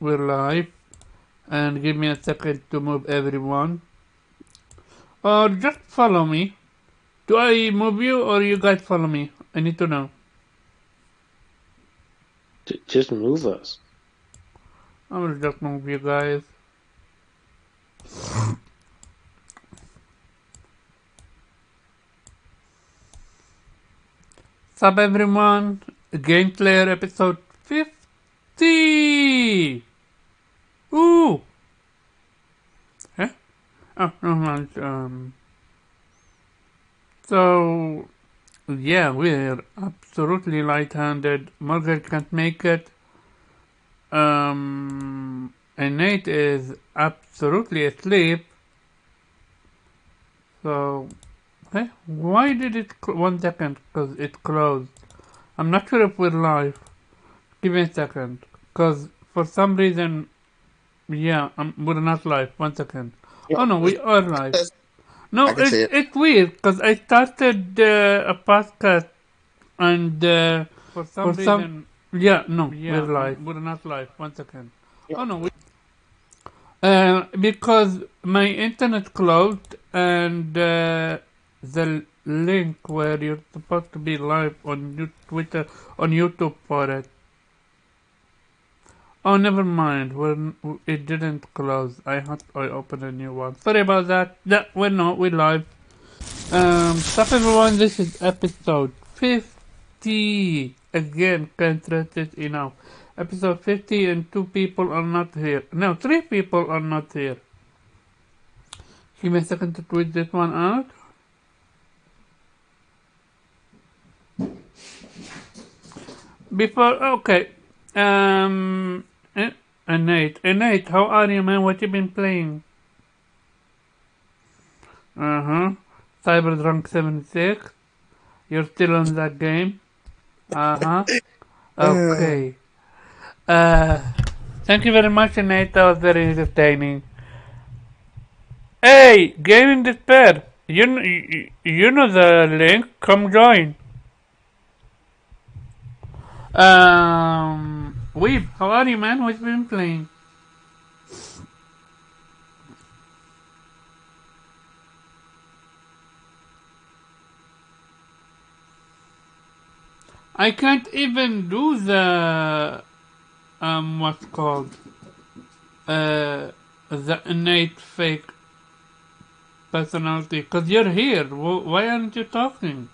we're live. And give me a second to move everyone. Or just follow me. Do I move you or you guys follow me? I need to know. Just move us. I will just move you guys. Sup everyone? Game Player episode 50! Ooh! Huh? Oh, no, so, yeah, we're absolutely light-handed. Margaret can't make it. And Nate is absolutely asleep. So, hey, why did it 1 second? Because it closed. I'm not sure if we're live. Give me a second. Because for some reason, yeah, we're not live. 1 second. Yeah, Oh no, we are live. I No, can see it. it's weird because I started a podcast and For for some some, reason, yeah, no, we're yeah, live. we're not live. 1 second. Yeah. Oh no, Because my internet closed and the link where you're supposed to be live on Twitter, on YouTube for it. Oh, never mind. It didn't close. I opened a new one. Sorry about that. We're live. Stop everyone. This is episode 50. Again, can't stress it enough. Episode 50 and 2 people are not here. No, 3 people are not here. Give me a second to tweet this one out. Okay. Nate, how are you, man? What you been playing? Cyberdrunk 76. You're still on that game? Okay. Thank you very much, Nate. That was very entertaining. Hey, Game in Despair. You know the link. Come join. Weeb, how are you, man? What you been playing? I can't even do the what's called the innate fake personality. Cause you're here. Why aren't you talking?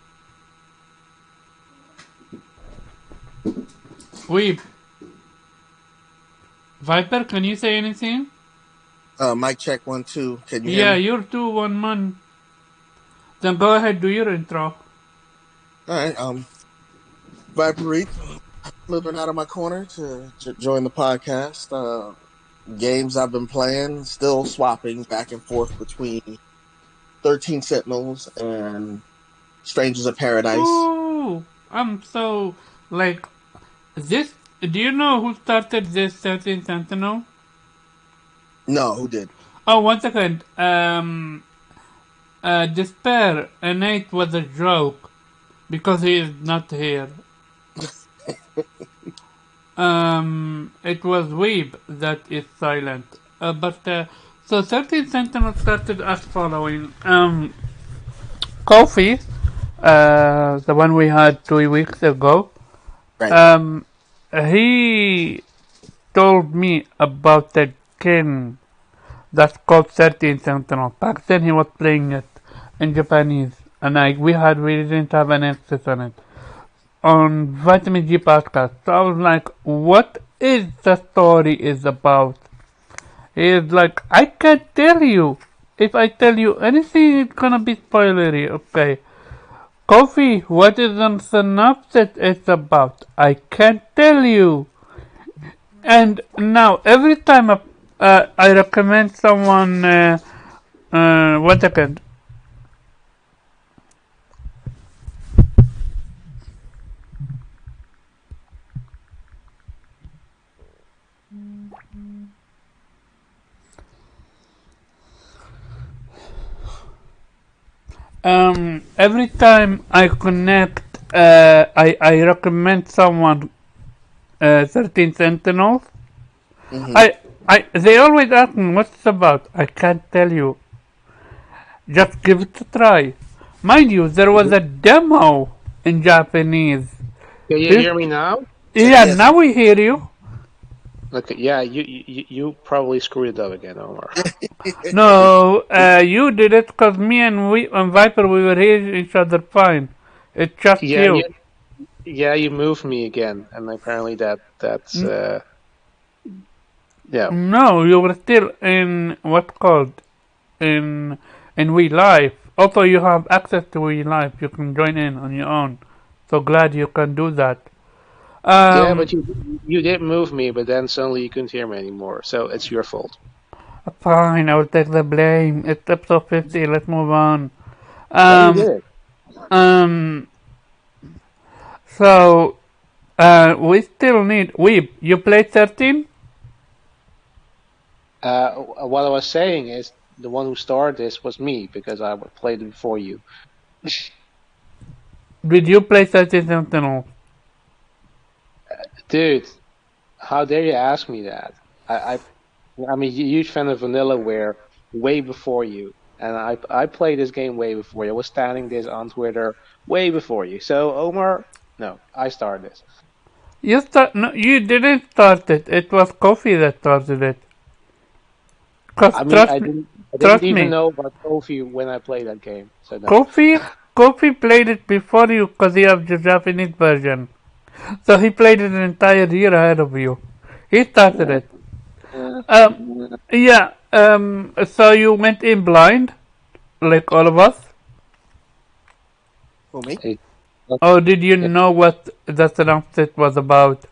Weeb, Viper, can you say anything? Mic check 1 2. Can you hear Yeah, me? you're 2 1 man. Then go ahead, do your intro. All right. Viper moving out of my corner to join the podcast. Games I've been playing, still swapping back and forth between 13 Sentinels and Strangers of Paradise. Ooh, I'm so like this. Do you know who started this 13 Sentinel? No, who did? Oh, 1 second. Despair innate was a joke because he is not here. It was Weeb that is silent. So 13 Sentinel started as following. Kofi, the one we had 2 weeks ago, Right. he told me about the game that's called 13 Sentinel. Back then he was playing it in Japanese, and we didn't have an access on it on Vitamin G podcast. So I was like, what is the story is about? He is like, I can't tell you. If I tell you anything, it's gonna be spoilery. Okay. Kofi, what is the synopsis it's about? I can't tell you. And now, every time I recommend someone, 1 second. Every time I connect, I recommend someone 13 Sentinels. Hmm. They always ask me what's it about. I can't tell you. Just give it a try. Mind you, there was a demo in Japanese. Can you If, hear me now? yeah, Yes. now we hear you. Okay, yeah, you probably screwed it up again, Omar. No, you did it because me and we and Viper we were hearing each other fine. It's just Yeah, you. you moved me again, and apparently that's N- yeah. no, you were still in what called in in We Live. Also, you have access to We Live. You can join in on your own. So glad you can do that. Yeah, Um, but you did move me, but then suddenly you couldn't hear me anymore, so it's your fault. Fine, I will take the blame. It's episode 50. Let's move on. Yeah, you Um, did. um. So, we still need Weeb. You played 13? What I was saying is the one who started this was me because I played it before you. Did you play 13 Sentinels? Dude, how dare you ask me that? I I'm a huge fan of Vanillaware way before you, and I played this game way before you. I was standing this on Twitter way before you. So Omar, no, I started this. No, you didn't start it. It was Kofi that started it. Cause I mean, trust me, I didn't trust even me, know about Kofi when I played that game. So no. Kofi, Kofi played it before you because he has the Japanese version. So he played it an entire year ahead of you. He started Uh, it. Um, yeah. So you went in blind, like all of us, For me? hey, or did you yeah. know what the synopsis was about?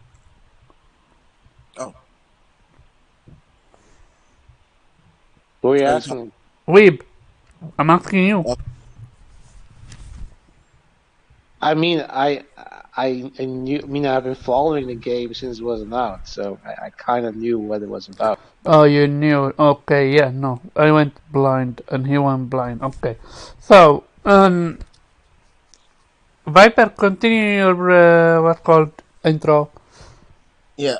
Oh, What were you are you talking? asking? Weeb, I'm asking you. I mean, I knew. I mean, I've been following the game since it wasn't out, so I kind of knew what it was about. Oh, you knew. Okay, yeah, no. I went blind and he went blind. Okay. So, Viper, continue your, what's called intro. Yeah.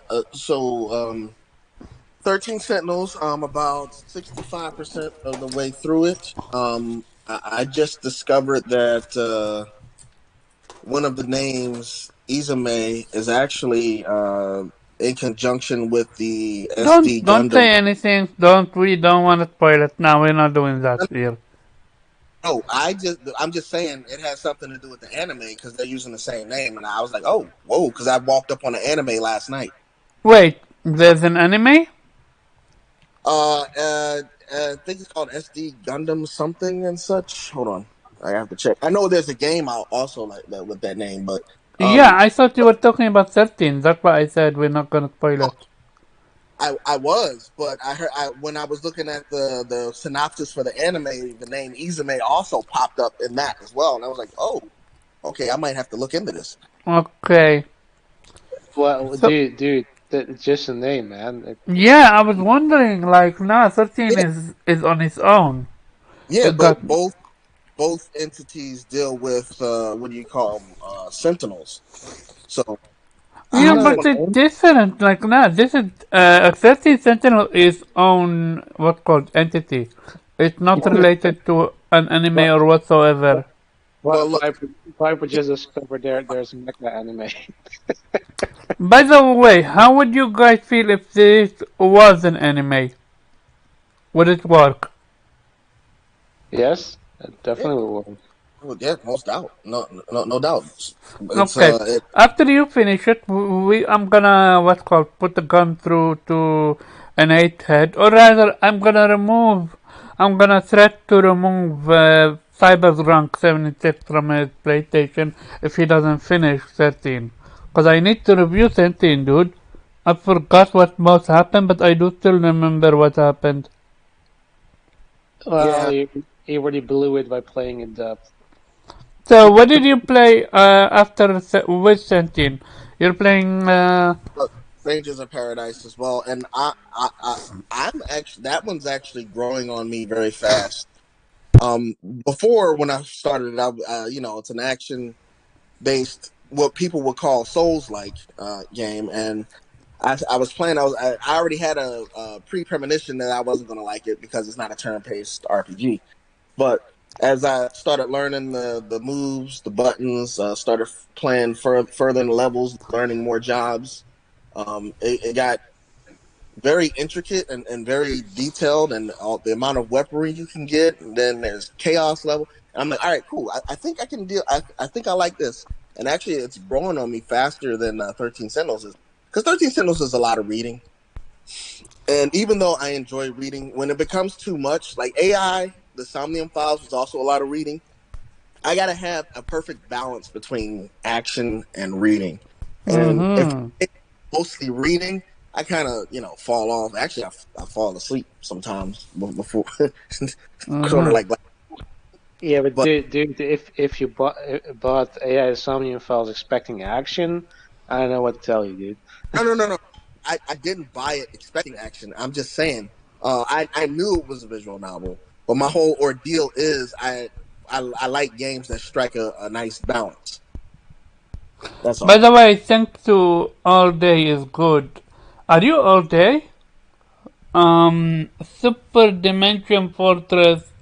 13 Sentinels. I'm about 65% of the way through it. I just discovered that one of the names Izume is actually in conjunction with the SD Don't say Gundam. anything. We don't want to spoil it now. We're not doing that here. No, I'm just saying it has something to do with the anime because they're using the same name, and I was like, oh, whoa, because I walked up on the anime last night. Wait, there's an anime? Uh, uh, I think it's called SD Gundam something and such. Hold on, I have to check. I know there's a game out also like that with that name, but Yeah, um, I thought you were talking about 13. That's why I said we're not gonna spoil it. I was, but I heard when I was looking at the synopsis for the anime, the name Izume also popped up in that as well, and I was like, oh, okay, I might have to look into this. Okay. Well, So, dude, it's just a name, man. yeah, I was wondering, like, nah, 13 Yeah, is on its own. yeah, It but got both entities deal with what do you call them, sentinels. So I Yeah, Isn't just that but a want. it's game? different. Like, nah, this is 13 Sentinel is own what called entity. It's not related to an anime But or whatsoever. Well, what look, Viper just discovered there's a mecha anime. By the way, how would you guys feel if this was an anime? Would it work? Yes, it yeah, definitely will. yeah, most doubt, no doubt. It's Okay. After you finish it, I'm gonna what's called put the gun through to an 8 head, or rather, I'm gonna threat to remove Cyberpunk 76 from his PlayStation if he doesn't finish 13. Cause I need to review 13, dude. I forgot what most happened, but I do still remember what happened. Well, yeah. he already blew it by playing it dubbed. So, what did you play after with 17? You're playing. Look, Strangers in Paradise as well, and I'm actually that one's actually growing on me very fast. Before when I started it, it's an action based, what people would call Souls like game, and I was playing. I already had a pre premonition that I wasn't going to like it because it's not a turn based RPG. But as I started learning the moves, the buttons, started playing further in the levels, learning more jobs, it got very intricate and very detailed, and all the amount of weaponry you can get. And then there's chaos level. And I'm like, all right, cool. I think I can deal. I think I like this. And actually, it's growing on me faster than 13 Sentinels is, because 13 Sentinels is a lot of reading. And even though I enjoy reading, when it becomes too much, like AI, the Somnium Files was also a lot of reading. I gotta have a perfect balance between action and reading. And if Mm-hmm. it's mostly reading, I kind of fall off. Actually, I fall asleep sometimes before, sort of Mm-hmm. like. Yeah, but But dude, if you bought AI Somnium Files expecting action, I don't know what to tell you, dude. no. I didn't buy it expecting action. I'm just saying. I knew it was a visual novel, but my whole ordeal is I like games that strike a nice balance. That's By all. the way, thanks to All Day is good. Are you All Day? Super Dimension Fortress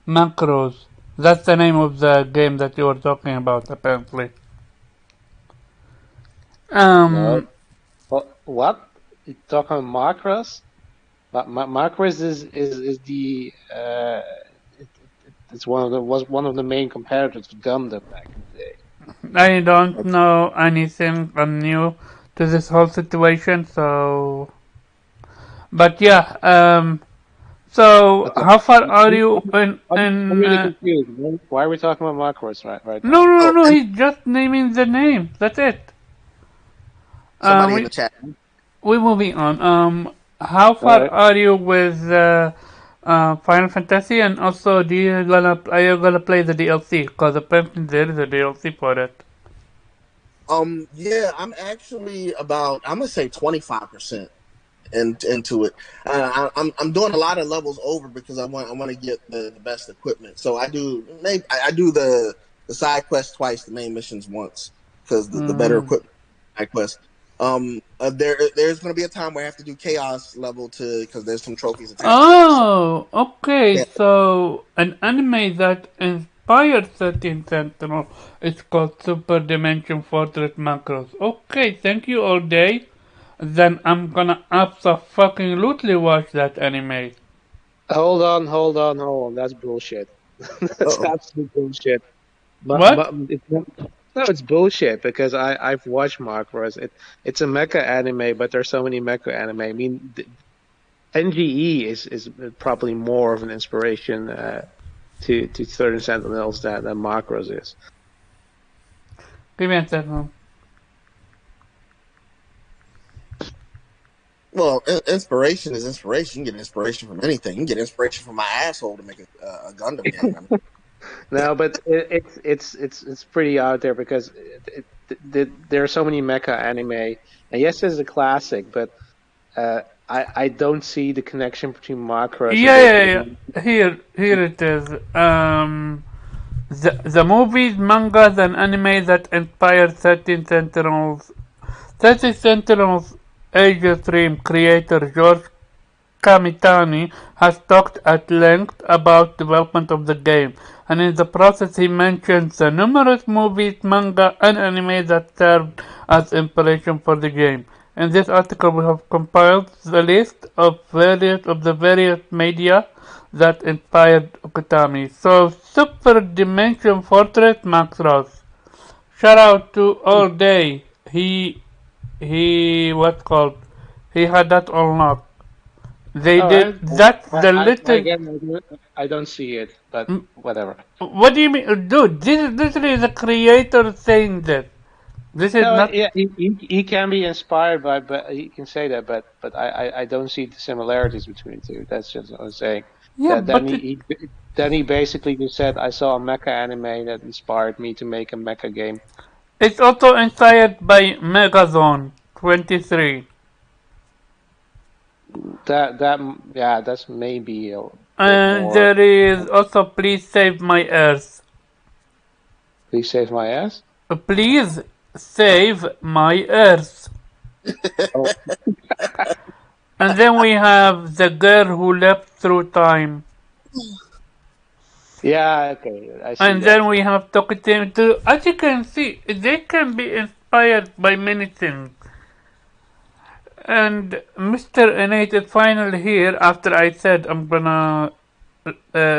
Macros. That's the name of the game that you were talking about, apparently. No, Um, what? You talking about Macros? Macros is the it's was one of the main competitors to Gundam back in the day. I don't know anything new to this whole situation, so. But yeah, so But how far are you I'm in really confused. Why are we talking about Macros right no, now? no, no, Oh, no, and he's just naming the name. That's it. somebody in We the chat. we're moving on. How All far right. are you with Final Fantasy, and also are you gonna play the DLC? Because apparently there is a DLC for it. Yeah, I'm actually about, I'm gonna say 25% into it. I'm doing a lot of levels over because I want to get the best equipment. So I do the side quest twice, the main missions once, because the better Mm. equipment side quest. There's going to be a time where I have to do chaos level to, because there's some trophies attached to that. So Oh, okay. yeah. So an anime that inspired 13th Sentinel is called Super Dimension Fortress Macros. Okay, thank you all day. Then I'm gonna absolutely watch that anime. Hold on. That's bullshit. That's Uh-oh. absolute bullshit. What? It's not, no, it's bullshit because I've watched Macros. It's a mecha anime, but there's so many mecha anime. I mean, NGE is probably more of an inspiration to certain Sentinels than Macros is. Give me a second. Well, inspiration is inspiration. You can get inspiration from anything. You can get inspiration from my asshole to make a Gundam game. I mean, No, but it's pretty out there because there are so many mecha anime, and yes, it's a classic, but I don't see the connection between Macros and Yeah, yeah, basically. yeah. Here it is. The movies, mangas, and anime that inspired 13 Sentinels. 13 Sentinels Asia Dream creator George Kamitani has talked at length about development of the game, and in the process he mentions the numerous movies, manga, and anime that served as inspiration for the game. In this article we have compiled the list of the various media that inspired Okutami. So Super Dimension Fortress Max Ross. Shout out to All Day. He what's called? He had that unlocked. They All did. right, That's the I little. again I don't see it, but whatever. What do you mean, dude? This is literally the creator saying this. This is No, not. yeah, he can be inspired by, but he can say that, but I don't see the similarities between the two. That's just what I'm saying. Yeah, That but it, then he basically just said, I saw a mecha anime that inspired me to make a mecha game. it's also inspired by Megazone 23, That yeah, that's maybe a bit and more. there is also Please Save My Earth. Please save my ass. Please save my Earth. Oh, And then we have the girl who leapt through time. yeah, okay, I see And that. then we have Tokutin too. As you can see, they can be inspired by many things. And Mr. Innate is finally here after I said I'm gonna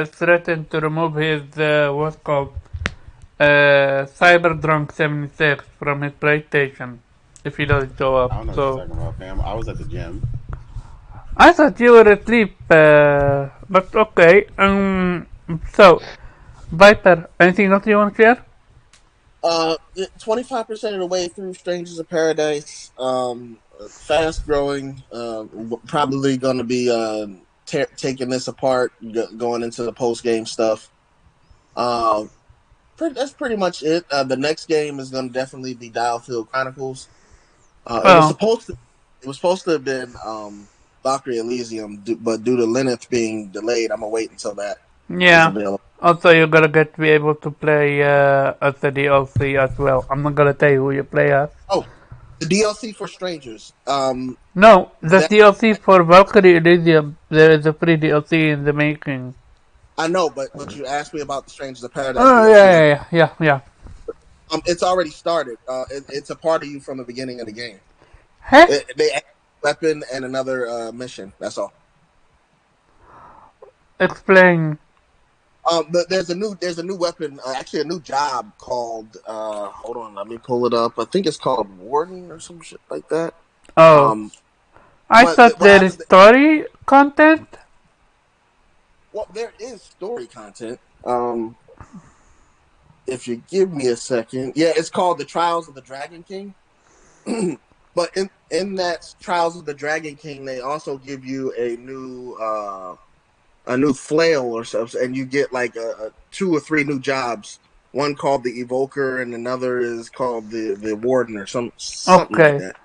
threaten to remove his, what's called, Cyberdrunk 76 from his PlayStation if he doesn't show I up. don't know what you're So talking about, fam. I was at the gym. I thought you were asleep, but okay. So Viper, anything else you want to share? 25% of the way through Strangers of Paradise. Fast growing. Probably going to be taking this apart, going into the post game stuff. Uh, that's pretty much it. The next game is going to definitely be Dialfield Chronicles. It was Oh, supposed to. It was supposed to have been Valkyrie Elysium, but due to Linux being delayed, I'm gonna wait until that is yeah. available. Also, you're gonna get to be able to play as the DLC as well. I'm not gonna tell you who you play as. Oh, the DLC for Strangers. No, the That DLC for Valkyrie Elysium. There is a free DLC in the making. I know, but you asked me about the Strangers of Paradise Oh yeah, DLC. yeah, yeah, yeah. It's already started. It's a part of you from the beginning of the game. Hey, They add a weapon and another mission. That's all. explain. But there's a new weapon, actually a new job called. Hold on, let me pull it up. I think it's called Warden or some shit like that. Oh, Um, I but thought what there is happens? story content. Well, there is story content. If you give me a second, yeah, it's called the Trials of the Dragon King. But in that Trials of the Dragon King, they also give you a new flail or something, and you get like a 2 or 3 new jobs. One called the Evoker, and another is called the Warden, or something like Okay. that.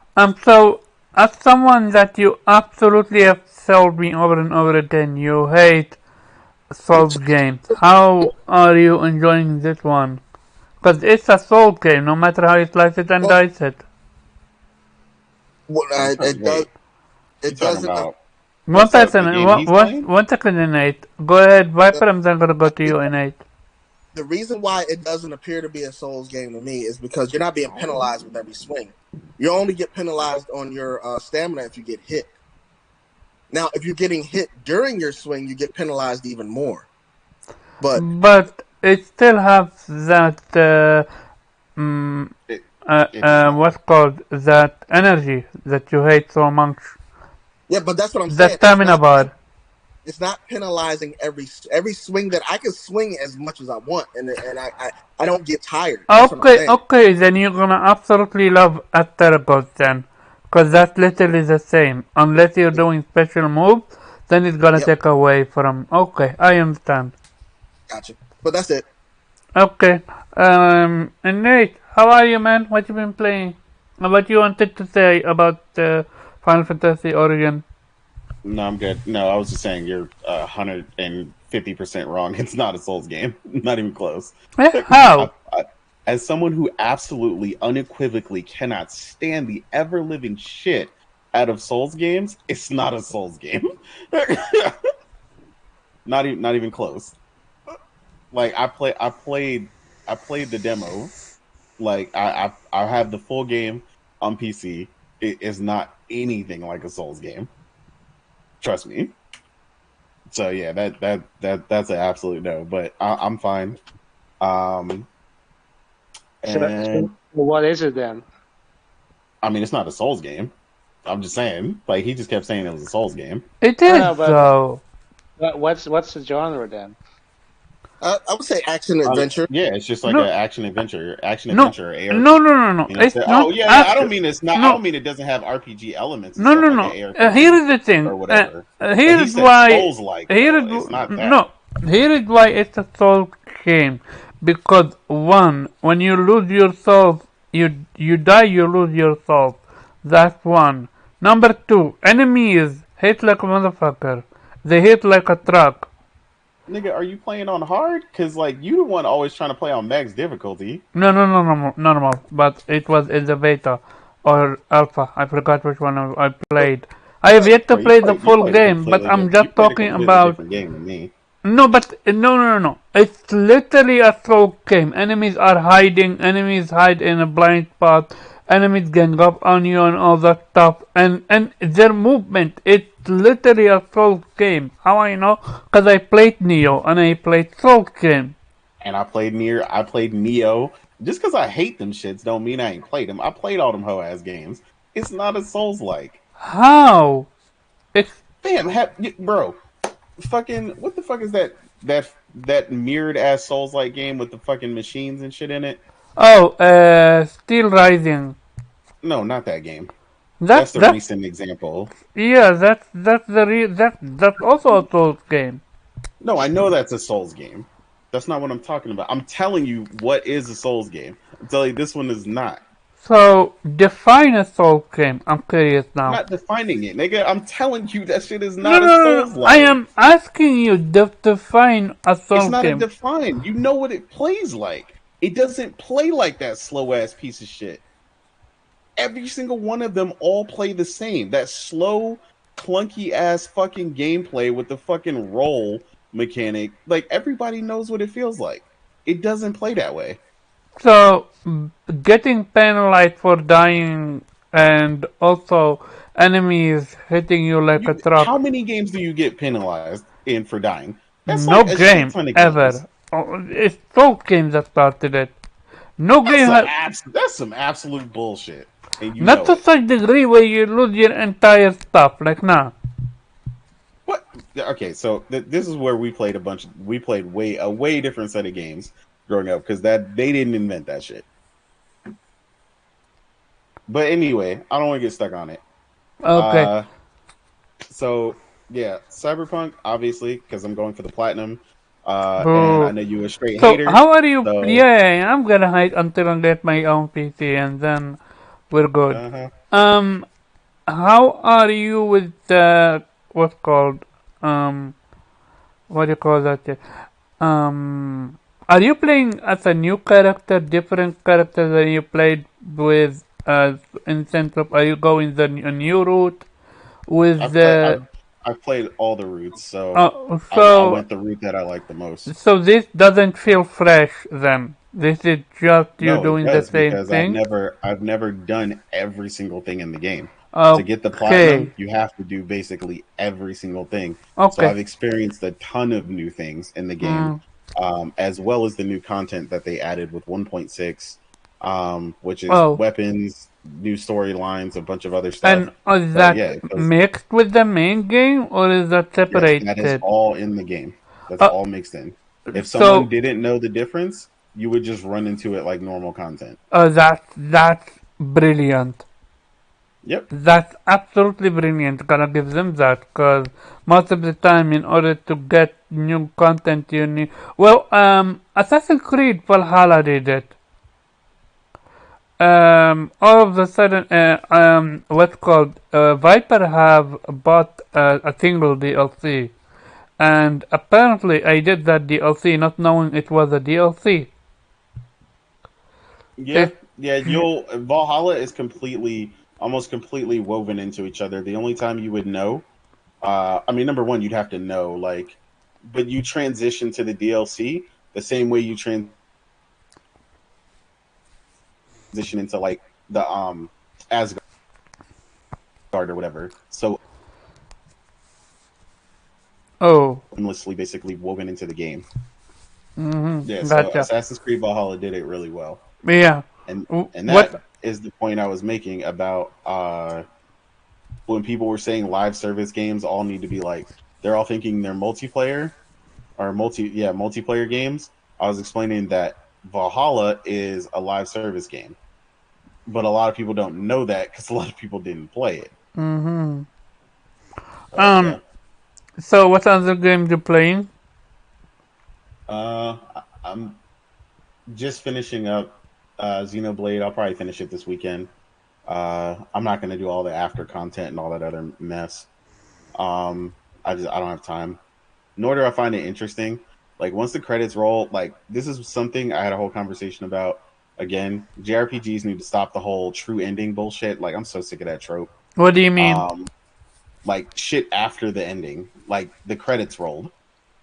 So as someone that you absolutely have told me over and over again, you hate Souls games. How are you enjoying this one? Because it's a Souls game, no matter how you slice it and Well, dice it. it does. Wait, you It talking doesn't. about One the person, game he's playing? one second, Innate. Go ahead, Viper, I'm then gonna go to you, Innate. The reason why it doesn't appear to be a Souls game to me is because you're not being Oh. penalized with every swing. You only get penalized on your stamina if you get hit. Now, if you're getting hit during your swing, you get penalized even more. But But it still has that, mm, It it does not. what's called that energy that you hate so much. yeah, but that's what I'm The saying. stamina bar. It's not penalizing every swing that I can swing as much as I want, and I don't get tired. That's what I'm Okay, saying. okay, then you're gonna absolutely love Astergos then. Cause that's literally the same. Unless you're doing special moves, then it's gonna Yep, take away from. Okay, I understand. gotcha. But that's it. Okay, and Nate, how are you, man? What you been playing? What you wanted to say about Final Fantasy Origin? No, I'm good. No, I was just saying you're 150% wrong. It's not a Souls game. Not even close. Eh, how? As someone who absolutely unequivocally cannot stand the ever living shit out of Souls games, it's not a Souls game. Not even close. Like I played the demo. Like I have the full game on PC. It is not anything like a Souls game. Trust me. So yeah, that's an absolute no. But I'm fine. Um, So and what is it then? I mean, it's not a Souls game. I'm just saying. Like he just kept saying it was a Souls game. It No, is no, but though. what's the genre then? I would say action adventure. Yeah, it's just like an No, action no, adventure no, ARP. no, no, no. So, It's oh not yeah, yeah. I don't action. mean it's not. I No, don't mean it doesn't have RPG elements and no, stuff no, like an no. Here ARPG is the thing. or whatever. But he Here's said why. Souls like Here is though. It's not that. no. Here is why it's a soul game. Because one, when you lose your soul, you die. You lose your soul. That's one. Number two, enemies hit like a motherfucker. They hit like a truck. Nigga, are you playing on hard? Cause like you the one always trying to play on max difficulty. No, no, no, no, normal. But it was in the beta. or alpha. I forgot which one I played. I have yet to Bro, play the full game, but I'm you just played a talking completely about. different game than me. No, but no. It's literally a Soul game. Enemies are hiding. Enemies hide in a blind spot. Enemies gang up on you and all that stuff. And their movement. It's literally a Soul game. How I know? Because I played Neo and I played Soul game. And I played Neo. Just because I hate them shits don't mean I ain't played them. I played all them hoe ass games. It's not a Souls like. How? It's Damn, bro. Fucking what the fuck is that mirrored ass Souls like game with the fucking machines and shit in it? Steel Rising. No, not that game. That's That's the that. recent example. Yeah, that's also a Souls game. No, I know that's a Souls game. That's not what I'm talking about. I'm telling you what is a Souls game. I'm telling you this one is not. So define a Souls game. I'm curious I'm now. not defining it, nigga. I'm telling you that shit is No, not no, a no, Souls no. I like. am asking you define a It's Souls not a game. define. You know what it plays like. It doesn't play like that slow ass piece of shit. Every single one of them all play the same. That slow, clunky ass fucking gameplay with the fucking roll mechanic. Like everybody knows what it feels like. It doesn't play that way. So getting penalized for dying and also enemies hitting you like a How truck. many games do you get penalized in for dying? That's No like a shit game ton of games. ever. It's Souls games that started it. No game has. That's some absolute bullshit, and you Not know to it. such degree where you lose your entire stuff. Like, nah. What? Okay, so this is where we played we played a way different set of games growing up because they didn't invent that shit. But anyway, I don't want to get stuck on it. Okay. So yeah, Cyberpunk obviously because I'm going for the platinum, and Boo. I know you a straight So, hater. how are you? So Yeah, I'm gonna hide until I get my own PC and then we're good. How are you with what's called, what do you call that? Are you playing as a new character, different character than you played with, in sense of, are you going a new route with the, I've played all the routes, so I so, went the route that I like the most. so this doesn't feel fresh then? This is just you No, it doing the does same because thing? I've never done every single thing in the game. To get the Okay. platinum, you have to do basically every single thing. So Okay. I've experienced a ton of new things in the game, as well as the new content that they added with 1.6, which is Oh. weapons, new storylines, a bunch of other stuff. And is So that yeah, it goes, mixed with the main game or is that yes, separated? that is all in the game. That's Uh, all mixed in. If so someone didn't know the difference, you would just run into it like normal content. that's brilliant. Yep. That's absolutely brilliant. Gotta give them that, because most of the time, in order to get new content, you need. Well, Assassin's Creed Valhalla did it. All of a sudden, what's called Viper have bought a single DLC, and apparently I did that DLC not knowing it was a DLC. Yeah, yeah. Valhalla is almost completely woven into each other. The only time you would know, I mean, number one, you'd have to know, like, but you transition to the DLC the same way you transition into like the Asgard or whatever. So Oh, seamlessly, basically woven into the game. Yeah. So gotcha. Assassin's Creed Valhalla did it really well. Yeah. And What? that is the point I was making about when people were saying live service games all need to be like they're all thinking they're multiplayer or multiplayer games. I was explaining that Valhalla is a live service game, but a lot of people don't know that because a lot of people didn't play it. Yeah. So what other games you playing? I'm just finishing up Xenoblade. I'll probably finish it this weekend. I'm not going to do all the after content and all that other mess. I don't have time. Nor do I find it interesting. Like once the credits roll, like this is something I had a whole conversation about Again, JRPGs need to stop the whole true ending bullshit. Like, I'm so sick of that trope. What do you mean? Like shit after the ending, like the credits rolled,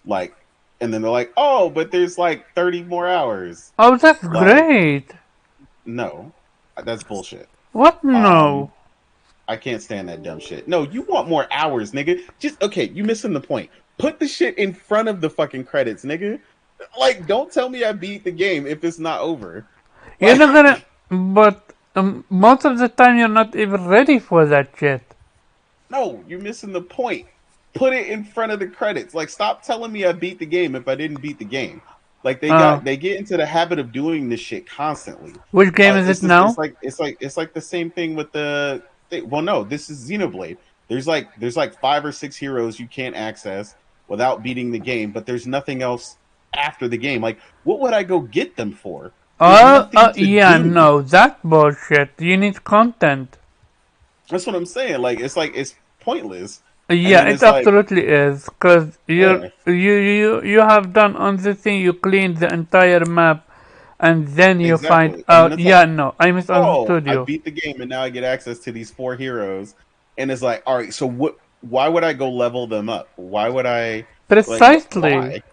like, and then they're like, oh, but there's like 30 more hours. Oh, that's Like, great. no, that's bullshit. What? No. I can't stand that dumb shit. No, you want more hours, nigga. Just, okay, you missing the point. Put the shit in front of the fucking credits, nigga. Like, don't tell me I beat the game if it's not over. You're not gonna. But most of the time, you're not even ready for that shit. No, you're missing the point. Put it in front of the credits. Like, stop telling me I beat the game if I didn't beat the game. Like, they get into the habit of doing this shit constantly. Which game is it now? It's like the same thing with the. Well, no, this is Xenoblade. There's like 5 or 6 heroes you can't access without beating the game, but there's nothing else after the game. Like, what would I go get them for? Yeah, no, that bullshit. You need content. That's what I'm saying. Like it's pointless. Yeah, it absolutely is. Cause you have done on the thing. You clean the entire map, and then you find out. Yeah, like, no, I misunderstood you. I beat the game, and now I get access to these 4 heroes, and it's like, all right, so what? Why would I go level them up? Why would I? Precisely. Like,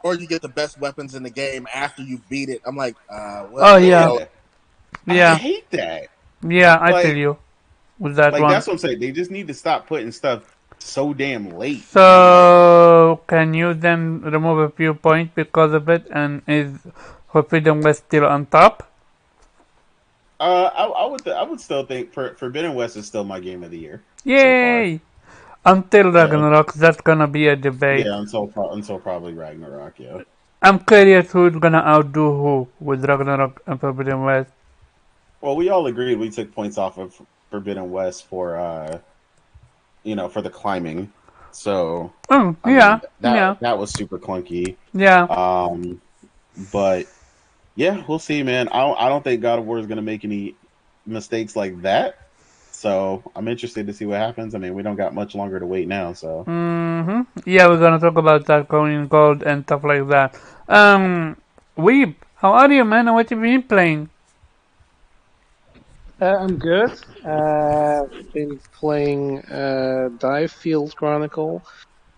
or you get the best weapons in the game after you beat it. I'm like, well, oh yeah, I hate that. Yeah, I feel you with that one. That's what I'm saying. They just need to stop putting stuff so damn late. So, can you then remove a few points because of it? And is Forbidden West still on top? I would still think Forbidden West is still my game of the year. Yay! So until Ragnarok, that's gonna be a debate. Yeah, until probably Ragnarok. Yeah. I'm curious who's gonna outdo who with Ragnarok and Forbidden West. Well, we all agreed we took points off of Forbidden West for for the climbing. So that was super clunky. Yeah. But yeah, we'll see, man. I don't think God of War is gonna make any mistakes like that. So I'm interested to see what happens. I mean, we don't got much longer to wait now, so. Yeah, we're gonna talk about that going gold and stuff like that. Weeb, how are you, man? What have you been playing? I'm good. Been playing Dive Field Chronicle,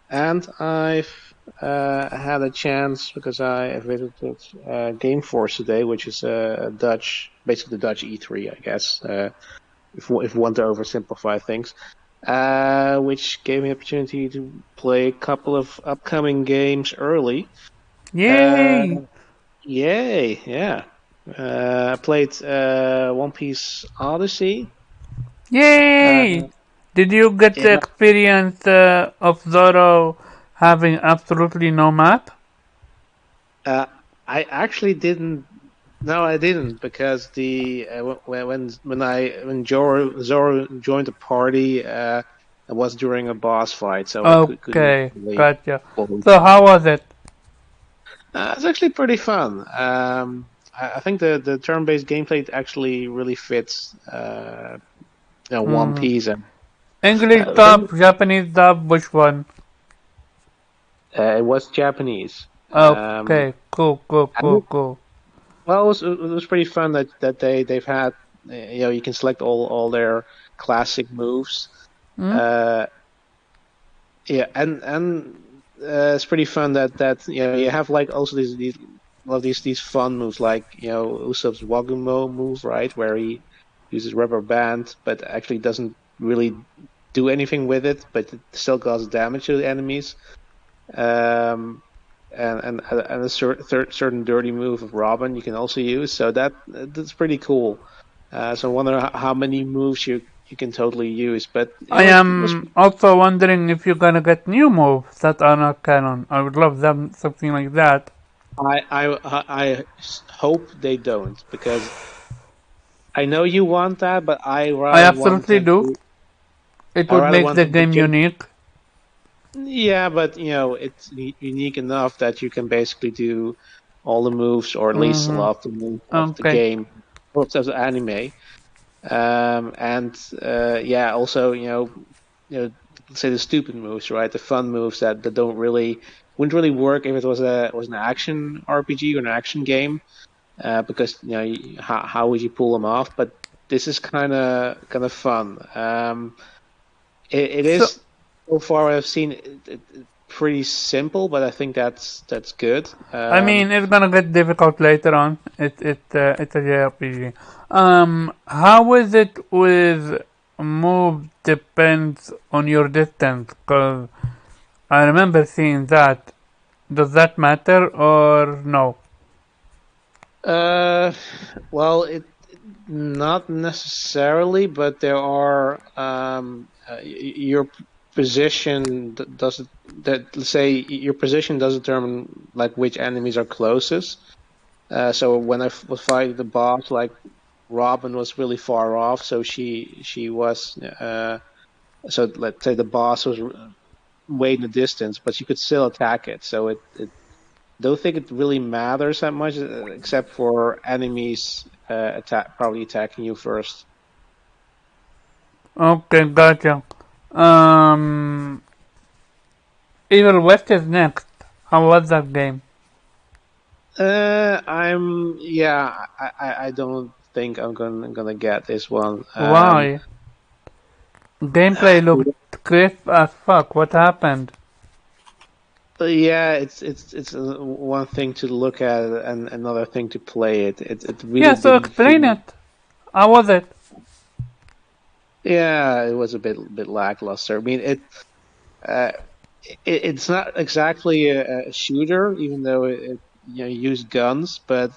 and I've had a chance because I visited Gameforce today, which is basically the Dutch E3, I guess, if we want to oversimplify things, which gave me the opportunity to play a couple of upcoming games early. Yay! Yay! Yeah. I played One Piece Odyssey. Yay! Did you get the experience of Zoro having absolutely no map? I actually didn't. No, I didn't, because when Zoro joined the party, it was during a boss fight. So okay, gotcha. So how was it? It's actually pretty fun. I think the turn-based gameplay actually really fits One Piece. And English dub, Japanese dub, which one? It was Japanese. Okay, cool. Well, it was pretty fun that they've had. You can select all their classic moves. Yeah, and it's pretty fun that you have like also these fun moves, like Usopp's Wagumo move, right, where he uses rubber band but actually doesn't really do anything with it, but it still causes damage to the enemies. And a certain dirty move of Robin you can also use, so that's pretty cool. So I wonder how many moves you can totally use. But I am also wondering if you're gonna get new moves that are not canon. I would love something like that. I hope they don't, because I know you want that, but I absolutely do. It would make the game unique. Yeah, but it's unique enough that you can basically do all the moves, or at least a lot of the moves of the game, of the anime. Also, say the stupid moves, right? The fun moves that wouldn't really work if it was an action RPG or an action game. because how would you pull them off? But this is kind of fun. It So, is so far what I've seen pretty simple, but I think that's good. I mean, it's gonna get difficult later on. It's a JRPG. How is it with move depends on your distance? Cause I remember seeing that. Does that matter or no? Well, it not necessarily, but there are your position does it that let's say your position does determine like which enemies are closest. So when I was fighting the boss, like Robin was really far off, so she was so let's say the boss was way in the distance, but you could still attack it. So it don't think it really matters that much, except for enemies probably attacking you first. Okay, gotcha. Um, Evil West is next. How was that game? I don't think I'm gonna get this one. Why? Gameplay looked crisp as fuck. What happened? Yeah, it's one thing to look at and another thing to play it. It really Yeah, so didn't explain feel. it. How was it? Yeah, it was a bit lackluster. I mean, uh, it's not exactly a shooter, even though it use guns, but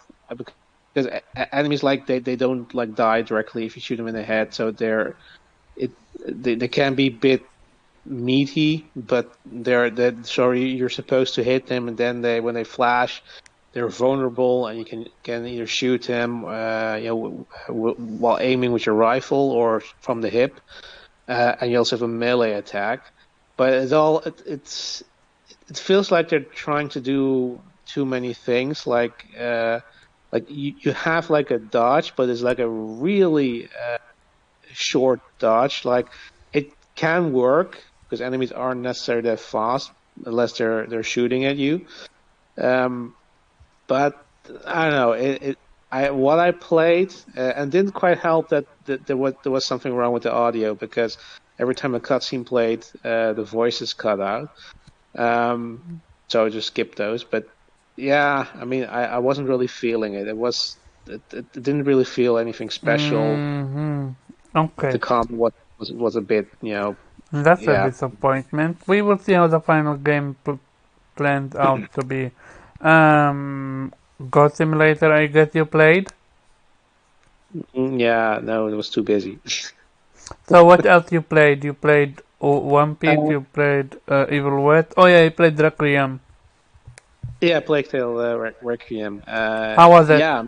because enemies like they don't like die directly if you shoot them in the head, so they can be a bit meaty, but you're supposed to hit them, and then when they flash, they're vulnerable, and you can either shoot them, while aiming with your rifle or from the hip, and you also have a melee attack. But it feels like they're trying to do too many things. Like you have like a dodge, but it's like a really short dodge. Like it can work because enemies aren't necessarily that fast unless they're shooting at you. But I don't know. What I played and didn't quite help that there was something wrong with the audio because every time a cutscene played, the voices cut out. So I just skipped those. But yeah, I mean, I wasn't really feeling it. It didn't really feel anything special. Mm-hmm. The Okay. combat was a bit, That's a yeah. disappointment. We will see how the final game plans out to be. God Simulator, I guess you played. Yeah, no, it was too busy. So what else you played? You played One Piece. Uh, You played Evil West. Oh yeah, you played Requiem. yeah, Plague Tale Requiem. How was it? Yeah,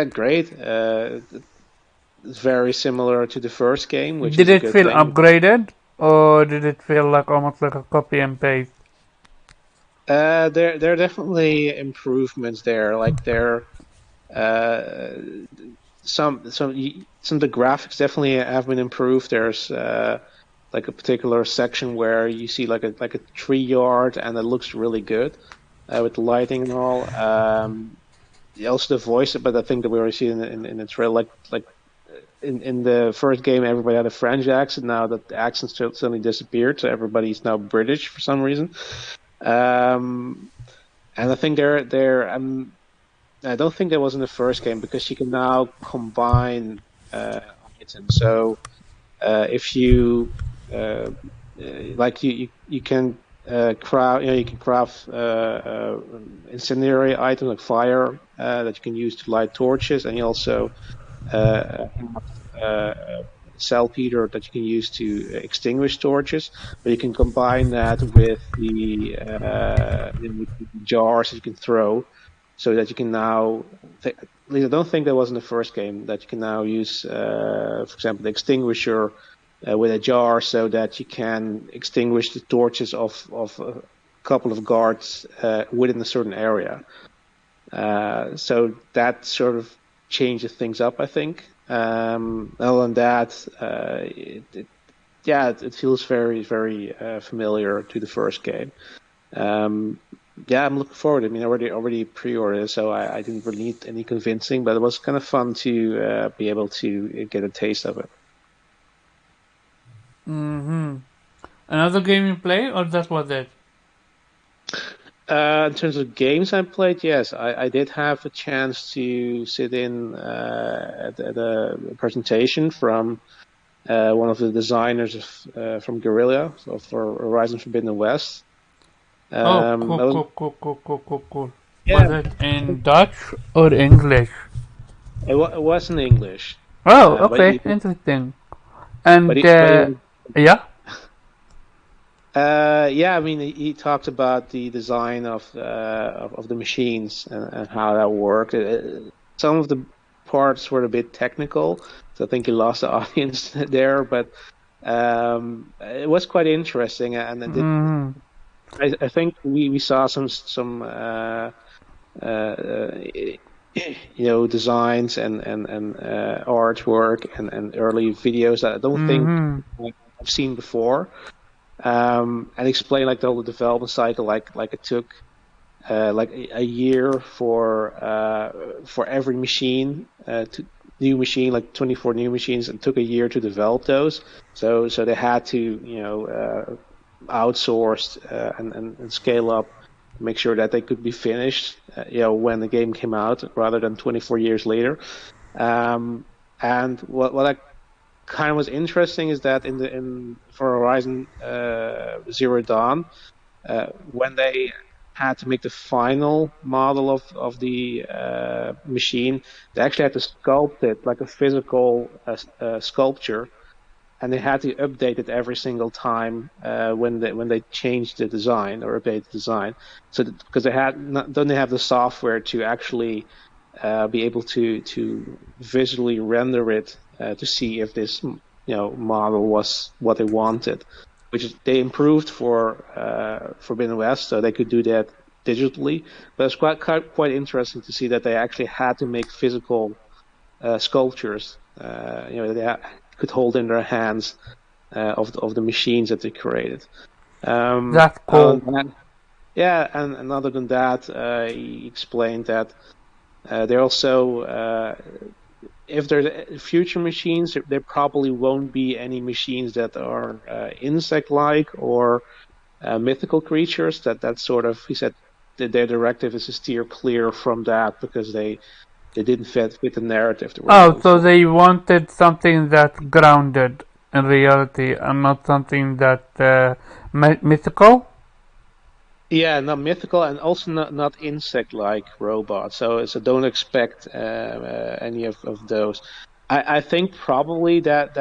great. It's very similar to the first game, which Did is a it good feel thing. upgraded, or did it feel like almost like a copy and paste? There are definitely improvements there. Like uh, some of the graphics definitely have been improved. There's like a particular section where you see like a tree yard, and it looks really good with the lighting and all. Also the voice, but I think that we already see in the trailer, like in the first game, everybody had a French accent. Now that the accent suddenly disappeared, so everybody's now British for some reason. Um, and I think I don't think that was in the first game because you can now combine items. So if you like you can craft you can craft incendiary items like fire that you can use to light torches, and you also have saltpeter that you can use to extinguish torches. But you can combine that with the jars that you can throw, so that you can now. At least I don't think that was in the first game that you can now use, for example, the extinguisher with a jar, so that you can extinguish the torches of a couple of guards within a certain area. So that sort of changes things up, I think. Other than that, it feels very, very familiar to the first game. Um, Yeah, I'm looking forward. I mean, I already pre-ordered, so I didn't really need any convincing, but it was kind of fun to be able to get a taste of it. Mm-hmm. Another game you play, or that was it? In terms of games I played, yes, I did have a chance to sit in at a presentation from one of the designers from Guerrilla, so for Horizon Forbidden West. Oh, cool, That was, cool, cool, cool, cool, cool, cool. yeah, Was it in Dutch or English? it was in English, Oh, but okay, interesting. And but it was, yeah. yeah, I mean, he talked about the design of the machines and how that worked. Some of the parts were a bit technical, so I think he lost the audience there, but it was quite interesting, and Mm-hmm. I think we saw some designs and artwork and early videos that I don't think Mm-hmm. I've seen before. And explain like the whole development cycle, like it took like a year for every machine new machine, like 24 new machines, and took a year to develop those. So they had to outsource and scale up, make sure that they could be finished when the game came out, rather than 24 years later. And what I kind of was interesting is that in for Horizon Zero Dawn, when they had to make the final model of the machine, they actually had to sculpt it like a physical sculpture, and they had to update it every single time when they changed the design or update the design. So because they had not, don't they have the software to actually be able to visually render it to see if this model was what they wanted, which they improved for Forbidden West, so they could do that digitally. But it's quite interesting to see that they actually had to make physical sculptures, they could hold in their hands of the machines that they created. That's Other cool. than that, yeah, and other than that, he explained that they also, if there's future machines, there probably won't be any machines that are insect-like or mythical creatures. That sort of, he said, that their directive is to steer clear from that because they didn't fit with the narrative they were Oh, going so for. they wanted something that's grounded in reality and not something that mythical? Yeah, not mythical and also not insect-like robots. So don't expect any of those. I think probably that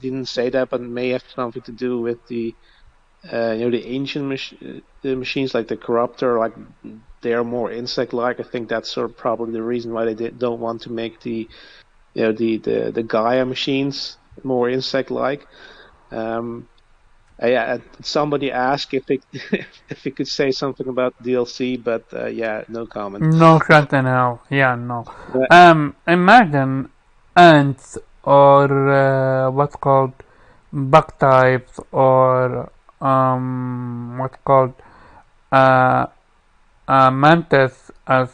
didn't say that, but may have something to do with the ancient the machines like the Corruptor, like they are more insect-like. I think that's sort of probably the reason why they don't want to make the Gaia machines more insect-like. Yeah, somebody asked if it if it could say something about DLC, but yeah, no comment. No shot in hell. Yeah, no. But, Imagine ants or what's called bug types or what's called uh, mantis as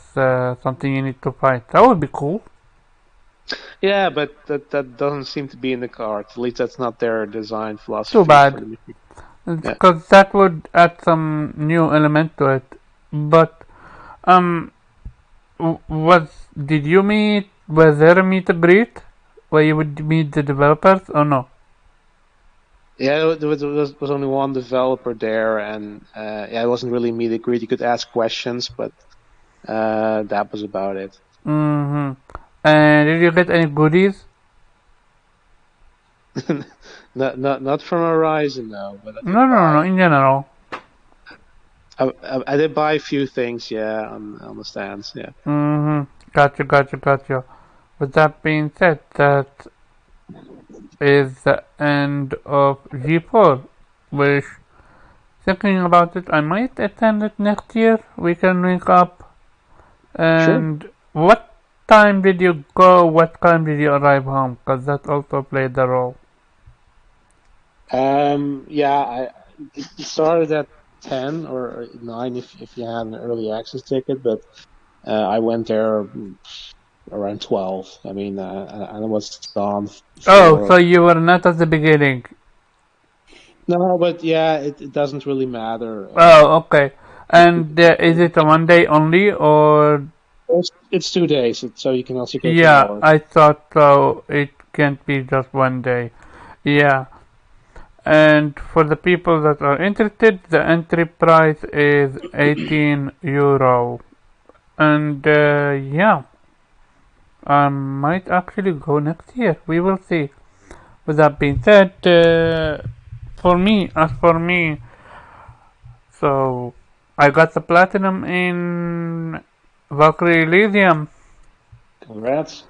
something you need to fight. That would be cool. yeah, but that doesn't seem to be in the cards. At least that's not their design Too philosophy for bad. the machine. Yeah. Because that would add some new element to it. But um, did you meet? Was there a meet and greet where you would meet the developers or no? Yeah, there was only one developer there, and yeah, it wasn't really meet and greet. You could ask questions, but that was about it. Mm-hmm. And did you get any goodies? Not from Horizon, no, but I did No. buy. In general. I did buy a few things, yeah, on the stands, yeah. Mm-hmm. Gotcha. With that being said, that is the end of G4. Which, thinking about it, I might attend it next year. We can link up. Sure. And what time did you go? What time did you arrive home? Because that also played a role. Yeah, it started at 10 or 9 if you had an early access ticket, but I went there around 12. I mean, and I was gone Oh, for. so you were not at the beginning. No, but yeah, it doesn't really matter. Oh, okay. And is it a 1 day only, or It's 2 days, so you can also go yeah, tomorrow. I thought so. It can't be just 1 day. Yeah. And for the people that are interested, the entry price is €18. And yeah, I might actually go next year. We will see. With that being said, as for me, so I got the platinum in Valkyrie Elysium. Congrats.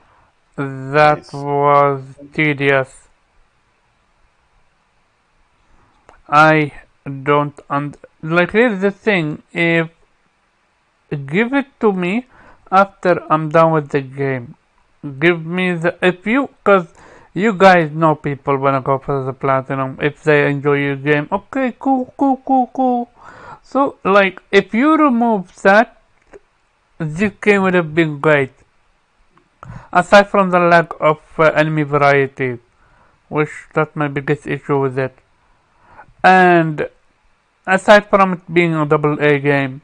That Nice. was tedious. I don't like. Here's the thing: if give it to me after I'm done with the game. Give me the cause you guys know people wanna go for the platinum if they enjoy your game. Okay, cool. So like, if you remove that, this game would have been great. Aside from the lack of enemy variety, which that's my biggest issue with it, and aside from it being a double A game,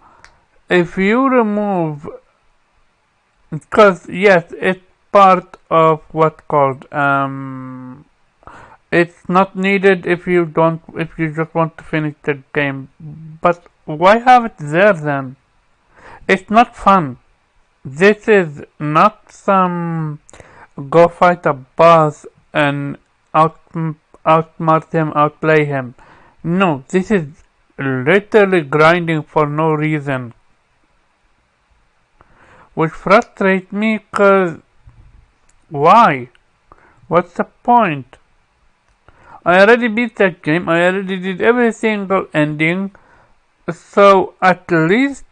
if you remove, because yes, it's part of what called it's not needed if you just want to finish the game. But why have it there then? It's not fun. This is not some go fight a boss and out outsmart him, outplay him. No, this is literally grinding for no reason, which frustrates me because why? What's the point? I already beat that game, I already did every single ending, so at least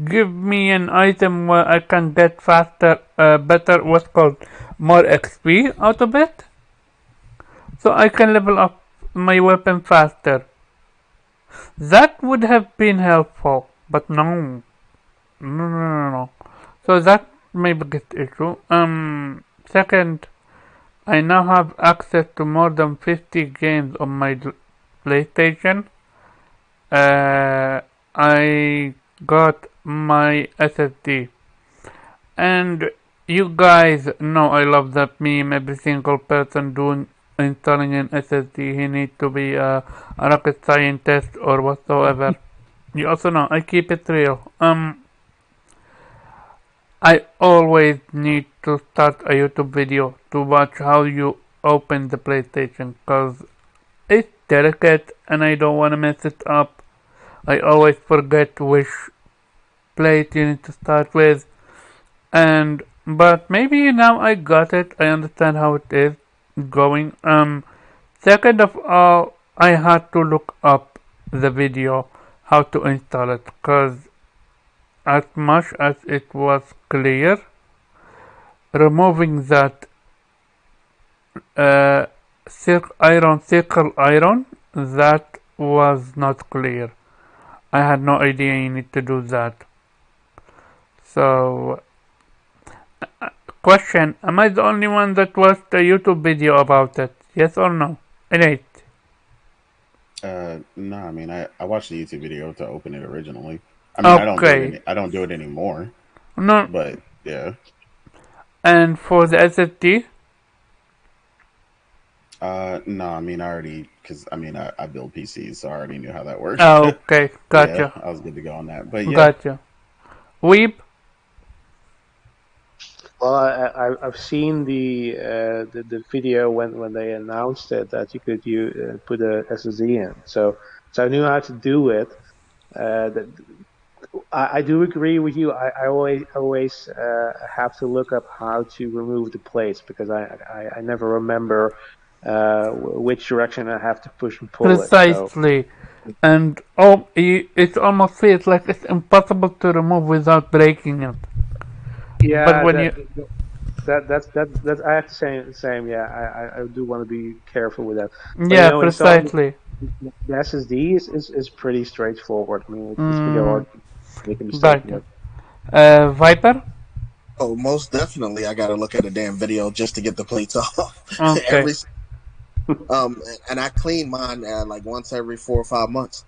give me an item where I can get faster, better, what's called, more XP out of it, so I can level up my weapon faster. That would have been helpful, but no. So that's my biggest issue. Second, I now have access to more than 50 games on my PlayStation. I got my SSD. And you guys know I love that meme. Every single person doing installing an SSD, he needs to be a rocket scientist or whatsoever. You also know I keep it real. I always need to start a YouTube video to watch how you open the PlayStation because it's delicate and I don't want to mess it up. I always forget which plate you need to start with, but maybe now I got it. I understand how it is going. Second of all, I had to look up the video how to install it because as much as it was clear, removing that circle iron, that was not clear. I had no idea you need to do that. So, question: am I the only one that watched a YouTube video about it? Yes or no? Innate. No, I mean, I watched the YouTube video to open it originally. I mean, Okay. I don't do it anymore, No. but yeah. And for the SSD? No, I mean, I already, because I mean, I build PCs, so I already knew how that worked. Okay. Yeah, Gotcha. I was good to go on that. But yeah, Gotcha. Weeb? Well, I've seen the video when they announced it that you could put a SSD in. So I knew how to do it. I do agree with you. I always have to look up how to remove the plates because I never remember which direction I have to push and pull it. So Precisely. And it almost feels like it's impossible to remove without breaking it. But yeah, when you that's I have to say the same. Yeah, I do want to be careful with that. But yeah, precisely. The SSD is pretty straightforward. I mean, it's pretty Mm, hard to make a mistake but with. Viper? Oh, most definitely. I got to look at a damn video just to get the plates off. Okay. every and I clean mine like once every 4 or 5 months.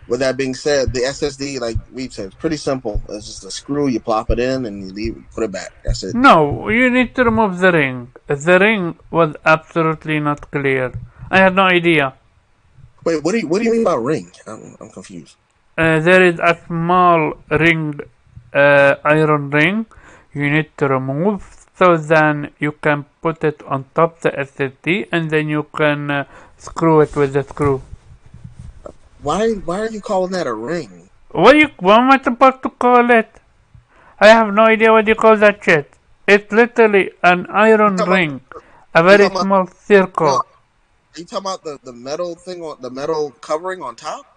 With that being said, the SSD, like we said, it's pretty simple. It's just a screw. You plop it in and you leave, put it back. That's it. No, you need to remove the ring. The ring was absolutely not clear. I had no idea. Wait, what do you mean about ring? I'm confused. There is a small ring, iron ring, you need to remove, so then you can put it on top the SSD and then you can screw it with the screw. Why are you calling that a ring? What am I supposed to call it? I have no idea what you call that shit. It's literally an You iron talking about? ring, a You very talking about? small No, circle. are you talking about the metal thing on the metal covering on top?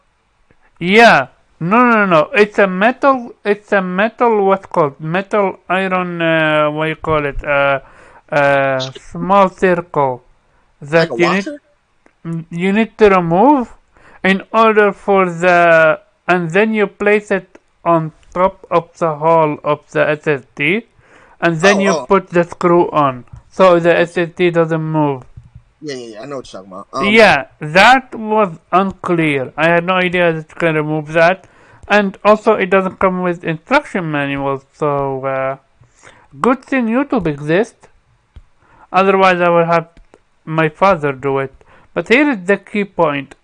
Yeah. No. It's a metal, what's called? Metal iron, what you call it? Small circle Like a that washer? you need to remove in order for and then you place it on top of the hole of the SSD, and then Oh, you oh, put the screw on, so the oh, SSD doesn't move. yeah. I know what you're talking about. Yeah, that was unclear. I had no idea that you can remove that. And also, it doesn't come with instruction manuals, so good thing YouTube exists. Otherwise, I would have my father do it. But here is the key point.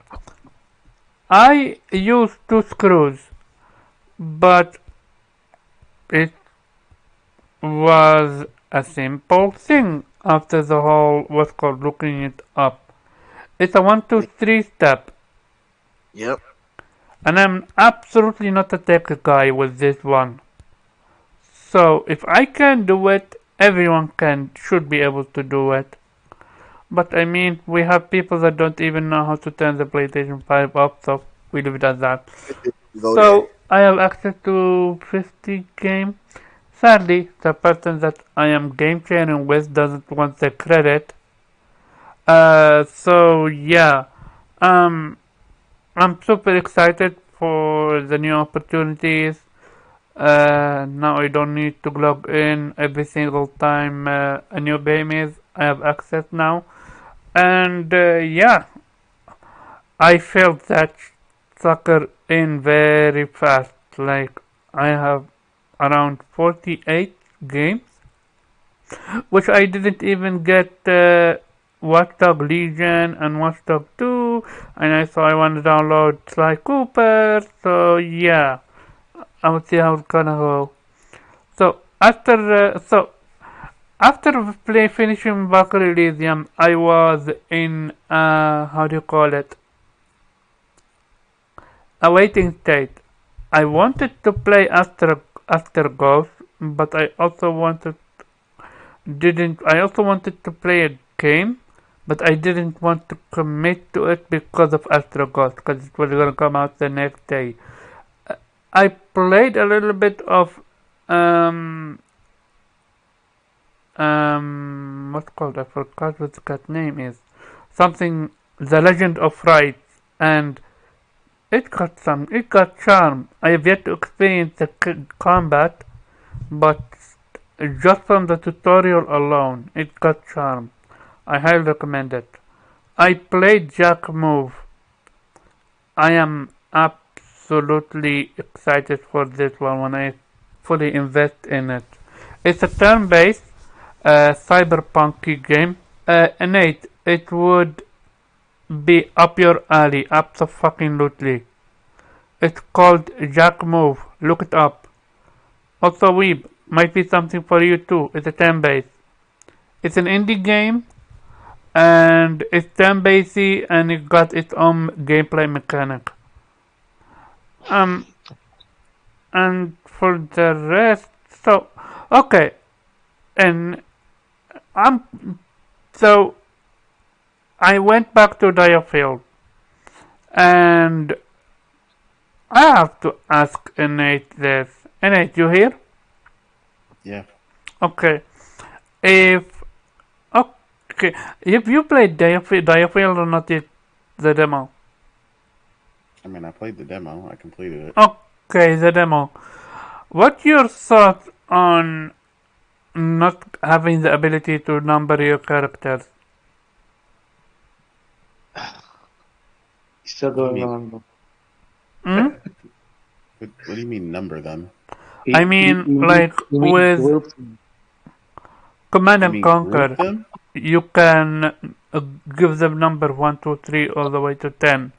I used two screws, but it was a simple thing after the whole what's called looking it up. It's a one, two, three step. Yep. And I'm absolutely not a tech guy with this one. So if I can do it, everyone should be able to do it. But I mean, we have people that don't even know how to turn the PlayStation 5 up, so we leave it at that. Go there. So I have access to 50 games. Sadly, the person that I am game sharing with doesn't want the credit. So yeah, um, I'm super excited for the new opportunities. Now I don't need to log in every single time a new game is. I have access now. And yeah, I felt that sucker in very fast. Like, I have around 48 games, which I didn't even get Watchdog Legion and Watchdog 2, and I want to download Sly Cooper, so yeah, I will see how it's gonna go. So after finishing Valkyrie Elysium, I was in how do you call it? A waiting state. I wanted to play After Ghost, but I also wanted to play a game, but I didn't want to commit to it because of Astro Ghost, because it was gonna come out the next day. I played a little bit of um what's called, I forgot what the cat name is. Something, The Legend of Rights, and it got charm. I have yet to experience the combat, but just from the tutorial alone, it got charm. I highly recommend it. I played Jack Move. I am absolutely excited for this one when I fully invest in it. It's a turn-based cyberpunky game. Nate, it would be up your alley, absolutely. It's called Jack Move. Look it up. Also, Weeb might be something for you too. It's a turn-based. It's an indie game, and it's turn-based, and it got its own gameplay mechanic. Um, and for the rest, so okay, and I'm so I went back to Diofield, and I have to ask Innate this. Innate, you here? Yeah. Okay. If okay, if you played Diofield or not yet? the demo? I mean, I played the demo. I completed it. Okay, the demo. What's your thoughts on not having the ability to number your characters? Still What do you going mean? on. Hmm? What do you mean number them? I mean, like with Group. Command You and mean group Conquer, them? you can give them number 1, 2, 3, all the way to 10.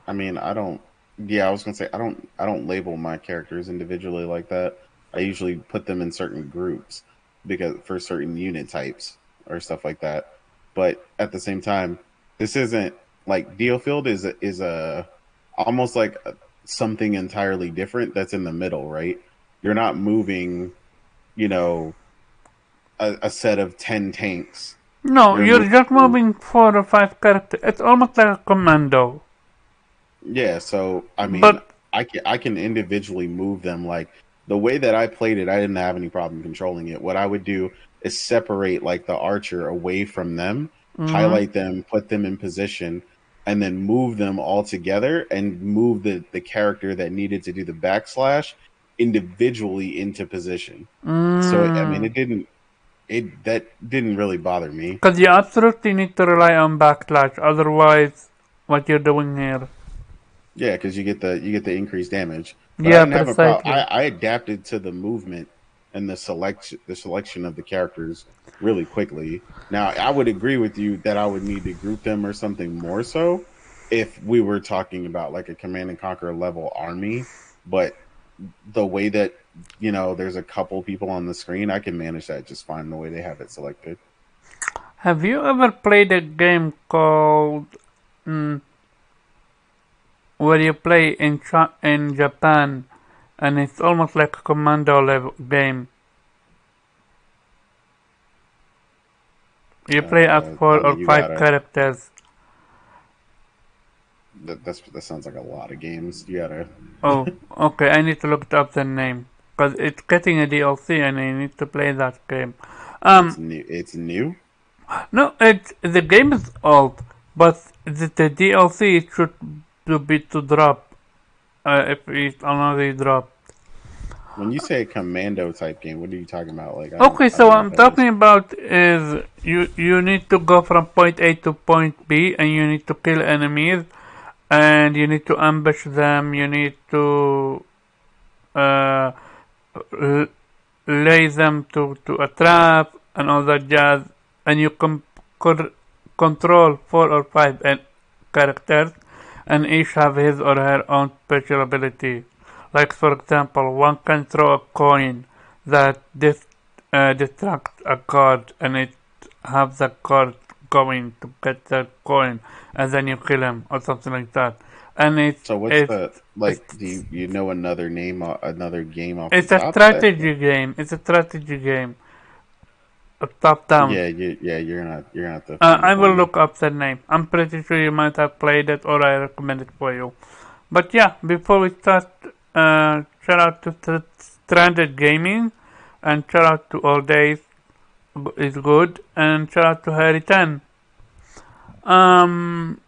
I mean, I don't. Yeah, I was gonna say I don't label my characters individually like that. I usually put them in certain groups because for certain unit types or stuff like that. But at the same time, this isn't like Dealfield is a almost like something entirely different that's in the middle, right? You're not moving, you know, a set of 10 tanks. No, You're you're just moving. moving 4 or 5 characters. It's almost like a commando. Yeah, so I mean, But I can individually move them. Like the way that I played it, I didn't have any problem controlling it. What I would do is separate like the archer away from them, mhm. highlight them, put them in position, and then move them all together and move the character that needed to do the backslash individually into position. So I mean, it that didn't really bother me. Because you absolutely need to rely on backlash, otherwise, what you're doing here. Yeah, because you get the increased damage. But I Yeah, didn't have a problem. precisely. I adapted to the movement and the selection of the characters really quickly. Now I would agree with you that I would need to group them or something more so if we were talking about like a Command and Conquer level army. But the way that there's a couple people on the screen, I can manage that just fine the way they have it selected. Have you ever played a game called mm, where you play in Japan, and it's almost like a commando level game? You play as I 4 or mean, you 5 gotta characters. that sounds like a lot of games. You gotta. Oh, okay, I need to look up the name. Because it's getting a DLC and I need to play that game. It's Um, new. It's new. no, the game is old, but the DLC should be to drop, if it's already dropped. When you say commando type game, what are you talking about? Like, Okay, I so don't what know I'm what that is. talking about is you need to go from point A to point B, and you need to kill enemies, and you need to ambush them. You need to uh, l- lay them to a trap and all that jazz, and you control 4 or 5 characters, and each have his or her own special ability. Like for example, one can throw a coin that distracts a card, and it have the card going to get the coin, and then you kill him or something like that. And So what's the like? Do you know another name, another game off the it's a top of that? strategy game. It's a strategy game. Top down. Yeah, you're gonna have to find it I for will me. look up the name. I'm pretty sure you might have played it or I recommend it for you. But yeah, before we start, shout out to Stranded Gaming and shout out to All Days is good and shout out to Harry 10. Um,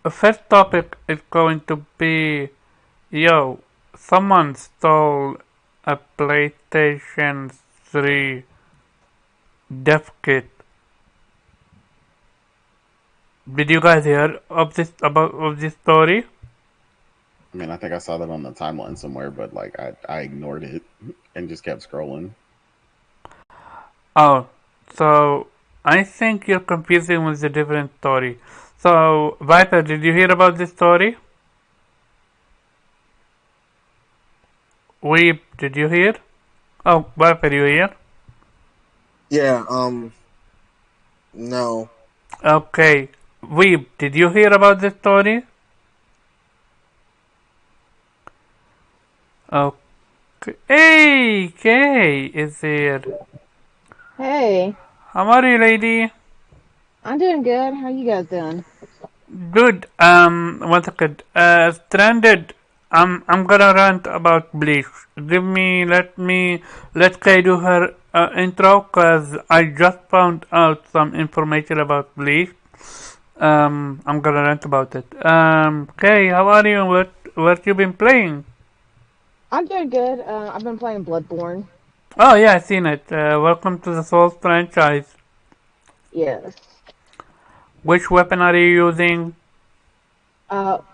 First topic is going to be, yo, someone stole a PlayStation 3 dev kit. Did you guys hear of this story? I mean, I think I saw that on the timeline somewhere, but like I ignored it and just kept scrolling. Oh, so I think you're confusing with a different story. So, Viper, did you hear about this story? Weep, did you hear? Oh, Viper, you hear? Yeah, no. Okay. Weep, did you hear about this story? Okay. Hey, Kay is here. Hey, How are you, lady? I'm doing good. How you guys doing? Good. One second. Stranded. I'm gonna rant about Bleach. Let Kay do her intro, cause I just found out some information about Bleach. I'm gonna rant about it. Okay, how are you? What you been playing? I'm doing good. I've been playing Bloodborne. Oh yeah, I seen it. Welcome to the Souls franchise. Yes. Which weapon are you using?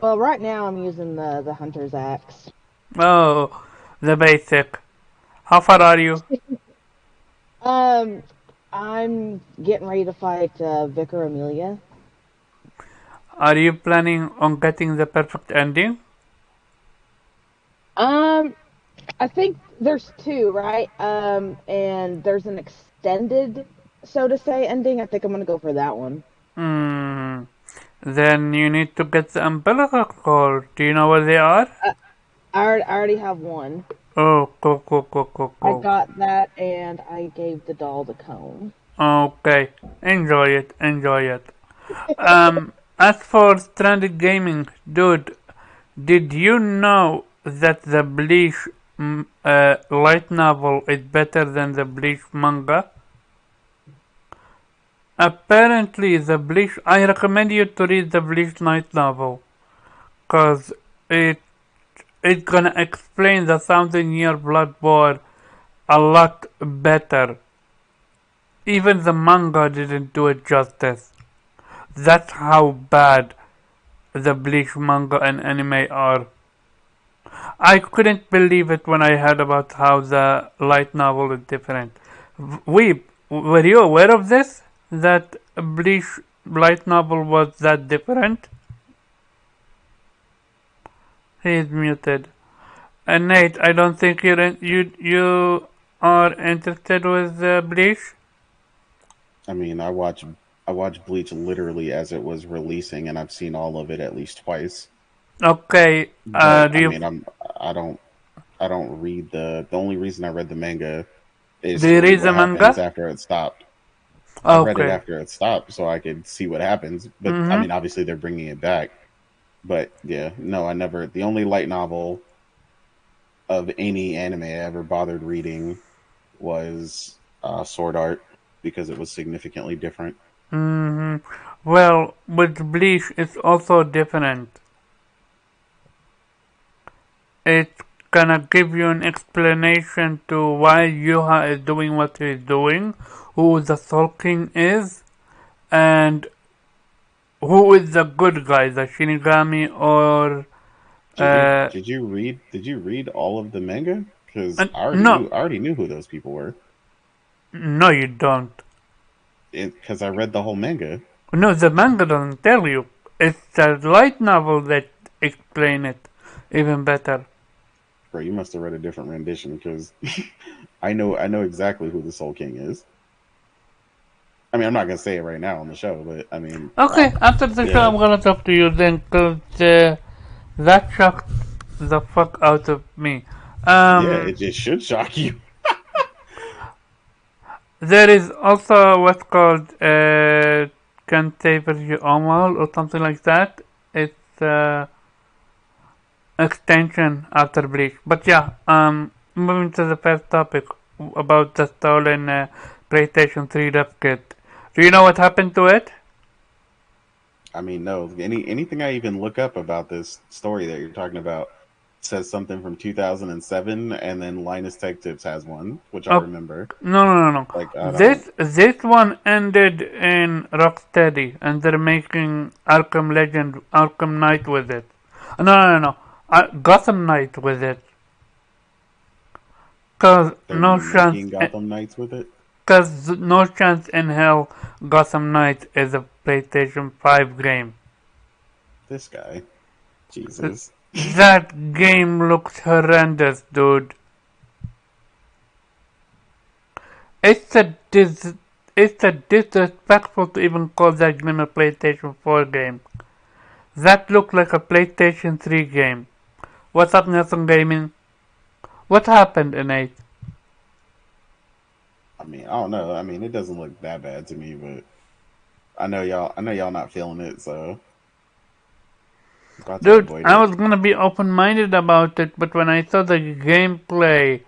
Well, right now I'm using the Hunter's Axe. Oh, the basic. How far are you? Um, I'm getting ready to fight Vicar Amelia. Are you planning on getting the perfect ending? Um, I think there's two, right? And there's an extended, so to say, ending. I think I'm gonna go for that one. Hmm. Then you need to get the umbilical cord. Do you know where they are? I already have one. Oh, cool, cool, cool, cool, I cool. got that, and I gave the doll the cone. Okay, enjoy it, enjoy it. As for Stranded Gaming, dude, did you know that the Bleach light novel is better than the Bleach manga? Apparently, the Bleach. I recommend you to read the Bleach light novel, cause it it's gonna explain the Thousand Year Blood War a lot better. Even the manga didn't do it justice. That's how bad the Bleach manga and anime are. I couldn't believe it when I heard about how the light novel is different. Weep, were you aware of this? That Bleach light novel was that different? He is muted. And Nate, I don't think you are interested with Bleach. I watched Bleach literally as it was releasing, and I've seen all of it at least twice. Okay, But do you I don't I don't read the only reason I read the manga is do you to read read what the happens manga? after it stopped. I read it Okay. after it stopped so I could see what happens. But I Mm-hmm. mean, obviously they're bringing it back. But yeah, no, I never. The only light novel of any anime I ever bothered reading was Sword Art because it was significantly different. Mm-hmm. Well, with Bleach, it's also different. It's gonna give you an explanation to why Yuha is doing what he's doing, who the Soul King is, and who is the good guy, the Shinigami or uh, Did you read all of the manga? Because no, I already knew who those people were. no, you don't. Because I read the whole manga. No, the manga doesn't tell you. It's the light novel that explain it even better. Bro, you must have read a different rendition because I know exactly who the Soul King is. I mean, I'm not gonna say it right now on the show, but I mean, Okay, after the show, yeah, I'm gonna talk to you then, cause that shocked the fuck out of me. yeah, Um, it should shock you. there is also what's called Canterbury Omal or something like that. It's extension after Bleach. But yeah, moving to the first topic about the stolen PlayStation 3 dev kit. Do you know what happened to it? I mean, no, anything I even look up about this story that you're talking about says something from 2007, and then Linus Tech Tips has one, which I Oh, remember. no, no, no, no. Like, I don't. This one ended in Rocksteady, and they're making Arkham Legend, Arkham Knight with it. No, no, no, no. Gotham Knight with it. Cause They're no chance, making Gotham Knights with it. cause no chance in hell Gotham Knight is a PlayStation 5 game. This guy, Jesus. That game looks horrendous, dude. It's a it's a disrespectful to even call that game a PlayStation 4 game. That looked like a PlayStation 3 game. What's up, Nelson Gaming? What happened, Innate? I mean, I don't know. I mean, it doesn't look that bad to me, but I know y'all not feeling it, so I'm about to Dude, avoid I it. was gonna be open-minded about it, but when I saw the gameplay,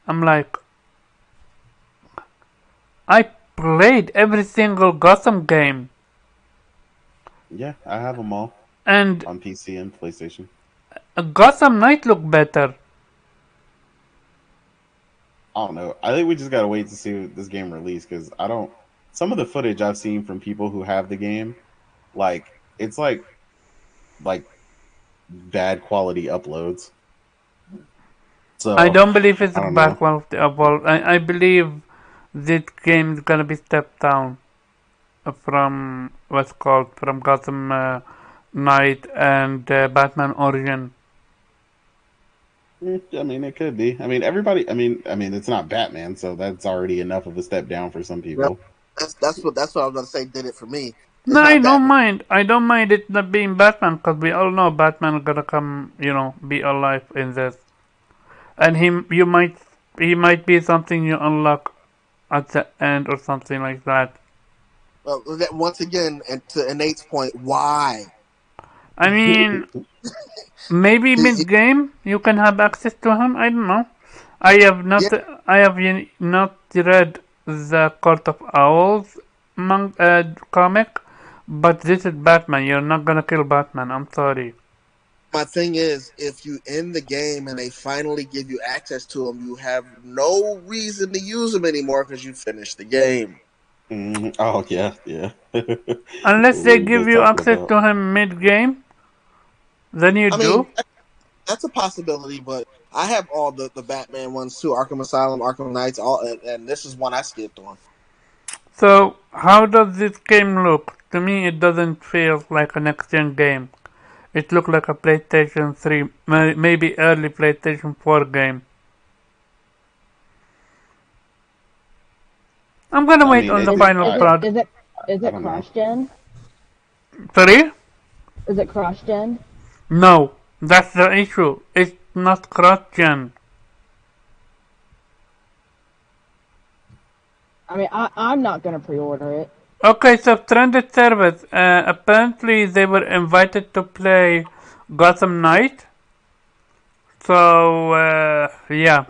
I'm like, I played every single Gotham game. Yeah, I have them all And on PC and PlayStation. Gotham Knight look better. I don't know. I think we just gotta wait to see this game release because I don't. Some of the footage I've seen from people who have the game, like it's like bad quality uploads. I So don't believe it's I a don't know. backlog of all. I believe this game is gonna be stepped down from what's called from Gotham Knight and Batman Origin. I mean, it could be. I mean, everybody. I mean, it's not Batman, so that's already enough of a step down for some Yep. people. That's what I was gonna say. Did it for me? No, It's I not don't Batman. mind. I don't mind it not being Batman because we all know Batman gonna come, be alive in this, and he might be something you unlock at the end or something like that. Well, once again, and to Nate's point, why? I mean, maybe He- mid game you can have access to him. I don't know. I have yeah, not. I have not read the Court of Owls comic, but this is Batman. You're not gonna kill Batman. I'm sorry. my thing is, if you end the game and they finally give you access to them, you have no reason to use them anymore because you finished the game. Oh yeah, yeah. Unless What were they you give guys you talking access about? to him mid game, then you I do. mean, that's a possibility, but I have all the Batman ones too: Arkham Asylum, Arkham Knights, all, and this is one I skipped on. So how does this game look? To me, it doesn't feel like a next gen game. It looked like a PlayStation 3, maybe early PlayStation 4 game. I'm gonna I wait mean, on Is the it. it final is it product. is it is I it don't know. cross gen? Sorry? Is it cross gen? No, that's the issue. It's not cross-gen. I mean, I'm not gonna pre-order it. Okay, so Trended Service. Apparently, they were invited to play Gotham Knight. So, yeah.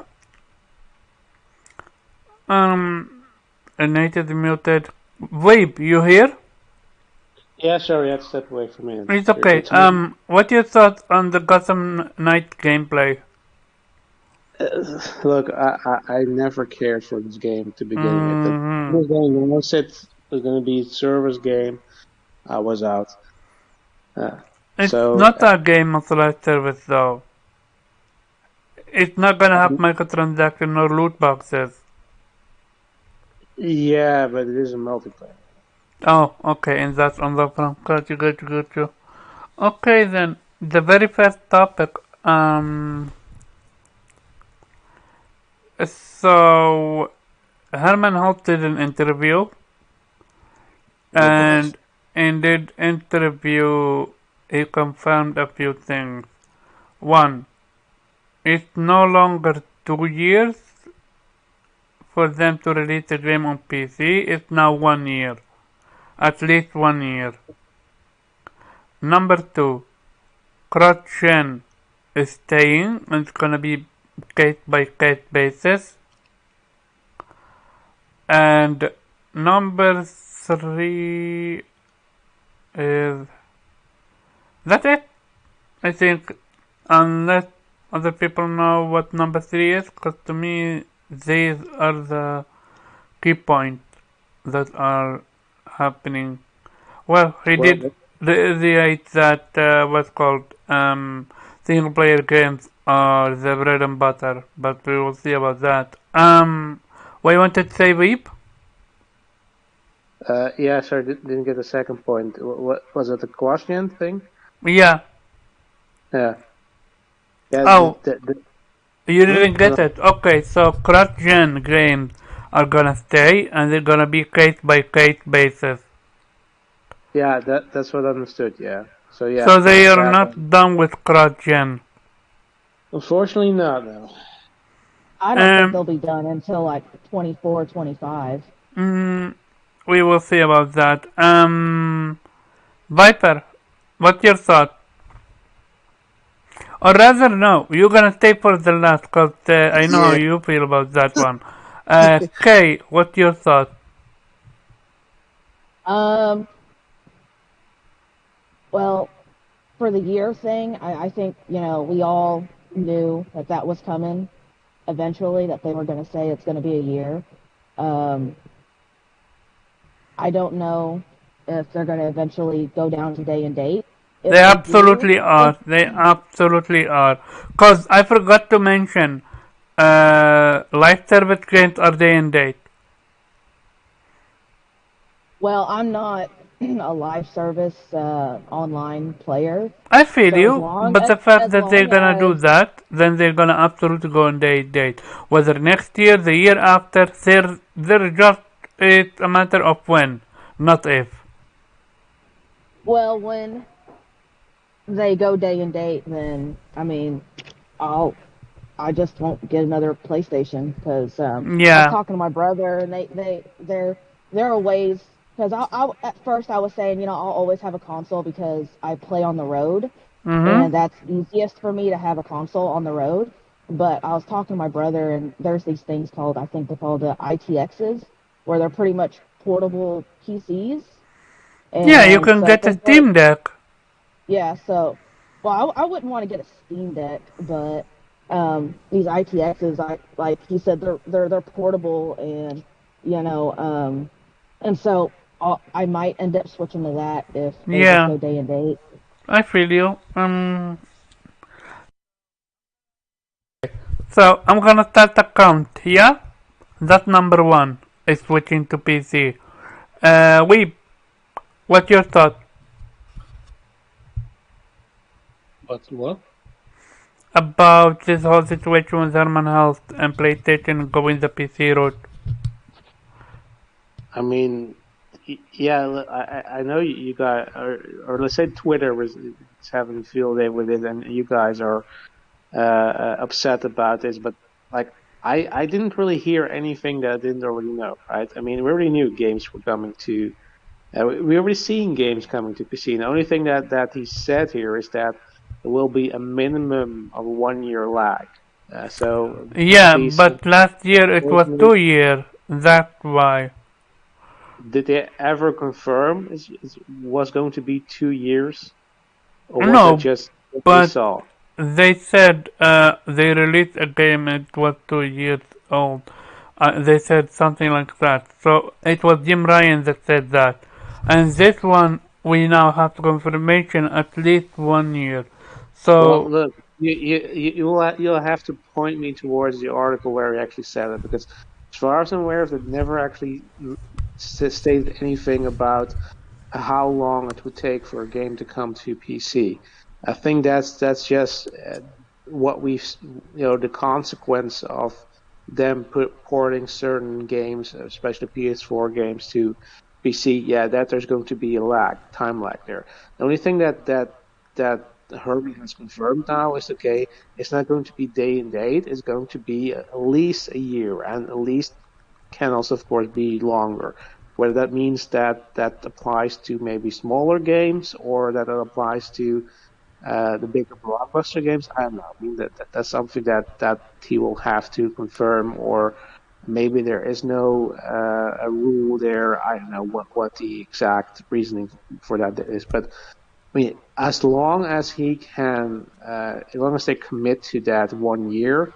Nate is muted. Wave, you here? Yeah, sorry, I had to step away for a minute. It's okay. It's me. What your thoughts on the Gotham Knight gameplay? Look, I never cared for this game to begin with. Mm-hmm. This game, when I said it was going to be a service game, I was out. It's So, not a game of live service though. It's not gonna have microtransaction or loot boxes. yeah, but it is a multiplayer. Oh, okay, and that's on the front. Got you. Okay then, the very first topic. So Herman Holt did an interview, No question. and in that interview, he confirmed a few things. One, it's no longer 2 years for them to release the game on PC. It's now 1 year, at least 1 year. Number two, CrossGen is staying. It's gonna be case by case basis. And number three is that it? I think, unless other people know what number three is, because to me these are the key points that are happening. Well, he Well, did reiterate that what's called single player games are the bread and butter, but we will see about that. What you wanted to say, Weep? yeah, sorry, didn't get the second point. What was it, the Quashian thing? Yeah. Yeah. Yeah, Oh, you Hmm? didn't get it. Okay, so cross-gen games are gonna stay, and they're gonna be case by case basis. yeah, that's what I understood. Yeah. So yeah, So they are that not done with cross-gen. unfortunately not. No. I don't think Um, they'll be done until like 24, 25. we will see about that. Viper, what's your thought? Or rather, no, you're gonna stay for the last, cause I know how Yeah, you feel about that one. Kay, what's your thought? Um, Well, for the year thing, I think, we all knew that that was coming eventually, that they were going to say it's going to be a year. Um, I don't know if they're going to eventually go down to day and date. They If they do, absolutely are. They absolutely are. Cause I forgot to mention, live service games are day and date. well, I'm not a live service online player, I feel so you, but the fact that they're gonna do that, then they're gonna absolutely go on day and date. Whether next year, the year after, they're just, it's a matter of when, not if. well, when they go day and date, then I mean, I'll I just won't get another PlayStation because I was Yeah. talking to my brother and there are ways because I at first I was saying I'll always have a console because I play on the road Mm-hmm. and that's easiest for me to have a console on the road. But I was talking to my brother and there's these things called I think they're called the ITXs where they're pretty much portable PCs Yeah, you and can so get a because they're Steam Deck. yeah, so well, I wouldn't want to get a Steam Deck, but these ITXs, I like he said they're portable and so I might end up switching to that if they just Yeah, go day and date. I feel you. So I'm gonna start a count. Yeah, that's number one. Is switching to PC. What's your thought What? about this whole situation with Herman Health and PlayStation going the PC route? I mean, yeah, I know you guys, or let's say Twitter was having a field day with it, and you guys are upset about this, but like I didn't really hear anything that I didn't already know, right? I mean, we already knew games were coming to, we already seen games coming to PC. The only thing that he said here is that there will be a minimum of 1 year lag. So Yeah, please, but last year it was 2 years. That's why. did they ever confirm it was going to be 2 years, or was that No, just what we but saw? they said they released a game. It was 2 years old. They said something like that. So it was Jim Ryan that said that. And this one, we now have confirmation at least 1 year. Well, So, look, you'll have to point me towards the article where he actually said it, because as far as I'm aware, they never actually stated anything about how long it would take for a game to come to PC. I think that's just what the consequence of them porting certain games, especially PS4 games, to PC. Yeah, that there's going to be a time lag there. The only thing that Herbie has confirmed now is okay. It's not going to be day and date. It's going to be at least a year, and at least can also, of course, be longer. Whether that means that applies to maybe smaller games or that it applies to the bigger blockbuster games, I don't know. I mean that's something that he will have to confirm, or maybe there is no a rule there. I don't know what the exact reasoning for that is, but I mean, as long as he can, as long as they commit to that 1 year,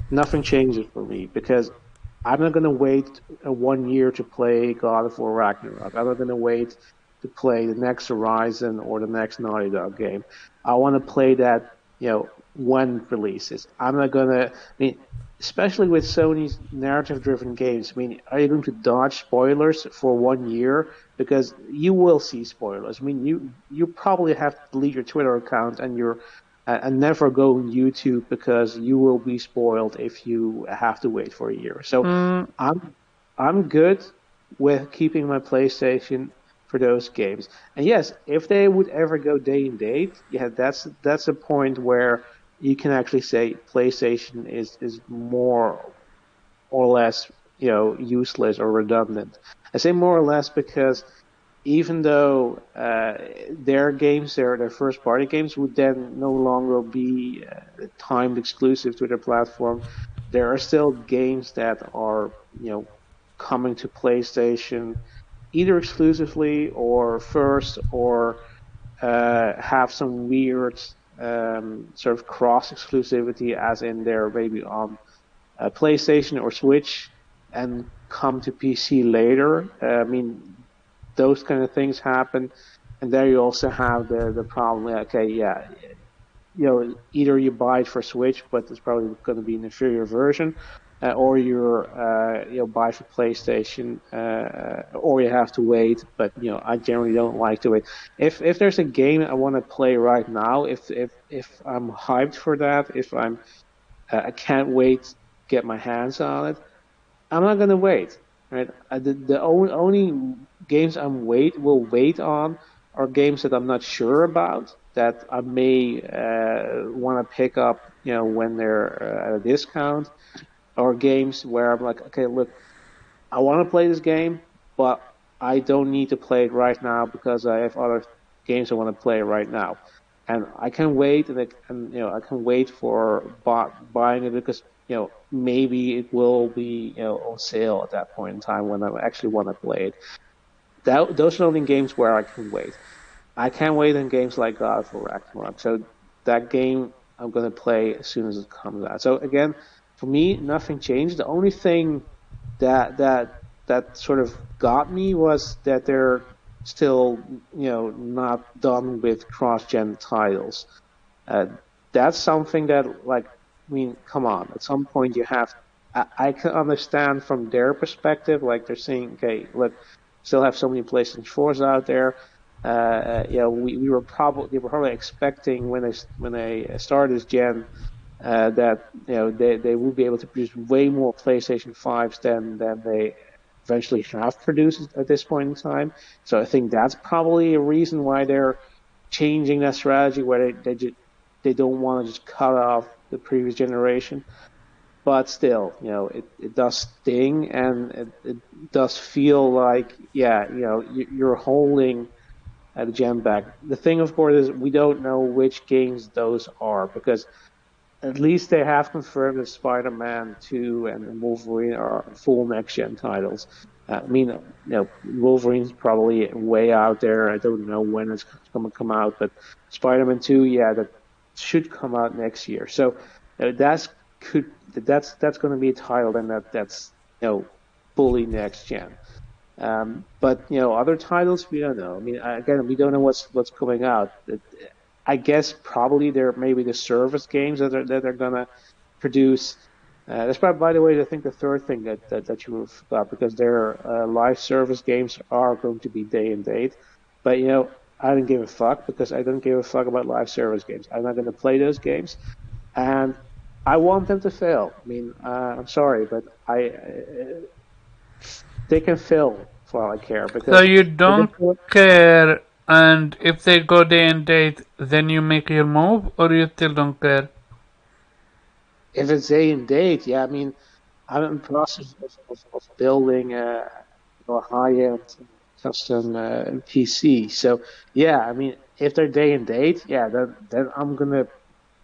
nothing changes for me, because I'm not going to wait 1 year to play God of War Ragnarok. I'm not going to wait to play the next Horizon or the next Naughty Dog game. I want to play that, when it releases. I'm not going to, I mean, especially with Sony's narrative-driven games. I mean, are you going to dodge spoilers for 1 year? Because you will see spoilers. I mean, you probably have to delete your Twitter account and never go on YouTube, because you will be spoiled if you have to wait for a year. So mm, I'm I'm good with keeping my PlayStation for those games. And yes, if they would ever go day and date, yeah, that's a point where you can actually say PlayStation is more or less, useless or redundant. I say more or less because even though their games, their first party games, would then no longer be timed exclusive to their platform, there are still games that are, coming to PlayStation either exclusively or first, or have some weird sort of cross exclusivity, as in they're maybe on PlayStation or Switch and come to PC later. I mean, those kind of things happen, and there you also have the problem. Okay, yeah, either you buy it for Switch, but it's probably going to be an inferior version, or you're buy for PlayStation, or you have to wait. But I generally don't like to wait. If there's a game I want to play right now, if I'm hyped for that, if I can't wait to get my hands on it, I'm not gonna wait. Right? The only games will wait on are games that I'm not sure about, that I may want to pick up, when they're at a discount, or games where I'm like, okay, look, I want to play this game, but I don't need to play it right now because I have other games I want to play right now, and I can wait, I can wait for buying it because maybe it will be on sale at that point in time when I actually want to play it. Those are the only games where I can wait. I can't wait in games like God of War Ragnarok. So that game I'm going to play as soon as it comes out. So again, for me, nothing changed. The only thing that sort of got me was that they're still not done with cross-gen titles. That's something that, like, I mean, come on. At some point, you have. I can understand from their perspective, like they're saying, okay, look, still have so many PlayStation 4s out there. We were probably expecting when they started this gen that they would be able to produce way more PlayStation 5s than they eventually have produced at this point in time. So I think that's probably a reason why they're changing that strategy, where they don't want to just cut off the previous generation. But still, it does sting, and it does feel like, you're holding the gem back. The thing, of course, is we don't know which games those are, because at least they have confirmed that Spider-Man 2 and Wolverine are full next-gen titles. I mean, Wolverine's probably way out there. I don't know when it's going to come out, but Spider-Man 2, yeah, that should come out next year. So that's going to be a title, and that's fully next-gen. But other titles, we don't know. I mean, again, we don't know what's coming out. I guess probably there may be the service games that they're gonna produce. That's probably, by the way, I think the third thing that you forgot, because their live service games are going to be day and date. But I don't give a fuck, because I don't give a fuck about live service games. I'm not going to play those games, and I want them to fail. I mean, I'm sorry, but they can fail for all I care. Because So you don't care, and if they go day and date, then you make your move, or you still don't care? If it's day and date, yeah, I mean, I'm in the process of building a high-end custom PC. So yeah, I mean, if they're day and date, yeah, then I'm gonna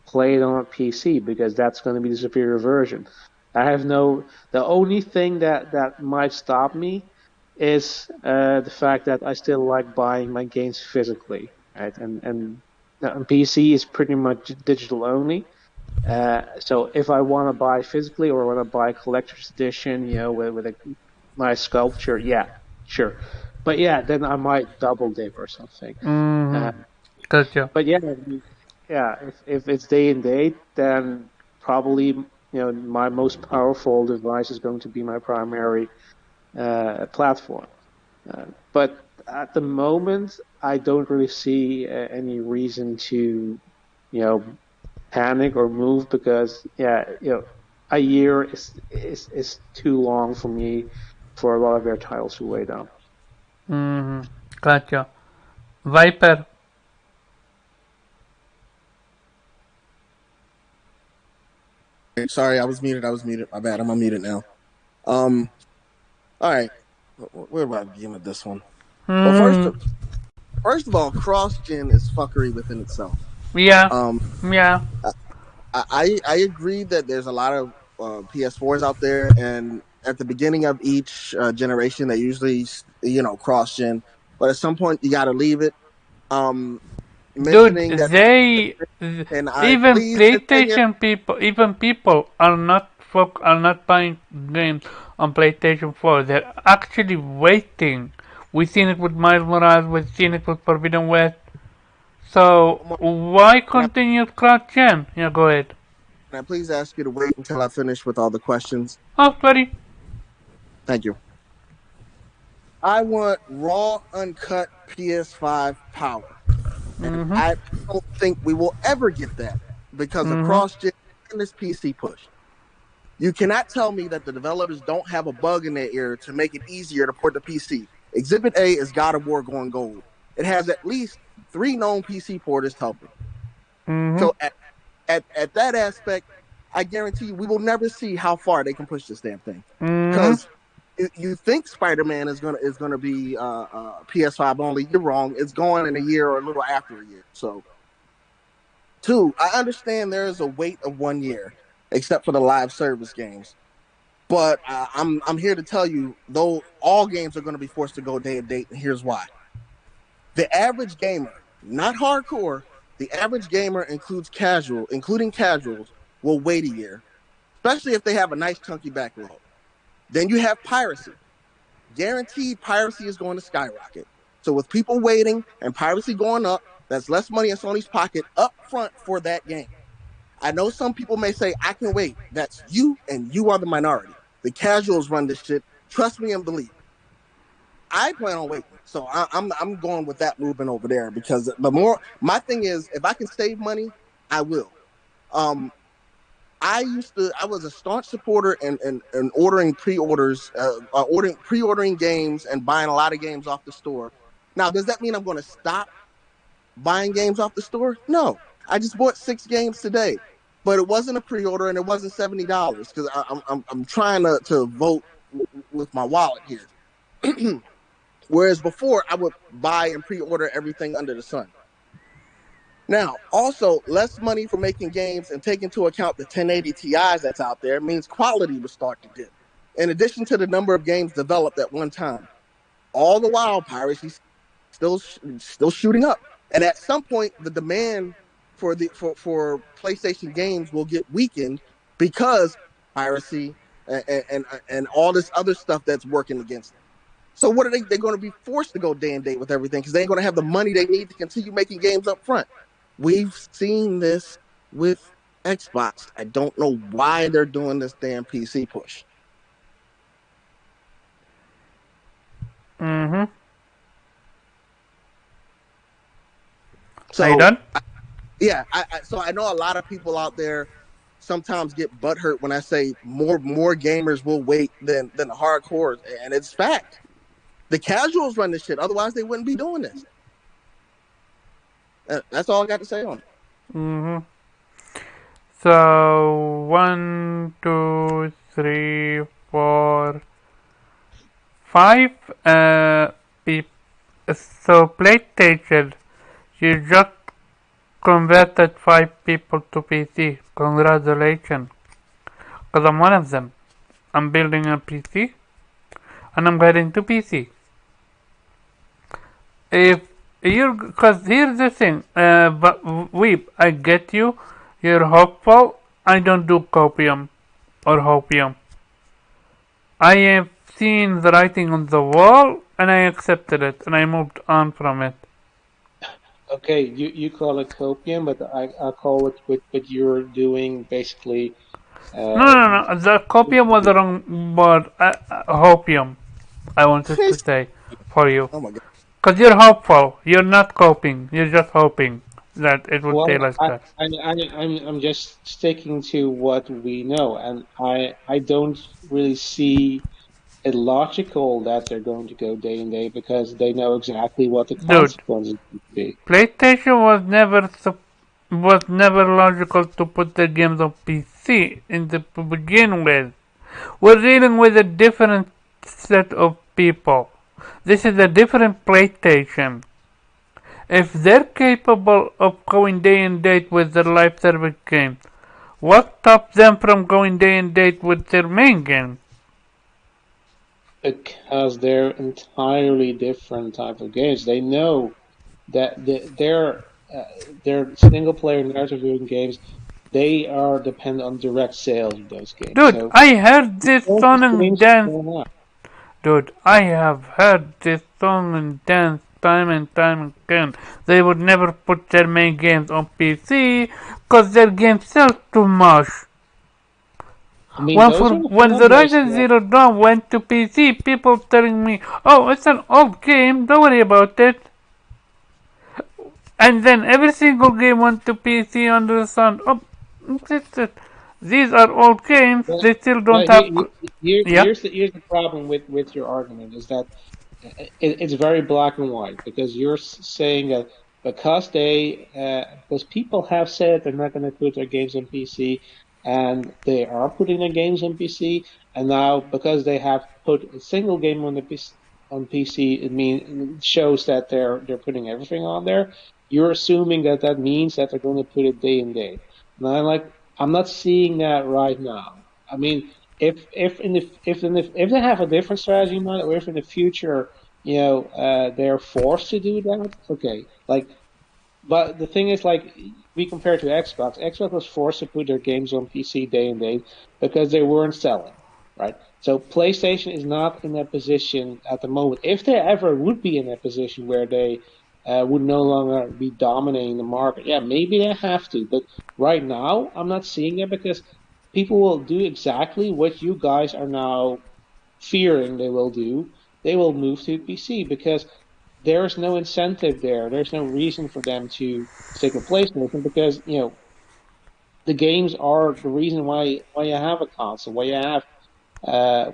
play it on a PC, because that's gonna be the superior version. The only thing that might stop me is the fact that I still like buying my games physically, right? And PC is pretty much digital only. So if I want to buy physically, or want to buy collector's edition, with a nice sculpture, yeah, sure. But yeah, then I might double dip or something. Gotcha. But yeah, if it's day and date, then probably my most powerful device is going to be my primary platform. But at the moment, I don't really see any reason to panic or move, because a year is too long for me for a lot of their titles to wait on. Gotcha. Viper. Sorry, I was muted. My bad. I'm unmuted now. All right. Where do I begin with this one? Well, first of all, cross-gen is fuckery within itself. Yeah. Yeah. I agree that there's a lot of PS4s out there, and at the beginning of each generation, they usually cross-gen, but at some point you got to leave it. Dude, mentioning that, and I even please continue. PlayStation people, even people are not buying games on PlayStation 4. They're actually waiting. We've seen it with Miles Morales. We've seen it with Forbidden West. So why Can I, continue cross gen? Yeah, go ahead. can I please ask you to wait until I finish with all the questions? Oh, buddy. Thank you. I want raw, uncut PS5 power. And Mhm. I don't think we will ever get that because of Mhm. cross gen and this PC push. You cannot tell me that the developers don't have a bug in their ear to make it easier to port the PC. Exhibit A is God of War going gold. It has at least 3 known PC porters helping. Mhm. So at that aspect, I guarantee you we will never see how far they can push this damn thing. Mhm. Because you think Spider-Man is gonna be PS5 only. You're wrong. It's going in a year or a little after a year. So two, I understand there is a wait of 1 year, except for the live service games. But I'm here to tell you, though all games are going to be forced to go day and date, and here's why. The average gamer, not hardcore, the average gamer including casuals, will wait a year, especially if they have a nice chunky backlog. Then you have piracy. Guaranteed piracy is going to skyrocket. So with people waiting and piracy going up, that's less money in Sony's pocket up front for that game. I know some people may say, I can wait. That's you, and you are the minority. The casuals run this shit. Trust me and believe. I plan on waiting. So I'm going with that movement over there because the more my thing is, if I can save money, I will. Um, I was a staunch supporter in ordering pre-orders, ordering games and buying a lot of games off the store. Now, does that mean I'm going to stop buying games off the store? No, I just bought 6 games today, but it wasn't a pre-order and it wasn't $70 because I'm trying to vote with my wallet here. Whereas before, I would buy and pre-order everything under the sun. Now, also, less money for making games and take into account the 1080 Ti's that's out there means quality will start to dip. In addition to the number of games developed at one time, all the while piracy still shooting up. And at some point, the demand for PlayStation games will get weakened because piracy and all this other stuff that's working against them. So what are they? They're going to be forced to go day and date with everything because they ain't going to have the money they need to continue making games up front. We've seen this with Xbox. I don't know why they're doing this damn PC push. Mhm. Are you So done? yeah, so I know a lot of people out there sometimes get butthurt when I say more gamers will wait than the hardcores, and it's fact. The casuals run this shit. Otherwise, they wouldn't be doing this. That's all I got to say on it. Mhm. So 1, 2, 3, 4, 5. Peop- so PlayStation, you just converted 5 people to PC. Congratulations, because I'm one of them. I'm building a PC, and I'm getting to PC. If you, because here's the thing, but Weep, I get you. You're hopeful. I don't do copium or hopium. I have seen the writing on the wall, and I accepted it, and I moved on from it. Okay, you call it copium, but I call it what you're doing basically. No, Uh, no, no. The copium was the wrong word. Hopium, I wanted to say for you. Oh my god. Because you're hopeful. You're not coping. You're just hoping that it would stay well, like that. I'm just sticking to what we know, and I don't really see it logical that they're going to go day and day because they know exactly what the Dude, consequences would be. PlayStation was never logical to put the games on PC in the to begin with. We're dealing with a different set of people. This is a different PlayStation. If they're capable of going day and date with their live service game, what stops them from going day and date with their main game? Because they're entirely different type of games. They know that they're their single player narrative-driven games, they are dependent on direct sales of those games. Dude, So I heard this all song these and games dance. are not. Dude, I have heard this song and dance time and time again. They would never put their main games on PC because their games sell too much. I mean, those are the When the fanboys Horizon that Zero Dawn went to PC, people telling me, "Oh, it's an old game. Don't worry about it." And then every single game went to PC under the sun. Oh, that's it. These are old games. Well, They still well, don't have. Yeah. here's the problem with your argument is that it's very black and white because you're saying that because people have said they're not going to put their games on PC, and they are putting their games on PC, and now because they have put a single game on the PC, it shows that they're putting everything on there. You're assuming that that means that they're going to put it day and date. And I'm not seeing that right now. I mean, if they have a different strategy in mind, or if in the future, they're forced to do that, okay. But the thing is, we compare to Xbox. Xbox was forced to put their games on PC day and date because they weren't selling, right? So PlayStation is not in that position at the moment. If they ever would be in that position where they would no longer be dominating the market, yeah, maybe they have to. But right now, I'm not seeing it because people will do exactly what you guys are now fearing they will do. They will move to PC because there's no incentive there. There's no reason for them to stick with PlayStation because the games are the reason why you have a console, why you have a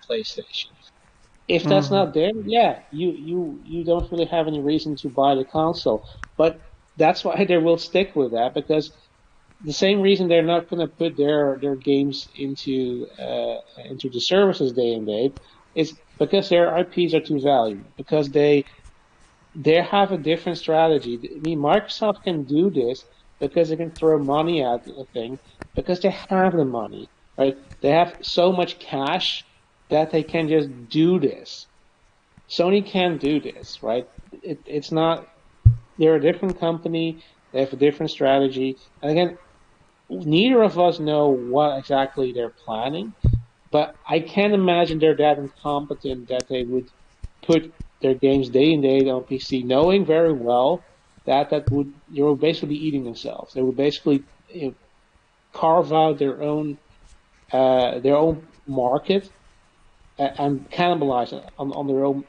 PlayStation. If that's Mm. not there, yeah, you don't really have any reason to buy the console. But that's why they will stick with that because the same reason they're not going to put their games into the services day and date is because their IPs are too valuable because they have a different strategy. I mean, Microsoft can do this because they can throw money at the thing because they have the money, right? They have so much cash that they can just do this. Sony can't do this, right? It's not. They're a different company. They have a different strategy. And again, neither of us know what exactly they're planning, but I can't imagine they're that incompetent that they would put their games day and date on PC, knowing very well that would basically be eating themselves. They would basically carve out their own market and cannibalize it on their own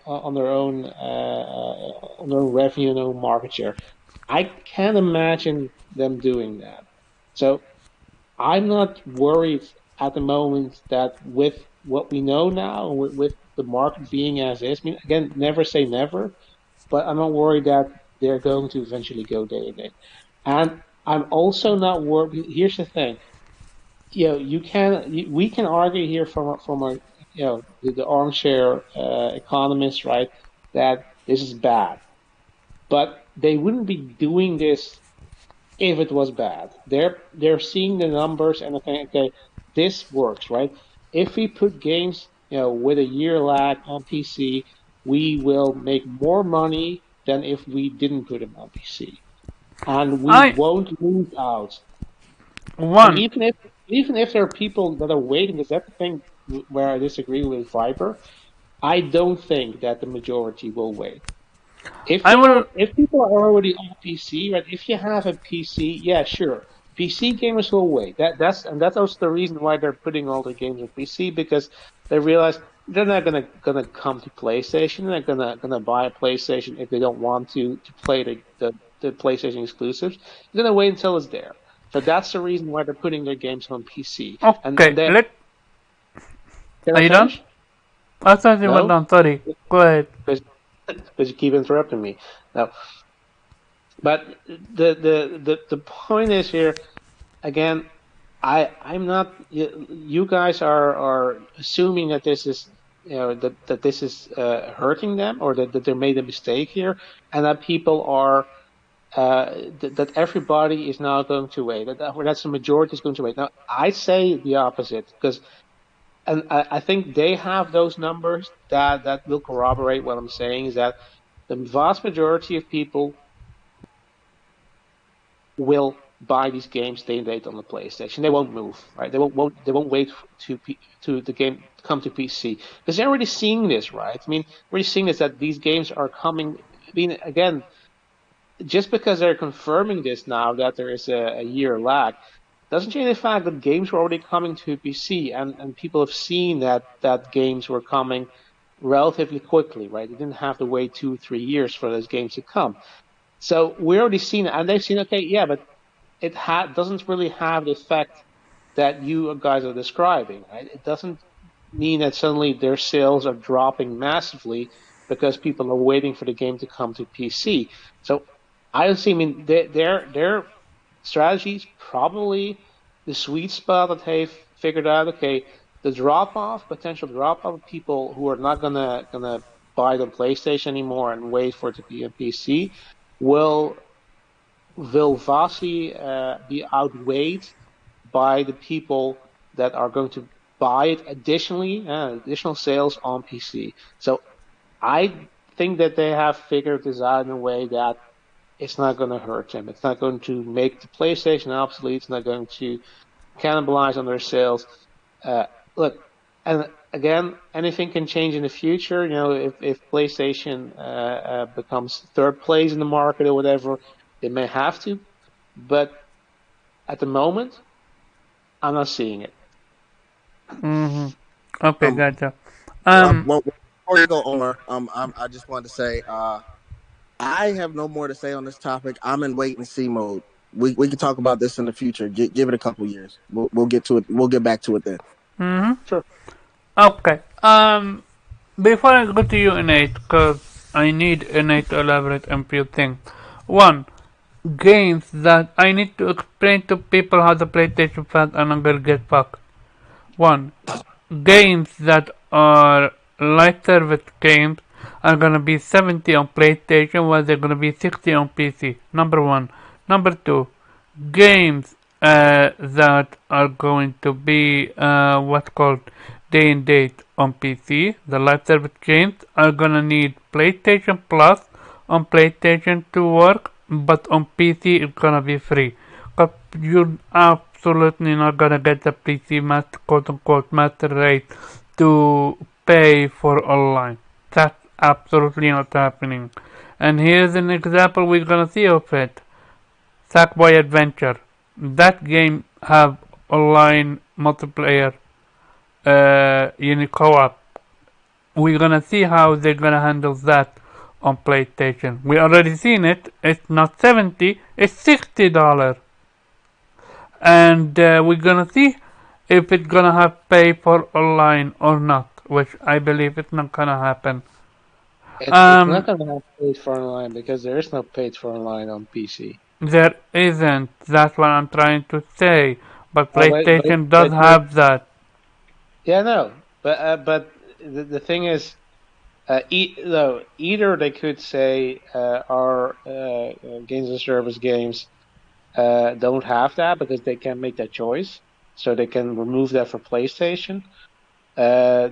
revenue and own market share. I can't imagine them doing that. So I'm not worried at the moment that with what we know now, with the market being as is, I mean, again, never say never, but I'm not worried that they're going to eventually go day and date. And I'm also not worried. Here's the thing, we can argue here from a the armchair economist, right, that this is bad, but they wouldn't be doing this if it was bad. They're seeing the numbers and they think, okay, this works, right? If we put games, with a year lag on PC, we will make more money than if we didn't put them on PC, and we I won't lose out. And one. even if there are people that are waiting, is that the thing where I disagree with Viper? I don't think that the majority will wait. I will. If people are already on PC, right? If you have a PC, yeah, sure. PC gamers will wait. That's also the reason why they're putting all their games on PC because they realize they're not gonna come to PlayStation. They're gonna buy a PlayStation if they don't want to play the PlayStation exclusives. They're gonna wait until it's there. So that's the reason why they're putting their games on PC. And Okay, then can are I you done? finish? I thought you were No, done. Sorry. Go ahead. because you keep interrupting me. Now, but the point is here again. I'm not. You guys are assuming that this is that this is hurting them or that they made a mistake here, and that people are that everybody is now going to wait. That's the majority is going to wait. Now I say the opposite because. And I think they have those numbers that will corroborate what I'm saying is that the vast majority of people will buy these games day and date on the PlayStation. They won't move, right? They won't wait to the game come to PC because they're already seeing this, right? I mean, we're already seeing this that these games are coming. I mean, again, just because they're confirming this now that there is a year lag doesn't change the fact that games were already coming to PC and people have seen that games were coming relatively quickly, right? They didn't have to wait 2-3 years for those games to come. So we already seen it, and they've seen, okay, yeah, but it doesn't really have the effect that you guys are describing, right? It doesn't mean that suddenly their sales are dropping massively because people are waiting for the game to come to PC. So I don't see. I mean, their strategy is probably the sweet spot that they've figured out. Okay, the potential drop off of people who are not gonna buy the PlayStation anymore and wait for it to be a PC will vastly be outweighed by the people that are going to buy it additionally, additional sales on PC. So I think that they have figured this out in a way that it's not going to hurt them. It's not going to make the PlayStation obsolete. It's not going to cannibalize on their sales. Look, and again, anything can change in the future. You know, if PlayStation becomes third place in the market or whatever, they may have to. But at the moment, I'm not seeing it. Okay, gotcha. Well, before you go, Omar, I just wanted to say, I have no more to say on this topic. I'm in wait and see mode. We can talk about this in the future. Give it a couple years. We'll get to it. We'll get back to it then. Sure. Okay. Before I go to you, Nate, because I need Nate to elaborate on a few things. One, games that I need to explain to people how the PlayStation fans are not gonna get fucked. One, games that are live service games are gonna be 70 on PlayStation while they're gonna be 60 on PC. Number one. Number two, games that are going to be what's called day and date on PC, the live service games are gonna need PlayStation Plus on PlayStation to work, but on PC it's gonna be free. Cause you're absolutely not gonna get the PC master, quote unquote master rate to pay for online. That's absolutely not happening. And here's an example we're gonna see of it. Sackboy Adventure. That game have online multiplayer co-op. We're gonna see how they're gonna handle that on PlayStation. We already seen it. It's not 70, it's $60. And we're gonna see if it's gonna have pay for online or not, which I believe it's not gonna happen. It's not going to have paid for online because there is no paid for online on PC. There isn't. That's what I'm trying to say. But Oh, PlayStation does have that. Yeah, no, but the thing is, either they could say our games and service games don't have that because they can make that choice, so they can remove that for PlayStation. There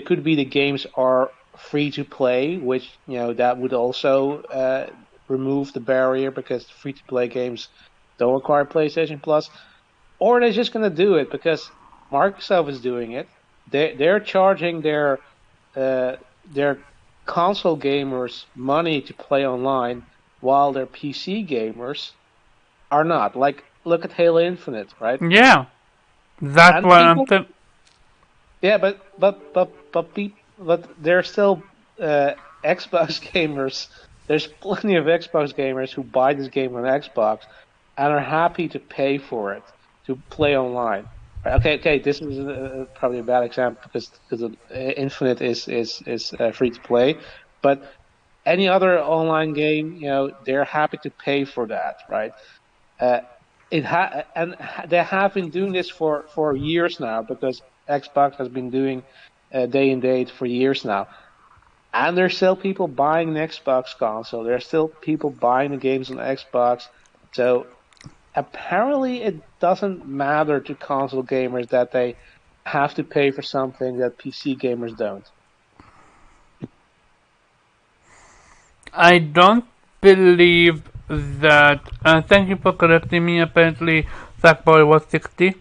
could be the games are free to play, which that would also remove the barrier because free to play games don't require PlayStation Plus, or they're just gonna do it because Microsoft is doing it. They're charging their console gamers money to play online, while their PC gamers are not. Like, look at Halo Infinite, right? Yeah, that's And what people, I'm. yeah, but there's still Xbox gamers. There's plenty of Xbox gamers who buy this game on Xbox and are happy to pay for it to play online. Okay, this is probably a bad example because Infinite is free to play, but any other online game, they're happy to pay for that, right? And they have been doing this for years now because Xbox has been doing day and date for years now, and there's still people buying an Xbox console. There's still people buying the games on Xbox, so apparently it doesn't matter to console gamers that they have to pay for something that PC gamers don't. I don't believe that thank you for correcting me. Apparently, Sackboy was 60.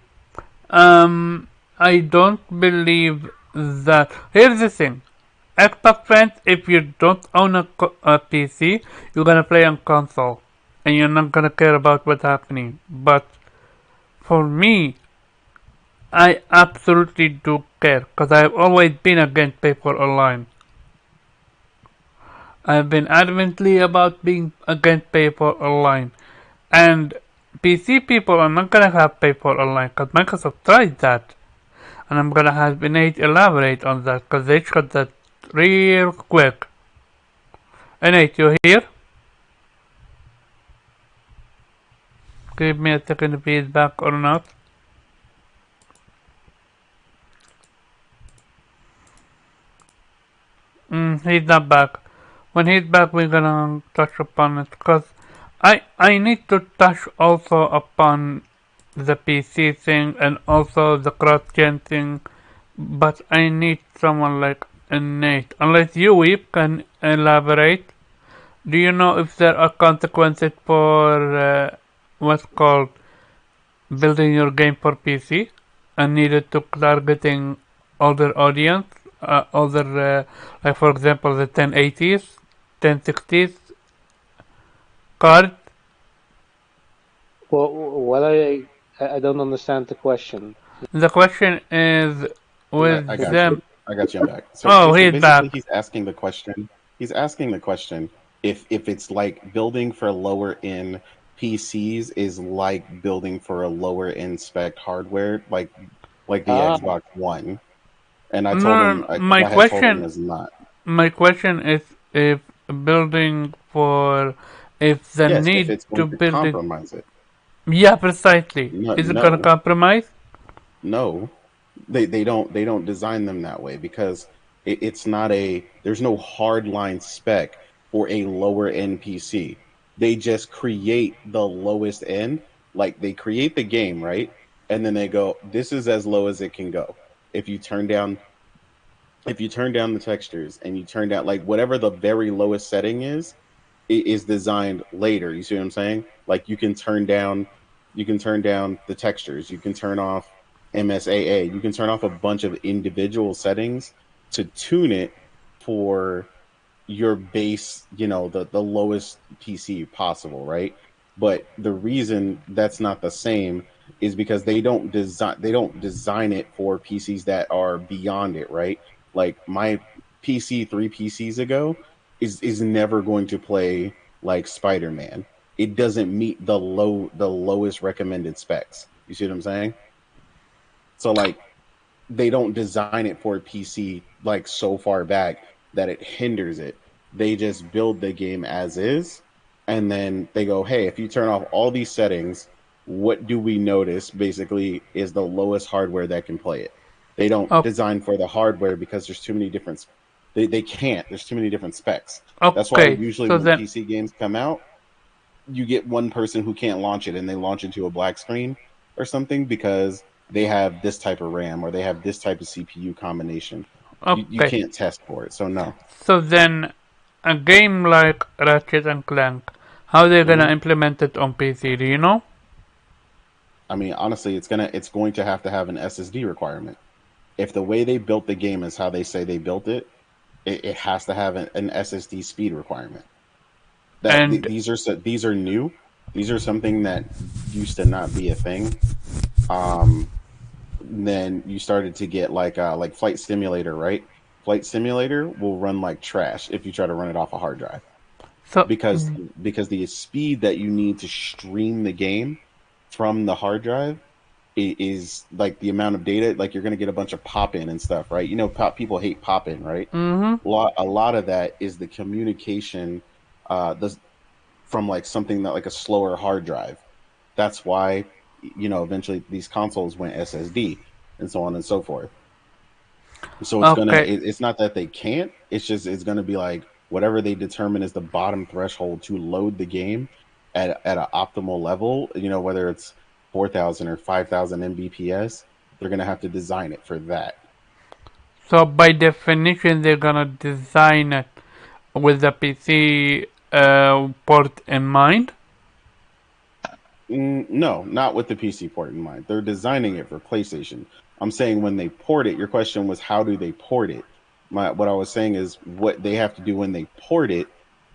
I don't believe that. Here's the thing. Xbox fans, if you don't own a PC, you're gonna play on console, and you're not gonna care about what's happening. But for me, I absolutely do care, because I've always been against pay for online. I've been adamantly about being against pay for online. And PC people are not gonna have pay for online, because Microsoft tried that. And I'm gonna have Nate elaborate on that, because they shot that real quick. Nate, you here? Give me a second if he's back or not. He's not back. When he's back, we're gonna touch upon it, because I need to touch also upon the PC thing and also the cross-gen thing, but I need someone like Nate. Unless you, Weep, can elaborate. Do you know if there are consequences for what's called building your game for PC and needed to targeting older audience, like for example the 1080s, 1060s card? Well, what I don't understand the question. The question is with I got them. you. I got you. I'm back. So, Oh, so he's basically, back. he's asking the question. He's asking the question if it's like building for lower end PCs is like building for a lower end spec hardware, like the Ah, Xbox One. And I told No, him, no, I had told him it's not. my question is if building for, if the Yes, if need it's going to to build it. compromise it. Yeah, precisely. No, Is it gonna no, compromise? no. They don't design them that way because it's not a there's no hard line spec for a lower end PC. They just create the lowest end, like they create the game, right? And then they go, this is as low as it can go. If you turn down the textures and you turn down like whatever the very lowest setting is, it is designed later. You see what I'm saying? Like you can turn down the textures, you can turn off MSAA, you can turn off a bunch of individual settings to tune it for your base, the lowest PC possible, right? But the reason that's not the same is because they don't design it for PCs that are beyond it, right? Like my PC 3 PCs ago is never going to play like Spider-Man. It doesn't meet the lowest recommended specs. You see what I'm saying? So like they don't design it for a PC like so far back that it hinders it. They just build the game as is, and then they go, "Hey, if you turn off all these settings, what do we notice?" Basically, is the lowest hardware that can play it. They don't Oh, design for the hardware because there's too many different. They can't. There's too many different specs. That's why okay. usually So when then, PC games come out, you get one person who can't launch it and they launch into a black screen or something because they have this type of RAM or they have this type of CPU combination. You okay. can't test for it. So no. So then, a game like Ratchet and Clank, how they gonna hmm implement it on PC? Do you know? I mean, honestly, it's going to have an SSD requirement. If the way they built the game is how they say they built it, it has to have an SSD speed requirement. And These are new. These are something that used to not be a thing. Um, then you started to get like Flight Simulator, right? Flight Simulator will run like trash if you try to run it off a hard drive so, because the speed that you need to stream the game from the hard drive is like the amount of data. Like you're going to get a bunch of pop in and stuff, right? People hate pop in, right? A lot of that is the communication, the from like something that like a slower hard drive. That's why eventually these consoles went SSD and so on and so forth. So okay, it's not that they can't, it's just it's gonna be like whatever they determine is the bottom threshold to load the game at an optimal level, whether it's 4,000 or 5,000 Mbps, they're gonna have to design it for that. so by definition, they're gonna design it with the PC port in mind. No, not with the PC port in mind. They're designing it for PlayStation. I'm saying when they port it, your question was how do they port it? What I was saying is what they have to do when they port it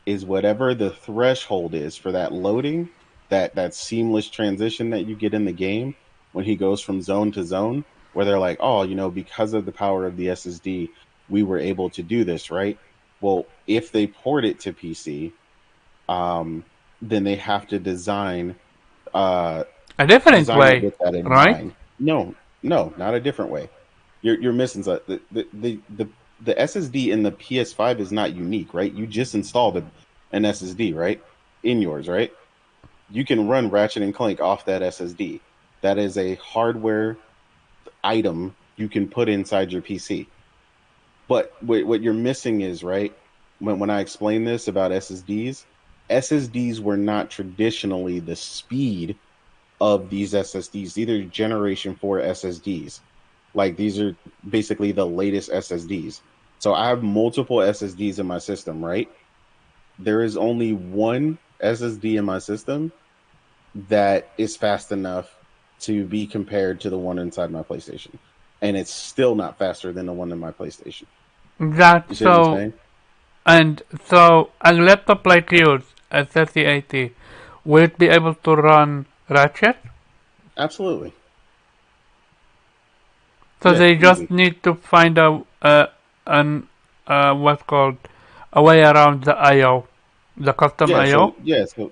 is whatever the threshold is for that loading, that seamless transition that you get in the game when he goes from zone to zone, where they're like, oh, because of the power of the SSD, we were able to do this, right? Well, if they port it to PC, then they have to uh, A different design it way, with that in right? mind. No, no, not a different way. You're missing the SSD in the PS5 is not unique, right? You just installed an SSD, right? In yours, right? You can run Ratchet and Clank off that SSD. That is a hardware item you can put inside your PC. But what you're missing is, right, when I explain this about SSDs were not traditionally the speed of these SSDs. These are Generation 4 SSDs. Like these are basically the latest SSDs. So I have multiple SSDs in my system, right? There is only one SSD in my system that is fast enough to be compared to the one inside my PlayStation. And it's still not faster than the one in my PlayStation. You That's see what I'm so. saying? And so, a laptop like yours, a 3080, will it be able to run Ratchet? Absolutely. So Yeah, they just easy. need to find an what's called a way around the I/O, the custom Yeah, I/O.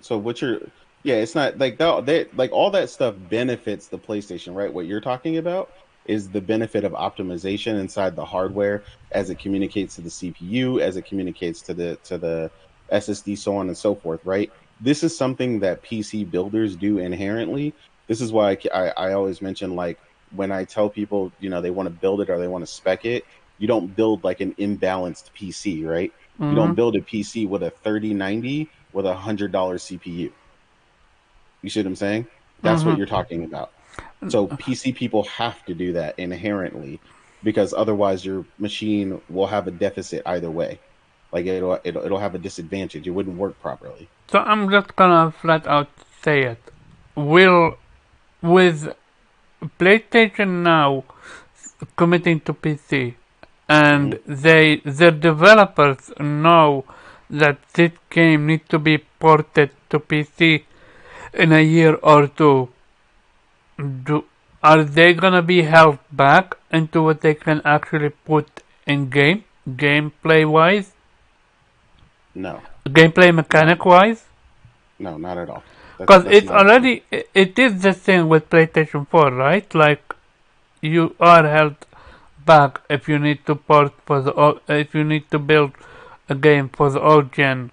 so what you're yeah, it's not like that like all that stuff benefits the PlayStation, right? What you're talking about is the benefit of optimization inside the hardware as it communicates to the CPU, as it communicates to the SSD, so on and so forth, right? This is something that PC builders do inherently. This is why I always mention like when I tell people, they want to build it or they want to spec it, you don't build like an imbalanced PC, right? You Mm-hmm. don't build a PC with a 3090 with $100 CPU. You see what I'm saying? That's what Mm-hmm. you're talking about. So PC people have to do that inherently because otherwise your machine will have a deficit either way. Like it'll have a disadvantage. It wouldn't work properly. So I'm just gonna flat out say it. Will with PlayStation now committing to PC, Hmm. and their developers know that this game needs to be ported to PC in a year or two. Do are they gonna be held back into what they can actually put in gameplay wise, No, gameplay not mechanic wise? no, not at all. Because That's it's not a thing. already it is the thing with PlayStation 4, right? Like you are held back if you need to port for the if you need to build a game for the old gen.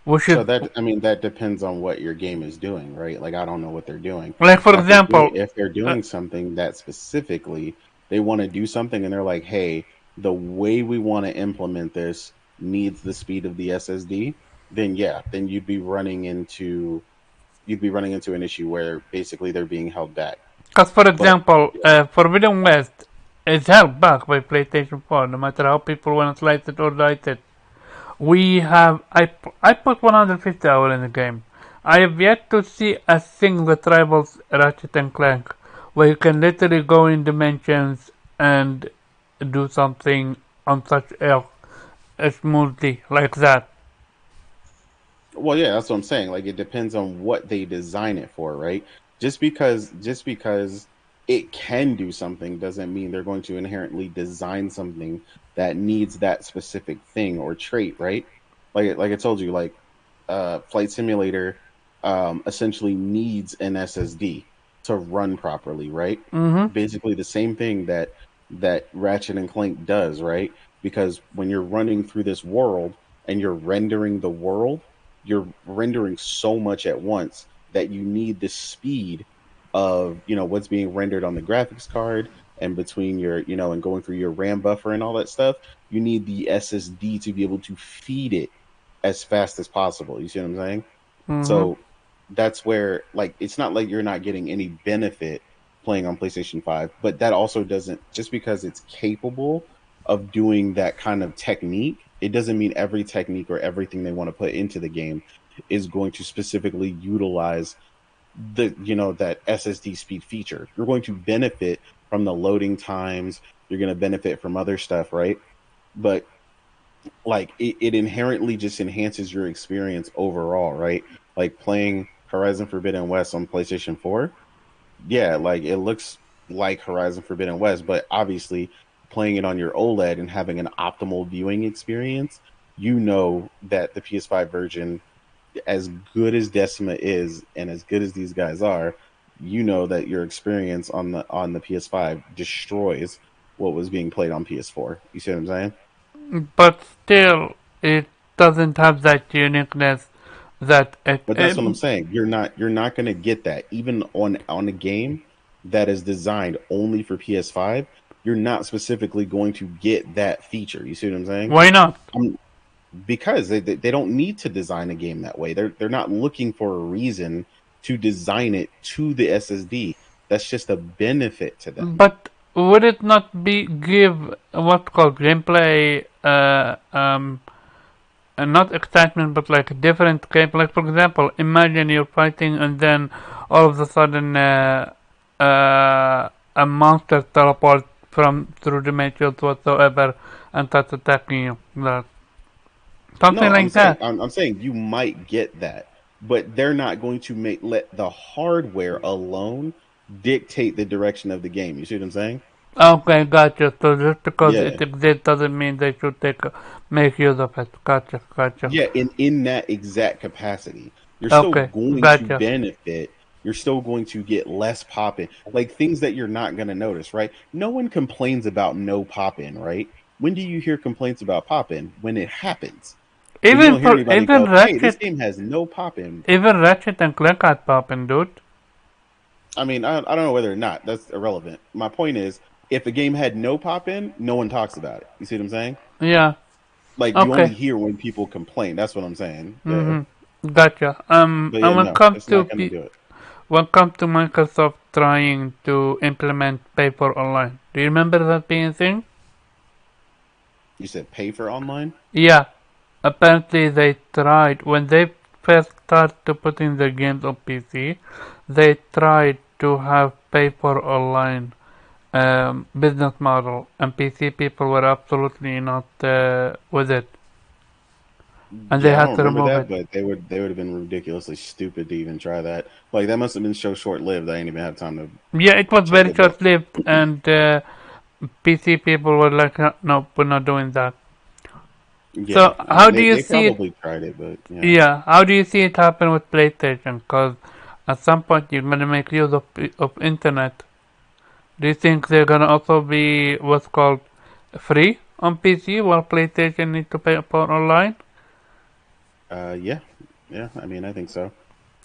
We So should, that depends on what your game is doing, right? Like I don't know what they're doing. like for Now example, if they're uh, doing something that specifically they want to do something and they're like, "Hey, the way we want to implement this needs the speed of the SSD," then yeah, then you'd be running into an issue where basically they're being held back. because for But example, yeah, Forbidden West is held back by PlayStation 4, no matter how people want to slice it or dice it. We have I put 150 hours in the game. I have yet to see a thing that rivals Ratchet and Clank, where you can literally go in dimensions and do something on such a smoothly like that. well, yeah, that's what I'm saying. Like it depends on what they design it for, right? Just because it can do something doesn't mean they're going to inherently design something that needs that specific thing or trait, right? Like I told you, like Flight Simulator essentially needs an SSD to run properly, right? Mm-hmm. Basically the same thing that Ratchet and Clank does, right? Because when you're running through this world and you're rendering the world, you're rendering so much at once that you need the speed of what's being rendered on the graphics card and between your and going through your RAM buffer and all that stuff. You need the SSD to be able to feed it as fast as possible. You see what I'm saying? Mm-hmm. So that's where like it's not like you're not getting any benefit playing on PlayStation 5, but that also doesn't just because it's capable of doing that kind of technique, it doesn't mean every technique or everything they want to put into the game is going to specifically utilize that SSD speed feature. You're going to benefit from the loading times. You're going to benefit from other stuff, right? But like it inherently just enhances your experience overall, right? Like playing Horizon Forbidden West on PlayStation 4, yeah, like it looks like Horizon Forbidden West, but obviously playing it on your OLED and having an optimal viewing experience, you know that the PS5 version, as good as Decima is and as good as these guys are, you know that your experience on the PS5 destroys what was being played on PS4. You see what I'm saying? But still, it doesn't have that uniqueness that But that's what I'm saying. You're not going to get that even on a game that is designed only for PS5. You're not specifically going to get that feature. You see what I'm saying? Why not? Because they don't need to design a game that way. They're not looking for a reason to design it to the SSD. That's just a benefit to them. But would it not be give what's called gameplay not excitement, but like different game. Like for example, imagine you're fighting and then all of a sudden a monster teleports from through the matrix whatsoever and starts attacking you. Something No, like that. I'm saying you might get that, but they're not going to let the hardware alone dictate the direction of the game. You see what I'm saying? Okay, gotcha. So just because Yeah. it exists doesn't mean they should make use of it. Gotcha, gotcha. Yeah, in that exact capacity. You're still Okay, going to gotcha. benefit. You're still going to get less pop in. Like things that you're not going to notice, right? No one complains about no pop in, right? When do you hear complaints about pop in? When it happens. So you Even don't hear for anybody even go, "Hey, this Ratchet, game has no pop in." even Ratchet and Clank had popping, dude. I mean, I don't know whether or not that's irrelevant. My point is, if a game had no pop in, no one talks about it. You see what I'm saying? Yeah. Like you only Okay. hear when people complain. That's what I'm saying. Yeah. Gotcha. But And yeah, when it no, comes it's to not going to do it. Microsoft trying to implement pay for online, do you remember that being a thing? You said pay for online? Yeah. Apparently they tried when they first started to putting the games on PC, they tried to have pay for online business model, and PC people were absolutely not with it, and they Yeah, I had don't to remember remove that, it. but they would have been ridiculously stupid to even try that. Like that must have been so short lived. I didn't even have time to Yeah, it was check very it. But short-lived, and PC people were like, no, we're not doing that. yeah, So I how mean do you they see it? probably tried it, but yeah, Yeah, how do you see it happen with PlayStation? Because at some point you're gonna make use of internet. Do you think they're gonna also be what's called free on PC while PlayStation needs to pay for online? yeah, yeah. I mean, I think so.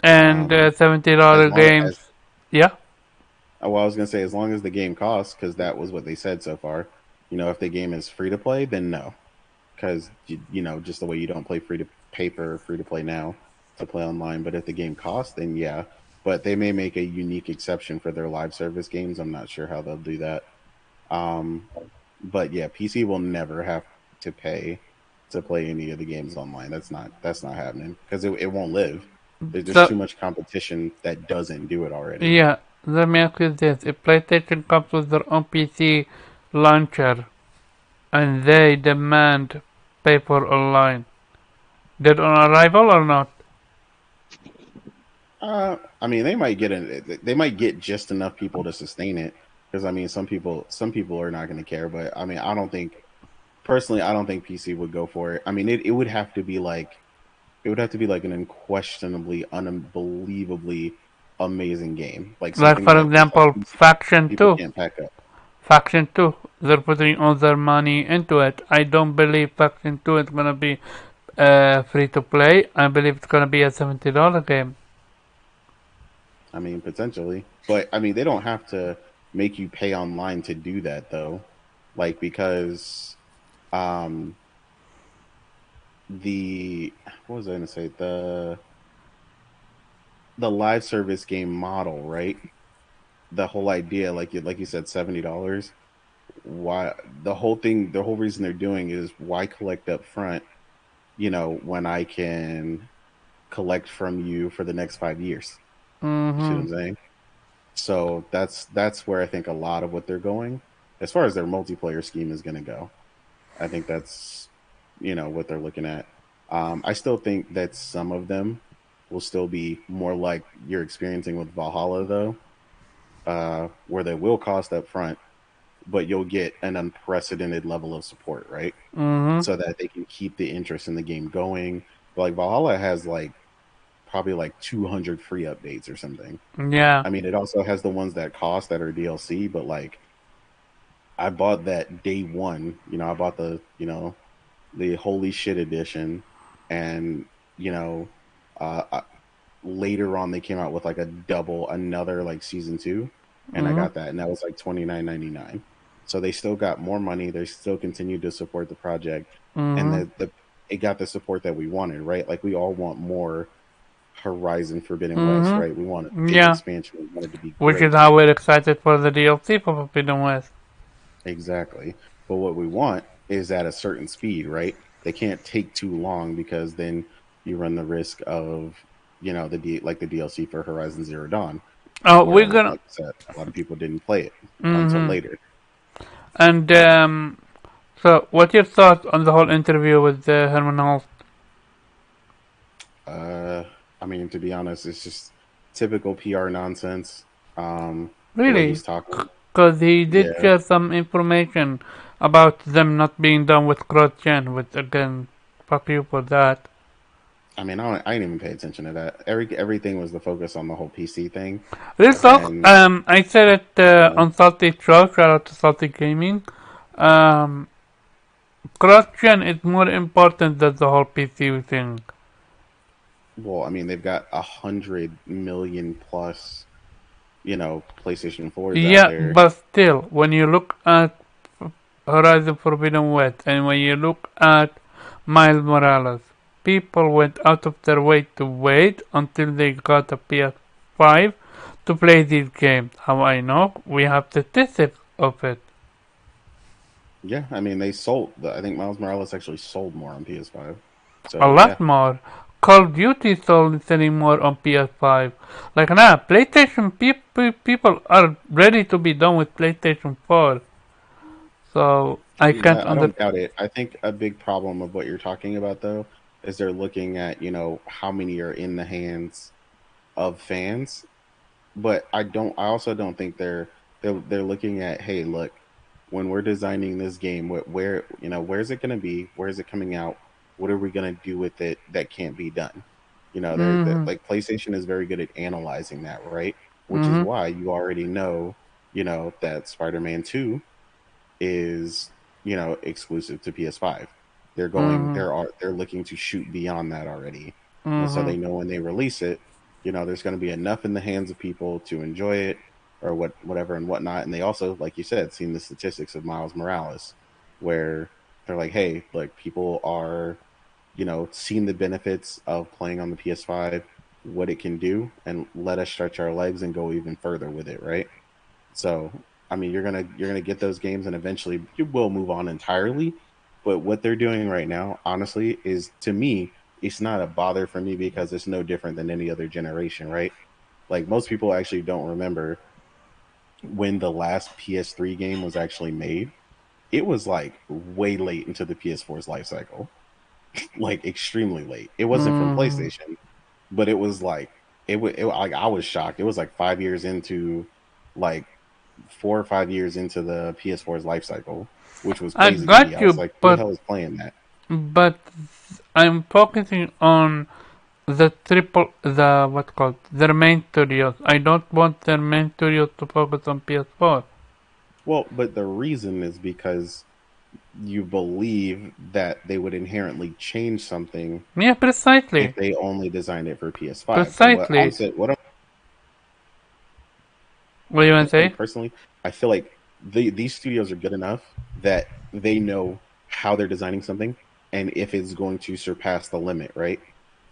And Um, $70 as long as games, yeah. well, I was gonna say as long as the game costs, because that was what they said so far. If the game is free to play, then no, because just the way you don't play free to pay for free to play now to play online. But if the game costs, then yeah. But they may make a unique exception for their live service games. I'm not sure how they'll do that. Um, but yeah, PC will never have to pay to play any of the games online. That's not happening because it won't live. There's just So too much competition that doesn't do it already. yeah, let me ask you this: if PlayStation comes with their own PC launcher and they demand pay for online, dead on arrival or not? I mean, they might get just enough people to sustain it because I mean, some people are not going to care, but I mean, I don't think personally, I don't think PC would go for it. I mean, it would have to be like an unquestionably, unbelievably amazing game, like Like something for that just like example, Faction people 2. can't pack up. Faction 2, they're putting all their money into it. I don't believe Faction 2 is gonna be free to play. I believe it's gonna be a $70 game. I mean, potentially, but I mean, they don't have to make you pay online to do that, though. Like because um the what was I going to say the live service game model, right? The whole idea, like you said, $70. Why the whole reason they're doing is why collect up front? When I can collect from you for the next 5 years. You see what Mm-hmm. I'm saying? So that's where I think a lot of what they're going, as far as their multiplayer scheme is going to go. I think that's what they're looking at. I still think that some of them will still be more like you're experiencing with Valhalla, though, where they will cost up front, but you'll get an unprecedented level of support, right? Mm-hmm. So that they can keep the interest in the game going. But like Valhalla has like probably like 200 free updates or something. Yeah. I mean, it also has the ones that cost that are DLC, but like I bought that day one. I bought the holy shit edition, and you know, later on they came out with like a double another like season two, and I Mm-hmm. got that, and that was like $29.99. So they still got more money. They still continued to support the project, and Mm-hmm. it got the support that we wanted, right? Like we all want more Horizon Forbidden West, right? We want a Mm-hmm. big Yeah. expansion. We want it to be Which is great. how we're excited for the DLC for Forbidden West. Exactly. But what we want is at a certain speed, right? They can't take too long because then you run the risk of, like the DLC for Horizon Zero Dawn, Oh, where, we're gonna. like I said, a lot of people didn't play it until Mm-hmm. later. And so, what's your thoughts on the whole interview with Herman Hulst? Uh, I mean, to be honest, it's just typical PR nonsense. The way Really? he's talking, Because he did yeah. share some information about them not being done with CrossGen, which again, fuck you for that. I mean, I didn't even pay attention to that. Everything was the focus on the whole PC thing, Real talk, and I said it uh, on Salty Show, shout out to Salty Gaming. Um, CrossGen is more important than the whole PC thing. well, I mean, they've got 100 million plus, PlayStation 4s out Yeah, there. but still, when you look at Horizon Forbidden West and when you look at Miles Morales, people went out of their way to wait until they got a PS5 to play these games. How I know? We have statistics of it. Yeah, I mean, they sold. I think Miles Morales actually sold more on PS5. A So yeah, lot more. Call of Duty sold selling more on PS5. Like now, PlayStation people are ready to be done with PlayStation 4. So I I mean, can't I under. don't doubt it. I think a big problem of what you're talking about though is they're looking at how many are in the hands of fans, but I also don't think they're looking at, hey, look, when we're designing this game, where's it going to be, where is it coming out, what are we going to do with it that can't be done. They're Mhm. like PlayStation is very good at analyzing that, right? Which is Mhm. why you already know, that Spider-Man 2 is, exclusive to PS5. Mhm. They're looking to shoot beyond that already. And so Mhm. they know when they release it, there's going to be enough in the hands of people to enjoy it, or whatever and whatnot. And they also, like you said, seen the statistics of Miles Morales, where they're like, hey, like people are, seeing the benefits of playing on the PS5, what it can do, and let us stretch our legs and go even further with it, right? So, I mean, you're gonna get those games, and eventually you will move on entirely. But what they're doing right now, honestly, is, to me, it's not a bother for me because it's no different than any other generation, right? Like most people actually don't remember when the last PS3 game was actually made. It was like way late into the PS4's life cycle, like extremely late. It wasn't from Mhm. PlayStation, but it was like like I was shocked. It was like 5 years into, like 4 or 5 years into the PS4's life cycle, which was I crazy to me. got I was you, like, who the but hell is playing that? I'm focusing on the what called their main studios. I don't want their main studios to focus on PS4. Well, but the reason is because you believe that they would inherently change something Yeah, if precisely, they only designed it for PS5. And precisely. what What do you want I'm to saying say? personally, I feel like these studios are good enough that they know how they're designing something and if it's going to surpass the limit, right?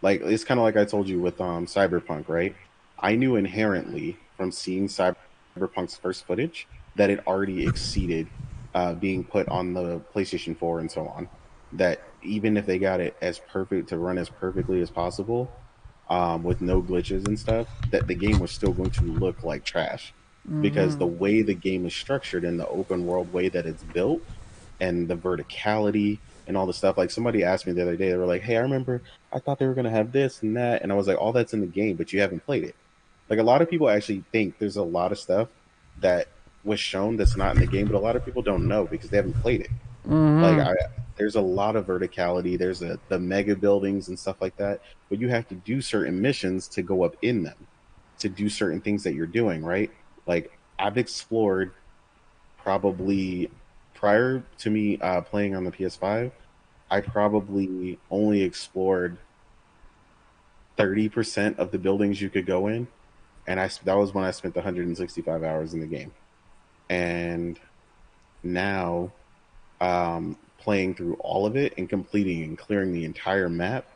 Like it's kind of like I told you with Cyberpunk, right? I knew inherently from seeing Cyberpunk's first footage that it already exceeded being put on the PlayStation 4 and so on. That even if they got it as perfect to run as perfectly as possible, with no glitches and stuff, that the game was still going to look like trash because the way the game is structured in the open world way that it's built and the verticality and all the stuff. Like somebody asked me the other day, they were like, "Hey, I remember I thought they were gonna have this and that," and I was like, "All that's in the game, but you haven't played it." Like a lot of people actually think there's a lot of stuff that was shown that's not in the game, but a lot of people don't know because they haven't played it. Like there's a lot of verticality. There's the mega buildings and stuff like that, but you have to do certain missions to go up in them, to do certain things that you're doing, right? Like I've explored probably prior to me playing on the PS5, I probably only explored 30% of the buildings you could go in, and that was when I spent 165 hours in the game. And now, playing through all of it and completing and clearing the entire map,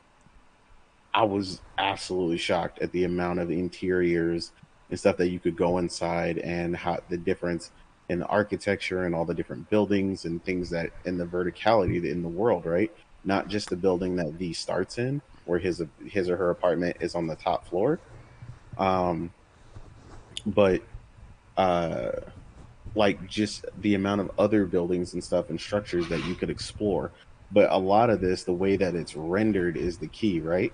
I was absolutely shocked at the amount of interiors and stuff that you could go inside and how the difference in the architecture and all the different buildings and things that in the verticality in the world, right? Not just the building that V starts in, where his or her apartment is on the top floor, but like just the amount of other buildings and stuff and structures that you could explore. But a lot of this, the way that it's rendered, is the key, right?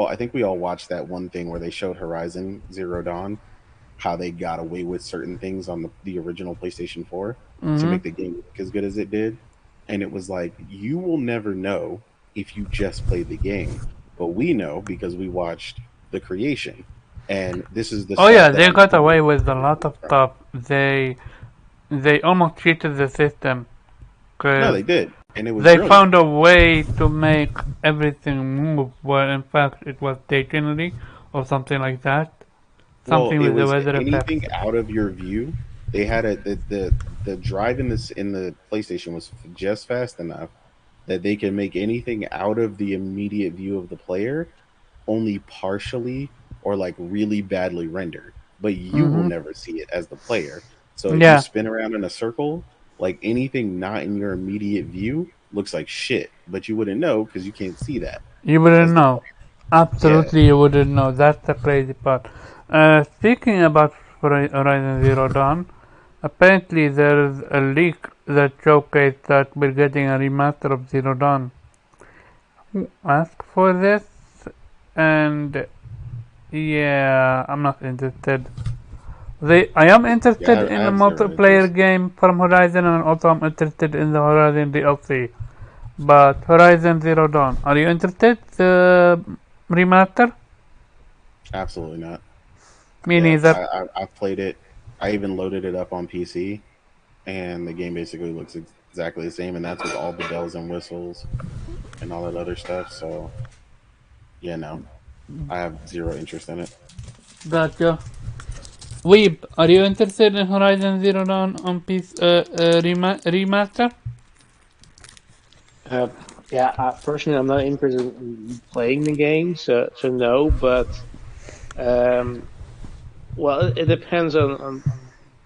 I think we all watched that one thing where they showed Horizon Zero Dawn, how they got away with certain things on the original PlayStation 4 to make the game look as good as it did. And it was like, you will never know if you just played the game, but we know because we watched the creation. And this is the Oh stuff yeah, that they I'm got talking away with a about. lot of stuff. They almost cheated the system No, because they did, and it was they brilliant. found a way to make everything move, where in fact it was stationary or something like that. Something Well, it with the was weather effects. anything out of your view. They had the drive in the PlayStation was just fast enough that they can make anything out of the immediate view of the player only partially or like really badly rendered, but you will never see it as the player. So if you Yeah, spin around in a circle, like anything not in your immediate view looks like shit, but you wouldn't know because you can't see that you wouldn't as the know. player. Yeah. Absolutely, you wouldn't know. That's the crazy part. Speaking about Horizon Zero Dawn, apparently there is a leak that showcased that we're getting a remaster of Zero Dawn. Ask for this, and yeah, I'm not interested. I am interested Yeah, I in a have zero multiplayer interest. game from Horizon, and also I'm interested in the Horizon DLC. But Horizon Zero Dawn, are you interested? Remaster? Absolutely not. Me Yeah, neither. I've played it. I even loaded it up on PC, and the game basically looks exactly the same, and that's with all the bells and whistles and all that other stuff. So yeah, no, I have zero interest in it. Gotcha. Weeb, are you interested in Horizon Zero Dawn on PC remaster? Uh, yeah, personally, I'm not interested in playing the game, so no. But um, well, it depends on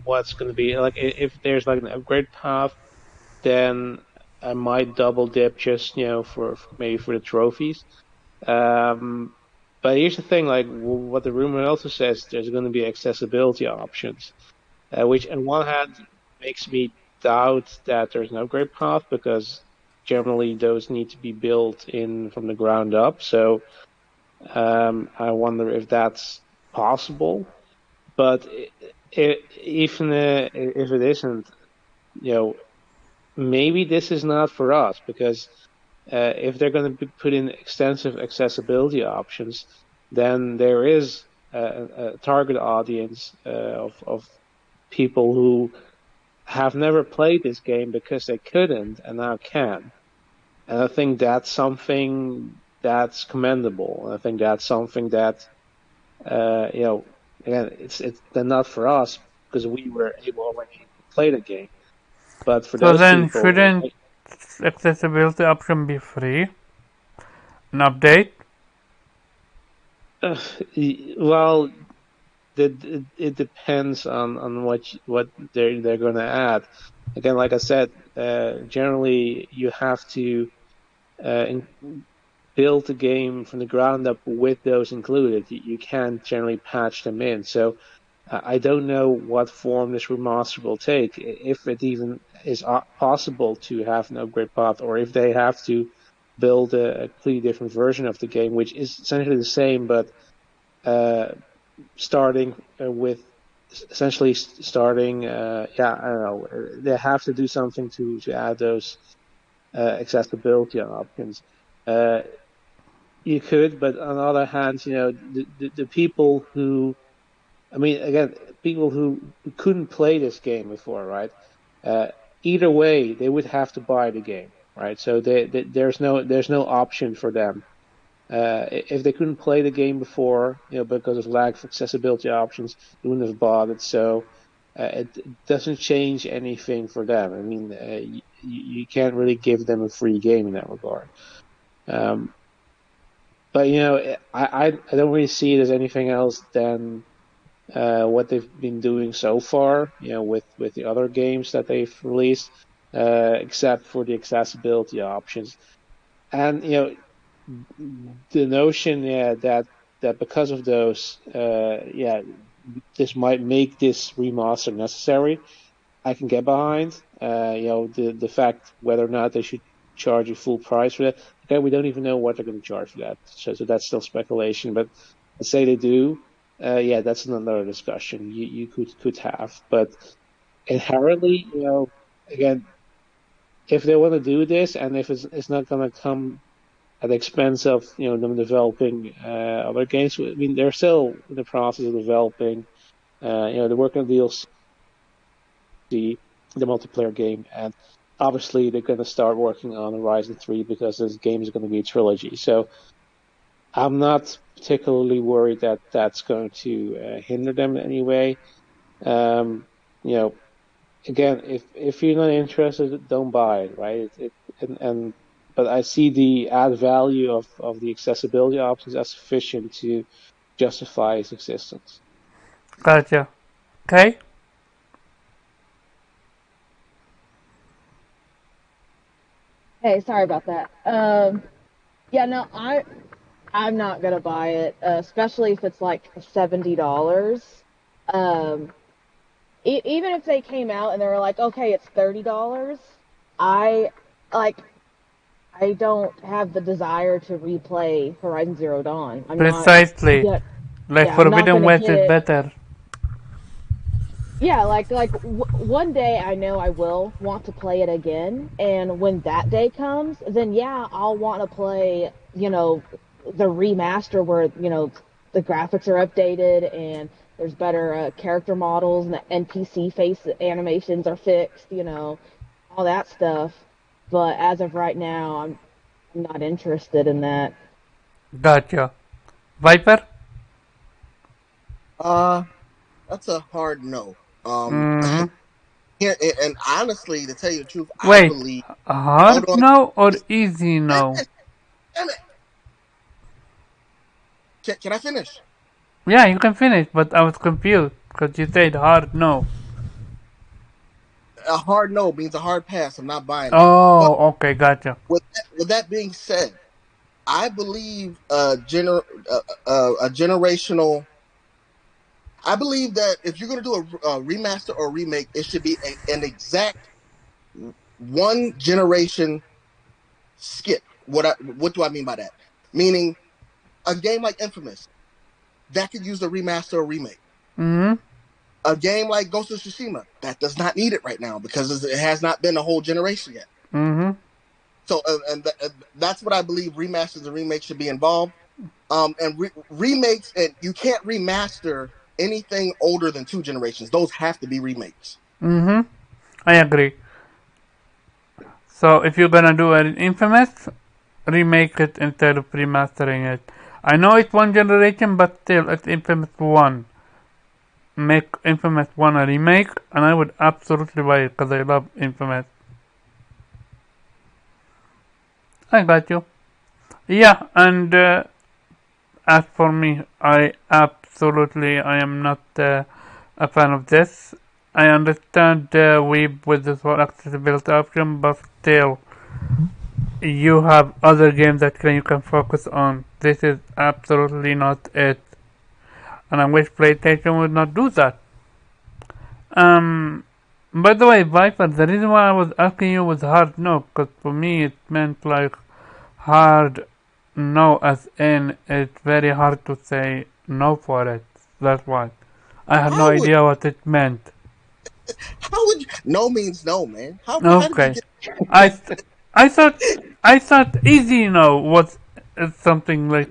what's going to be. Like, if there's like an upgrade path, then I might double dip just for maybe for the trophies. Um, but here's the thing, like what the rumor also says, there's going to be accessibility options, which on one hand makes me doubt that there's an upgrade path because generally those need to be built in from the ground up. So I wonder if that's possible. But even if it isn't, maybe this is not for us because if they're going to put in extensive accessibility options, then there is a target audience of people who have never played this game because they couldn't and now can. And I think that's something that's commendable. And I think that's something that, again, it's they're not for us because we were already able to play the game. But for So those then, people, shouldn't accessibility option be free? An update? uh, well, it depends on what they're going to add. Again, like I said, generally you have to build the game from the ground up with those included. You can't generally patch them in. So I don't know what form this remaster will take, if it even is possible to have an upgrade path, or if they have to build a completely different version of the game, which is essentially the same, but starting with essentially starting. I don't know. They have to do something to add those accessibility options. You could, but on the other hand, the people who, I mean, again, people who couldn't play this game before, right? Either way, they would have to buy the game, right? So there's no option for them. If they couldn't play the game before, because of lack of accessibility options, they wouldn't have bought it. So it doesn't change anything for them. I mean, you can't really give them a free game in that regard. But I don't really see it as anything else than what they've been doing so far, with the other games that they've released, except for the accessibility options. And the notion, that because of those, this might make this remaster necessary, I can get behind. The fact whether or not they should charge a full price for that. Okay, we don't even know what they're going to charge for that, so that's still speculation. But let's say they do, that's another discussion you could have. But inherently, again, if they want to do this, and if it's not going to come at the expense of them developing other games. I mean, they're still in the process of developing. They're working on DLC, the multiplayer game, and obviously they're going to start working on Horizon 3 because this game is going to be a trilogy. So I'm not particularly worried that that's going to hinder them in any way. Again, if you're not interested, don't buy it, right? But I see the add value of the accessibility options as sufficient to justify its existence. Gotcha. Okay. Hey, sorry about that. I'm not gonna buy it, especially if it's like $70. Um, Even if they came out and they were like, okay, it's $30, I like I don't have the desire to replay Horizon Zero Dawn. Precisely. Like Forbidden West is better. Yeah, one day I know I will want to play it again, and when that day comes, then yeah, I'll want to play, the remaster where, the graphics are updated and there's better character models and the NPC face animations are fixed, all that stuff. But as of right now, I'm not interested in that. Gotcha. Viper? That's a hard no. Here, and honestly, to tell you the truth, Wait, I believe a hard no or easy no? Damn it. Can I finish? Yeah, you can finish, but I was confused because you said hard no. A hard no means a hard pass. I'm not buying it. Oh, okay, gotcha. With that being said, I believe a generational. I believe that if you're going to do a remaster or a remake, it should be an exact one generation skip. What do I mean by that? Meaning, a game like Infamous that could use a remaster or remake. Mm-hmm. A game like Ghost of Tsushima that does not need it right now because it has not been a whole generation yet. Mm-hmm. So, that's what I believe. Remasters and remakes should be involved. And remakes, and you can't remaster anything older than 2 generations. Those have to be remakes. Mm-hmm. I agree. So if you're gonna do an Infamous, remake it instead of remastering it. I know it's 1 generation, but still, it's Infamous 1. Make Infamous 1 a remake, and I would absolutely buy it because I love Infamous. I got you. Yeah, and as for me, I am not a fan of this. I understand Weeb with this whole accessibility option, but still, you have other games that you can focus on. This is absolutely not it. And I wish PlayStation would not do that. Um, by the way, Viper, the reason why I was asking you was hard no, because for me it meant like hard no, as in it's very hard to say no for it. That's why. I had no How would idea what it meant. no means no, man? How did you Okay. get? I th- I thought I thought easy no was something like,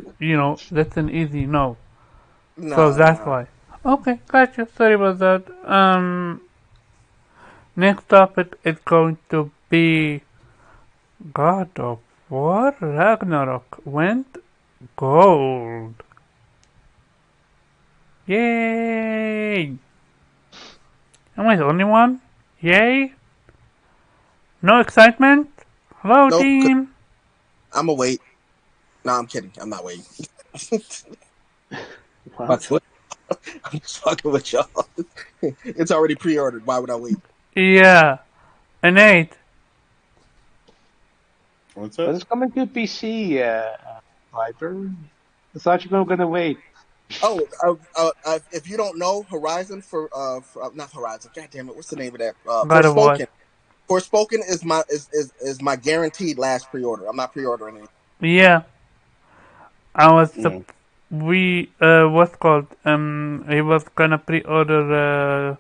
that's an easy no. So No, that's no. why. Okay, gotcha. Sorry about that. Next topic is going to be God of War Ragnarok went gold. Yay! Am I the only one? Yay! No excitement? Hello, Nope. team. I'm gonna wait. No, I'm kidding. I'm not waiting. What? I'm just fucking with y'all. It's already pre-ordered. Why would I wait? Yeah, an 8. What's But up? it's coming to PC, Viper. I thought you were gonna wait. Oh, if you don't know, Horizon not Horizon. God damn it, what's the name of that? God of War. Forspoken. Forspoken is my guaranteed last pre-order. I'm not pre-ordering anything. Yeah, I was Yeah. what's called he was gonna pre-order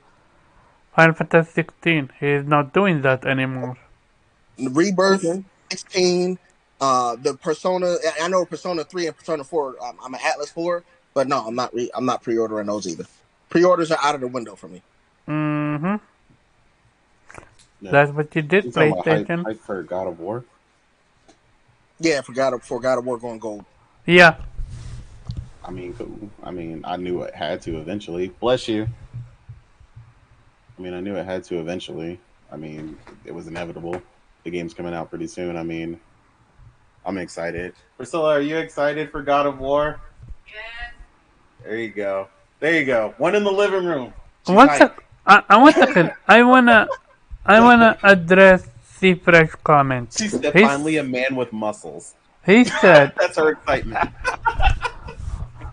Final Fantasy 16. He is not doing that anymore. Rebirth Okay. 16, the Persona. I know Persona 3 and Persona 4. I'm an Atlas 4, but no, I'm not pre-ordering those either. Pre-orders are out of the window for me. Mm-hmm. Yeah. That's what you did, You talking about PlayStation. hype for God of War? Yeah, for God of War going gold. Yeah. I mean, cool. I mean, I knew it had to eventually. Bless you. I mean, I knew it had to eventually. I mean, it was inevitable. The game's coming out pretty soon. I mean, I'm excited. Priscilla, are you excited for God of War? There you go. There you go. One in the living room. She's One sec. hype. One second. I wanna address Fresh comment. She's He's, finally a man with muscles. he said, That's her excitement.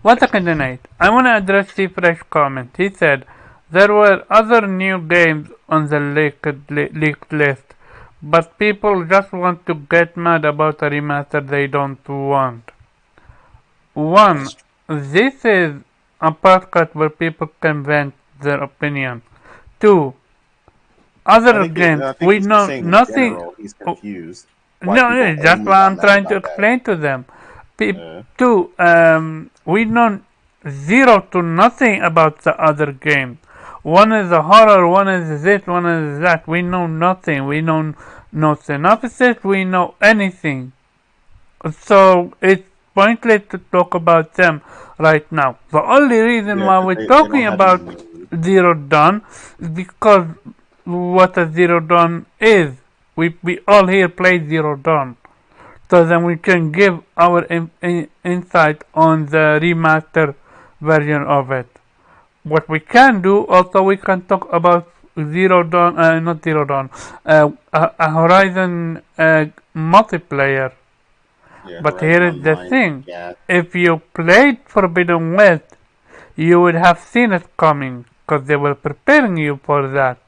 one second tonight. I wanna address Fresh comment. He said there were other new games on the leaked list, but people just want to get mad about a remaster they don't want. One, That's this is a podcast where people can vent their opinion. Two, other games I think we he's just know saying in nothing. general he's Oh, confused why no, people that's only what got I'm mad trying to about that. explain to them. Uh, Two, we know zero to nothing about the other game. One is a horror, one is this, one is that. We know nothing. We know no synopsis. We know anything. So it's pointless to talk about them right now. The only reason yeah, why because we're they don't talking have any about name. Zero Dawn is because what a Zero Dawn is. We all here play Zero Dawn. So then we can give our insight on the remastered version of it. What we can do also, we can talk about Zero Dawn, not Zero Dawn, a Horizon multiplayer. Yeah, But Horizon here is the Online. thing. Yeah, If you played Forbidden West, you would have seen it coming, because they were preparing you for that.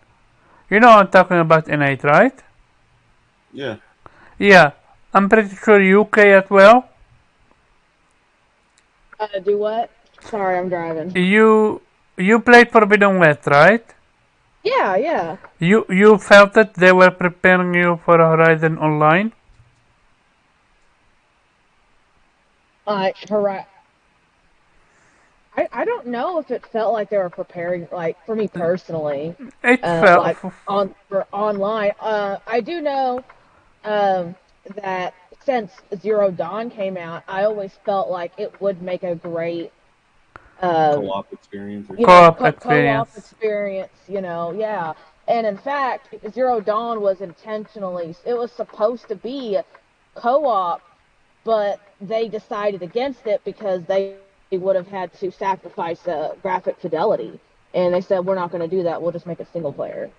You know what I'm talking about in 8, right? yeah. Yeah, I'm pretty sure UK as well. Do what? Sorry, I'm driving. You played Forbidden West, right? Yeah, yeah. You felt that they were preparing you for Horizon Online? Hurrah. I don't know if it felt like they were preparing, like for me personally, It felt. like for online. I do know that since Zero Dawn came out, I always felt like it would make a great Co-op experience or something. Co-op co-op experience. experience, yeah. And in fact, Zero Dawn was it was supposed to be co-op, but they decided against it because they would have had to sacrifice graphic fidelity. And they said, we're not going to do that. We'll just make it single player.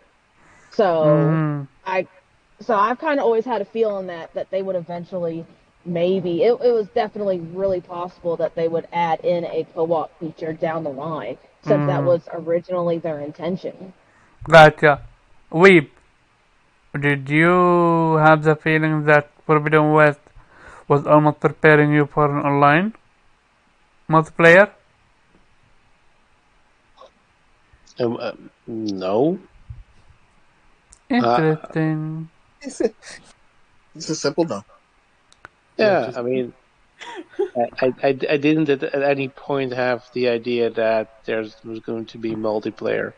So Mm-hmm. I So I've kind of always had a feeling that they would eventually, maybe it was definitely really possible that they would add in a co-op feature down the line, since that Mm, was originally their intention. gotcha. Weep, did you have the feeling that Forbidden West was almost preparing you for an online multiplayer? No. Uh, Interesting. It's a simple no. Yeah, yeah, just I mean, I didn't at any point have the idea that there was going to be multiplayer.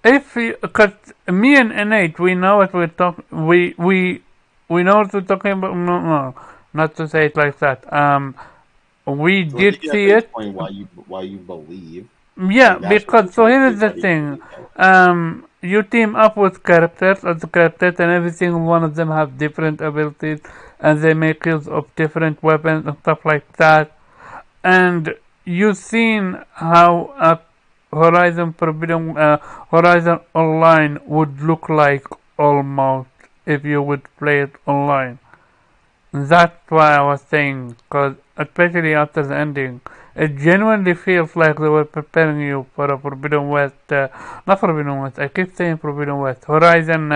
If you, cause me and Innate, we know what we're talking. We know what we're talking about. No, no, not to say it like that. We well, I think did you have see to it. explain why you believe. Yeah, Like that's what because you're so trying to here's get the everybody to thing. believe. Though. You team up with characters, other characters, and every single one of them have different abilities, and they make use of different weapons and stuff like that. And you've seen how a Horizon Online would look like almost if you would play it online. That's why I was saying, because especially after the ending, it genuinely feels like they were preparing you for a Forbidden West, not Forbidden West, I keep saying Forbidden West, Horizon,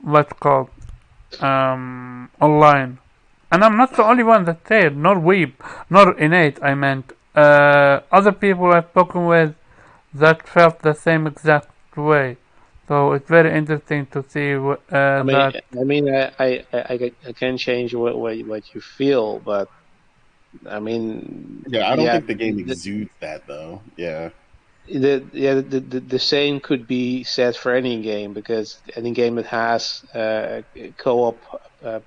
what's called, online. And I'm not the only one that said, nor Weeb, nor Innate, I meant. Other people I've spoken with that felt the same exact way. So it's very interesting to see that. I can change what you feel, but I mean, Yeah, I don't yeah, think the game exudes that though. Yeah, the same could be said for any game because any game that has a co-op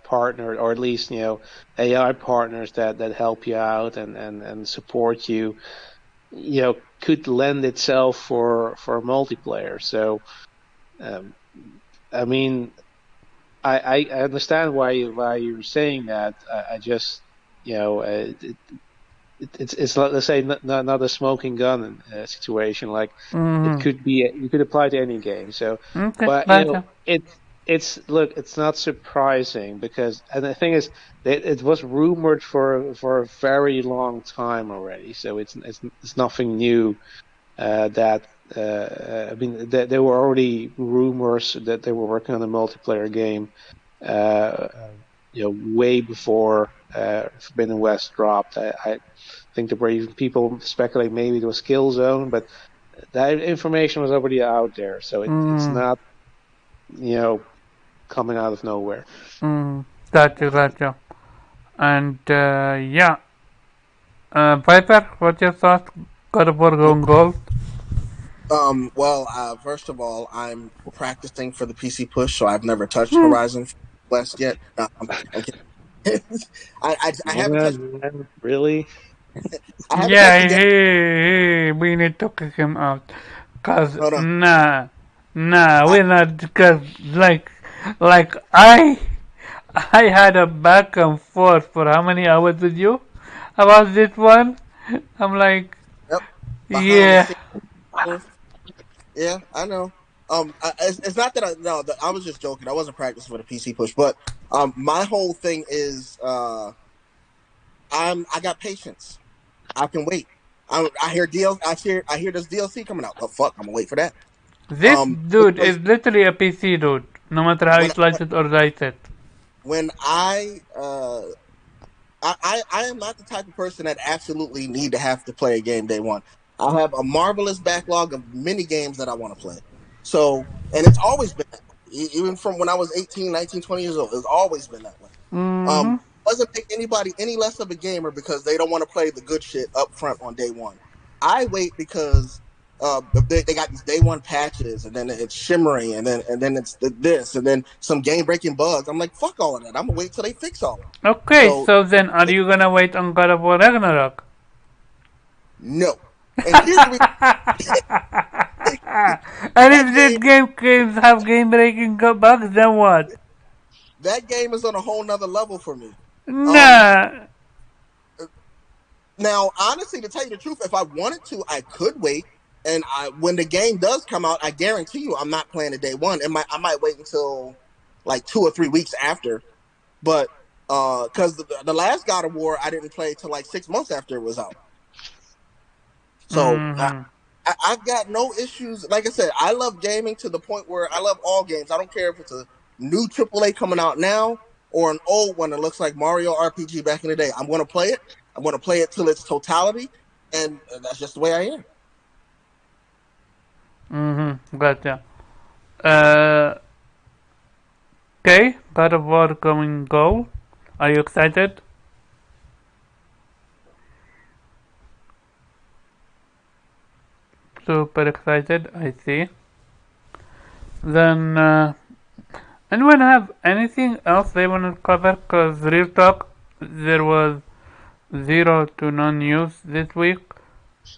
partner, or at least AI partners that help you out and support you, could lend itself for multiplayer. So, um, I mean, I understand why you're saying that. I just it's not, let's say, not a smoking gun situation. Like it Mm-hmm. could be, you could apply to any game. So, Okay, but gotcha. it's look, it's not surprising because, and the thing is, it was rumored for a very long time already. So it's nothing new. That I mean, there were already rumors that they were working on a multiplayer game. Uh, way before Forbidden West dropped. I think there were even people speculate maybe it was Killzone, but that information was already out there, so it's Mm, not you know coming out of nowhere. mm, gotcha, gotcha. And yeah, Piper, what's your thoughts? God of War going gold? Well, first of all, I'm practicing for the PC push, so I've never touched Hmm. Horizon West yet. No, I'm kidding. I haven't Yeah, touched. man, really? I haven't touched Yeah, the game. we need to kick him out. Cause Hold on. nah, I we're not. Cause like I had a back and forth for how many hours with you about this one. I'm like, Yep, behind the yeah, scenes. Yeah, I know. It's not that I no. I was just joking. I wasn't practicing for the PC push, but my whole thing is I got patience. I can wait. I hear I hear this DLC coming out. Oh fuck, I'm gonna wait for that. this dude is Because literally a PC dude. No matter how you when slice it or dice it. when I am not the type of person that absolutely need to have to play a game day one. I have a marvelous backlog of many games that I want to play. So, and it's always been that way. Even from when I was 18, 19, 20 years old, it's always been that way. Mm-hmm. Doesn't make anybody any less of a gamer because they don't want to play the good shit up front on day one. I wait because they got these day one patches, and then it's shimmering, and then it's this, and then some game breaking bugs. I'm like, fuck all of that. I'm gonna wait till they fix all of it. Okay, So so then are you gonna wait on God of War Ragnarok? no. And here's the And that if this game games have game breaking bugs, then what? that game is on a whole nother level for me. Um Nah. Now honestly, to tell you the truth, if I wanted to, I could wait. And when the game does come out, I guarantee you, I'm not playing it day one. I might wait until like 2 or 3 weeks after. But because the last God of War, I didn't play till like 6 months after it was out. So Mm-hmm. I've got no issues. Like I said, I love gaming to the point where I love all games. I don't care if it's a new AAA coming out now or an old one that looks like Mario RPG back in the day. I'm going to play it. I'm going to play it till its totality, and that's just the way I am. Mm-hmm. Gotcha. Uh, okay. God of War coming go. Are you excited? Super excited. I see. Then, anyone have anything else they want to cover? Cause real talk, there was zero to no news this week.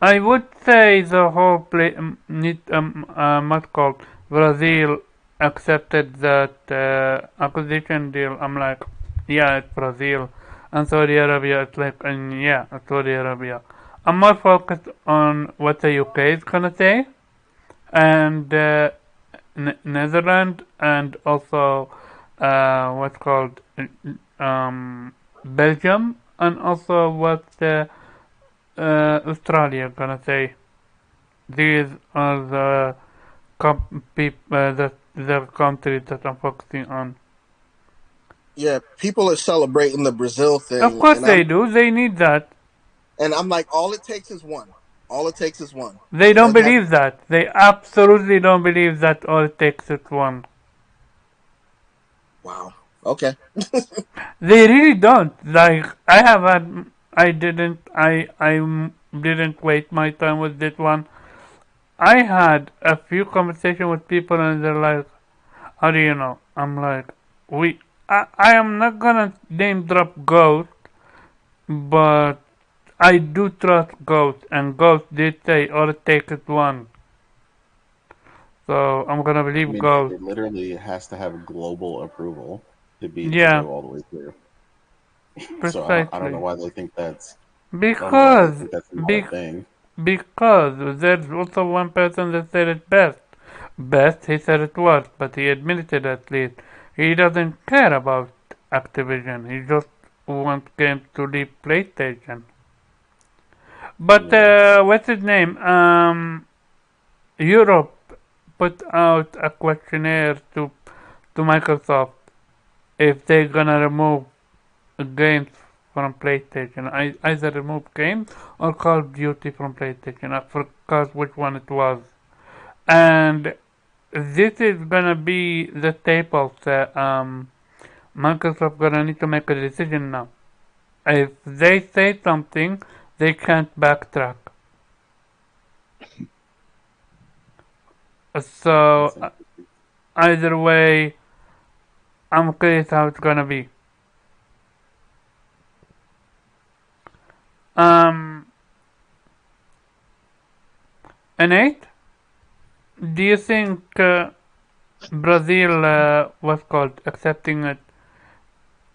I would say the whole what's called Brazil accepted that acquisition deal. I'm like, yeah, it's Brazil, and Saudi Arabia. It's like, and yeah, it's Saudi Arabia. I'm more focused on what the UK is gonna say, and Netherlands, and also what's called Belgium, and also what Australia gonna say. These are the the countries that I'm focusing on. Yeah, people are celebrating the Brazil Of thing, course they do. They need that. and I'm like, all it takes is one. All it takes is one. They It don't doesn't have. believe that. They absolutely don't believe that all it takes is one. Wow. Okay. They really don't. Like I have had, I didn't waste my time with this one. I had a few conversations with people and they're like, "How do you know?" I'm like, I am not gonna name drop Ghost, but I do trust Ghost, and Ghost did say all it takes is one. So I'm gonna I believe mean, Ghost. it literally has to have global approval to Yeah, go all the way through. So I don't know precisely. why they think that's I don't know why they Because, think that's not a be, thing. because there's also one person that said it best. Best, he said it was, but he admitted it at least. He doesn't care about Activision. He just wants games to leave PlayStation. But Yeah. what's his name? Europe put out a questionnaire to Microsoft if they're gonna remove games from PlayStation. Either remove games or Call of Duty from PlayStation. I forgot which one it was. And this is gonna be the staple that Microsoft gonna need to make a decision now. If they say something, they can't backtrack. So That's interesting. either way, I'm curious how it's gonna be. Um, Nate, do you think Brazil, what's called accepting it,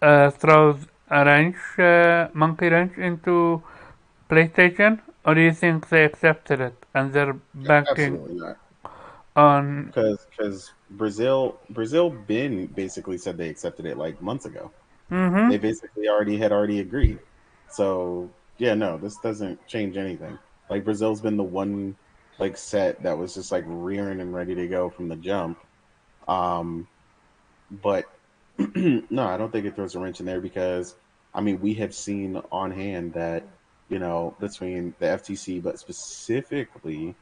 throws a monkey wrench into PlayStation, or do you think they accepted it and they're banking Absolutely not. on? Because Brazil been basically said they accepted it like months ago. They Mm-hmm. basically already agreed. So yeah, no, this doesn't change anything. Like Brazil's been the one like set that was just like rearing and ready to go from the jump. Um, but no, I don't think it throws a wrench in there because I mean we have seen on hand that between the FTC, but specifically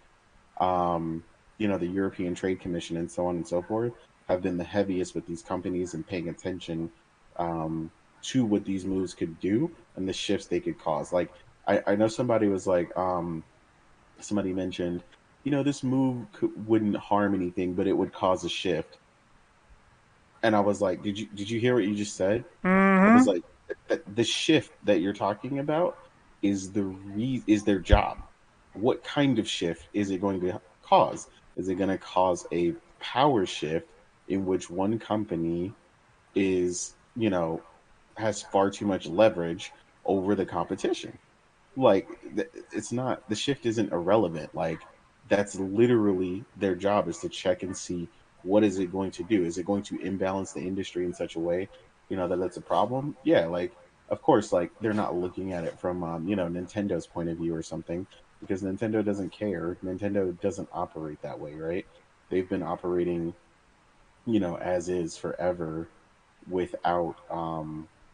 um, the European Trade Commission and so on and so forth have been the heaviest with these companies and paying attention um, to what these moves could do and the shifts they could cause. Like I know somebody was like, somebody mentioned, this move wouldn't harm anything, but it would cause a shift. And I was like, did you hear what you just said? I was Mm-hmm. like, the shift that you're talking about is their job. What kind of shift is it going to cause? Is it going to cause a power shift in which one company is, has far too much leverage over the competition? Like it's not the shift isn't irrelevant. Like That's literally their job, is to check and see what is it going to do. Is it going to imbalance the industry in such a way, that that's a problem? Yeah, like of course, like they're not looking at it from Nintendo's point of view or something, because Nintendo doesn't care. Nintendo doesn't operate that way, right? They've been operating, as is forever, without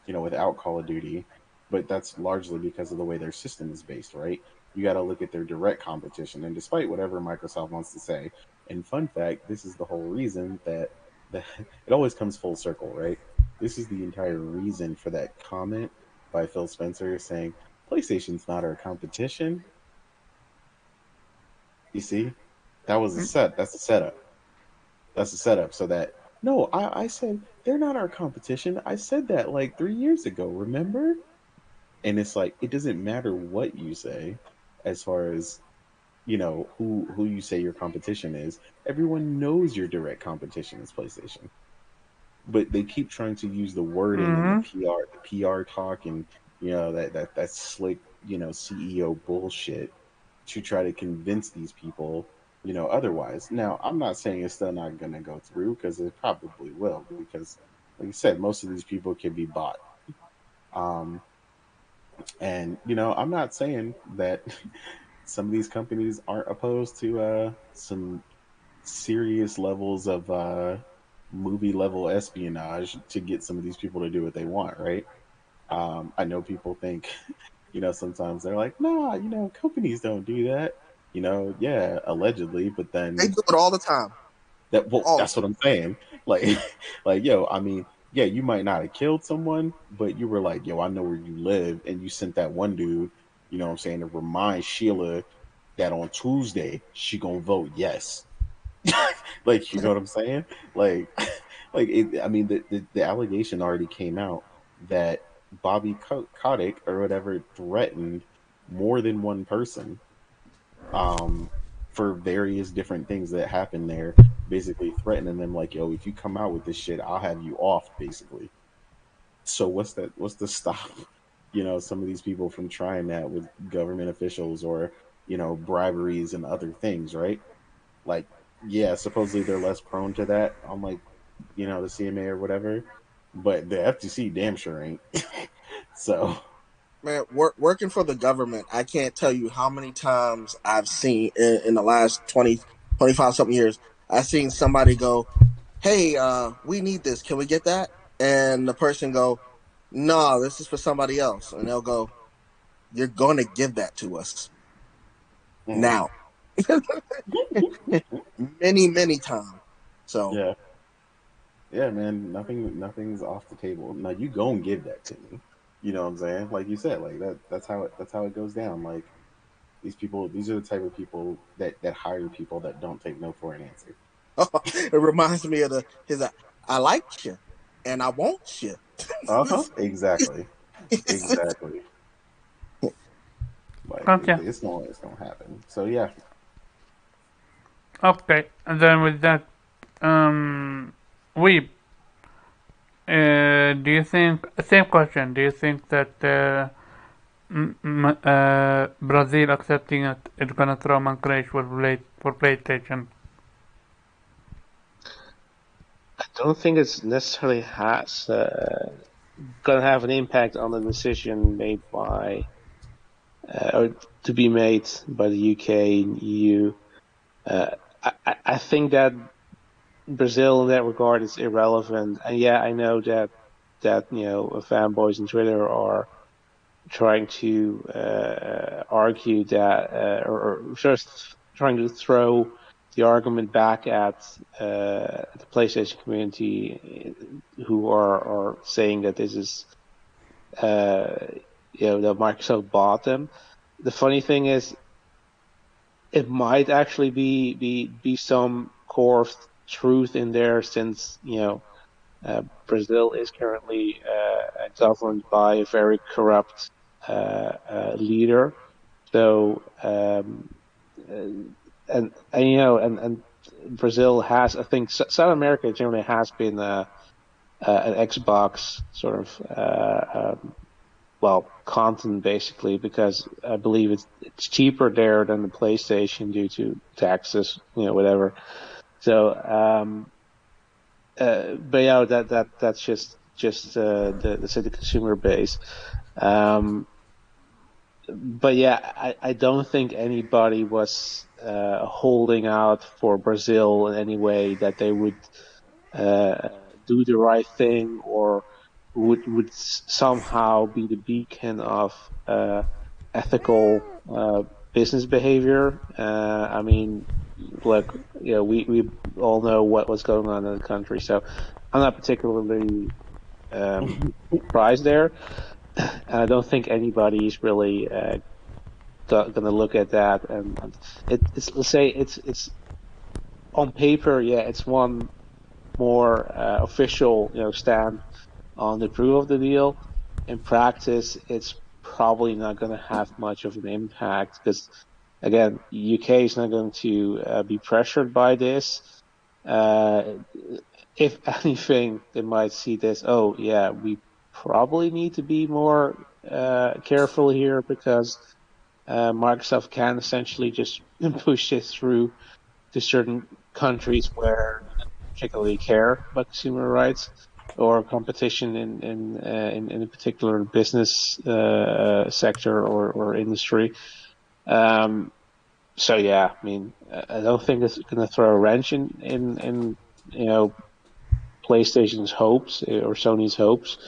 without Call of Duty, but that's largely because of the way their system is based, right? You got to look at their direct competition, and despite whatever Microsoft wants to say, and fun fact, this is the whole reason that it always comes full circle, right? This is the entire reason for that comment by Phil Spencer saying PlayStation's not our competition. You see, that was a set. That's a setup. That's the setup. So that no, I said they're not our competition. I said that like 3 years ago. Remember? And it's like it doesn't matter what you say, as far as who you say your competition is. Everyone knows your direct competition is PlayStation, but they keep trying to use the wording and Mm-hmm. the PR talk, and that slick CEO bullshit to try to convince these people otherwise. Now, I'm not saying it's still not going to go through, because it probably will, because like you said, most of these people can be bought. Um, and I'm not saying that some of these companies aren't opposed to some serious levels of movie level espionage to get some of these people to do what they want, right? I know people think, sometimes they're like, nah, companies don't do that. Yeah, allegedly, but They then do it all the time. All the that's what I'm saying. Like, like, yo, I mean, yeah, you might not have killed someone, but you were like, yo, I know where you live, and you sent that one dude, what I'm saying, to remind Sheila that on Tuesday she gonna vote yes. Like, you know what I'm saying? Like, I mean, the allegation already came out that Bobby Kotick or whatever threatened more than one person, um, for various different things that happened there, basically threatening them like, yo, if you come out with this shit, I'll have you off, basically. So what's the stop, some of these people from trying that with government officials, or, briberies and other things, right? Like, yeah, supposedly they're less prone to that on, like, the CMA or whatever, but the FTC damn sure ain't. So Man, working for the government, I can't tell you how many times I've seen in the last 20, 25 something years, I've seen somebody go, hey, we need this. Can we get that? And the person go, no, this is for somebody else. And they'll go, you're going to give that to us mm, now. Many, many times. So, yeah, yeah, man, nothing's off the table. Now you go and give that to me. You know what I'm saying? Like you said, like that's how it goes down. Like, these people, these are the type of people that hire people that don't take no for an answer. it reminds me of his, I like you and I want you. Uh-huh. Exactly. Exactly. Like, Okay. it's gonna happen. So yeah. Okay. And then with that, we do you think, same question, do you think that Brazil accepting it is gonna throw a crash for PlayStation? I don't think it's necessarily has gonna have an impact on the decision made by or to be made by the UK and EU. I think that Brazil in that regard is irrelevant. And yeah, I know that fanboys on Twitter are trying to argue that, or just trying to throw the argument back at the PlayStation community, who are saying that this is that Microsoft bought them. The funny thing is, it might actually be some core of truth in there, since Brazil is currently governed by a very corrupt leader. So and Brazil has, I think, South America generally has been an Xbox sort of content basically, because I believe it's cheaper there than the PlayStation due to taxes, whatever. So, but yeah, that's just the consumer base. But yeah, I don't think anybody was holding out for Brazil in any way that they would do the right thing or would somehow be the beacon of ethical business behavior. I mean, look, we all know what was going on in the country, so I'm not particularly surprised there. And I don't think anybody's really going to look at that. And it's let's say it's on paper, yeah, it's one more official, stand on the proof of the deal. In practice, it's probably not going to have much of an impact because, again, UK is not going to be pressured by this. If anything, they might see this. Oh, yeah, we probably need to be more careful here because Microsoft can essentially just push this through to certain countries where they don't particularly care about consumer rights or competition in a particular business sector or industry. So yeah, I mean, I don't think it's going to throw a wrench in PlayStation's hopes or Sony's hopes,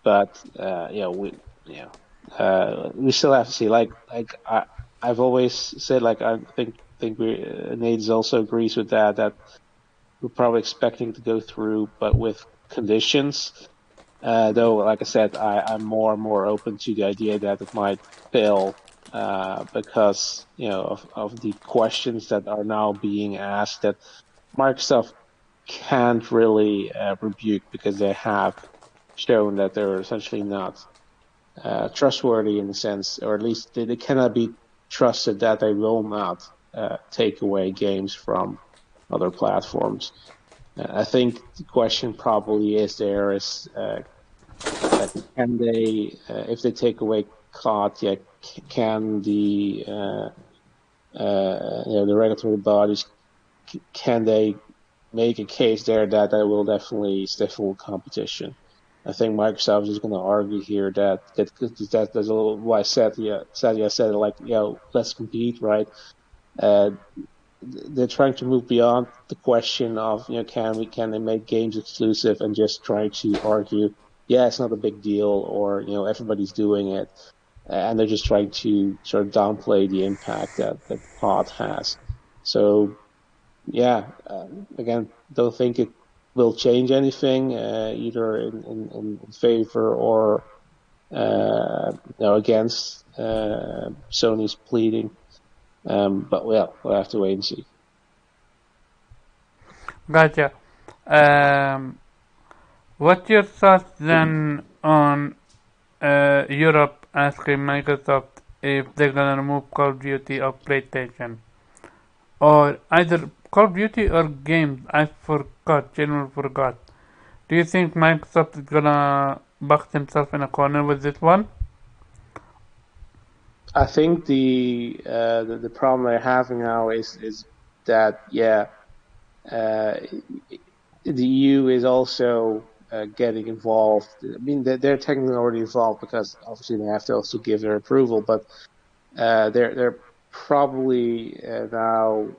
but we still have to see. I've always said, I think Nate also agrees with that we're probably expecting to go through, but with conditions. Though, like I said, I'm more and more open to the idea that it might fail because of the questions that are now being asked that Microsoft can't really rebuke because they have shown that they're essentially not trustworthy in the sense, or at least they cannot be trusted that they will not take away games from other platforms. I think the question probably is can they, if they take away COD, can the regulatory bodies, can they make a case there that will definitely stifle competition? I think Microsoft is going to argue here that there's a little why Satya said let's compete, right? They're trying to move beyond the question of can they make games exclusive and just try to argue it's not a big deal or everybody's doing it, and they're just trying to sort of downplay the impact that COD has. So again, don't think it will change anything either in favor or against Sony's pleading. But we'll have to wait and see. Gotcha. What's your thoughts then on Europe asking Microsoft if they're gonna remove Call of Duty off PlayStation? Or either Call of Duty or games? I genuinely forgot. Do you think Microsoft is gonna box himself in a corner with this one? I think the problem they're having now is that the EU is also getting involved. I mean, they're technically already involved because obviously they have to also give their approval, but they're probably now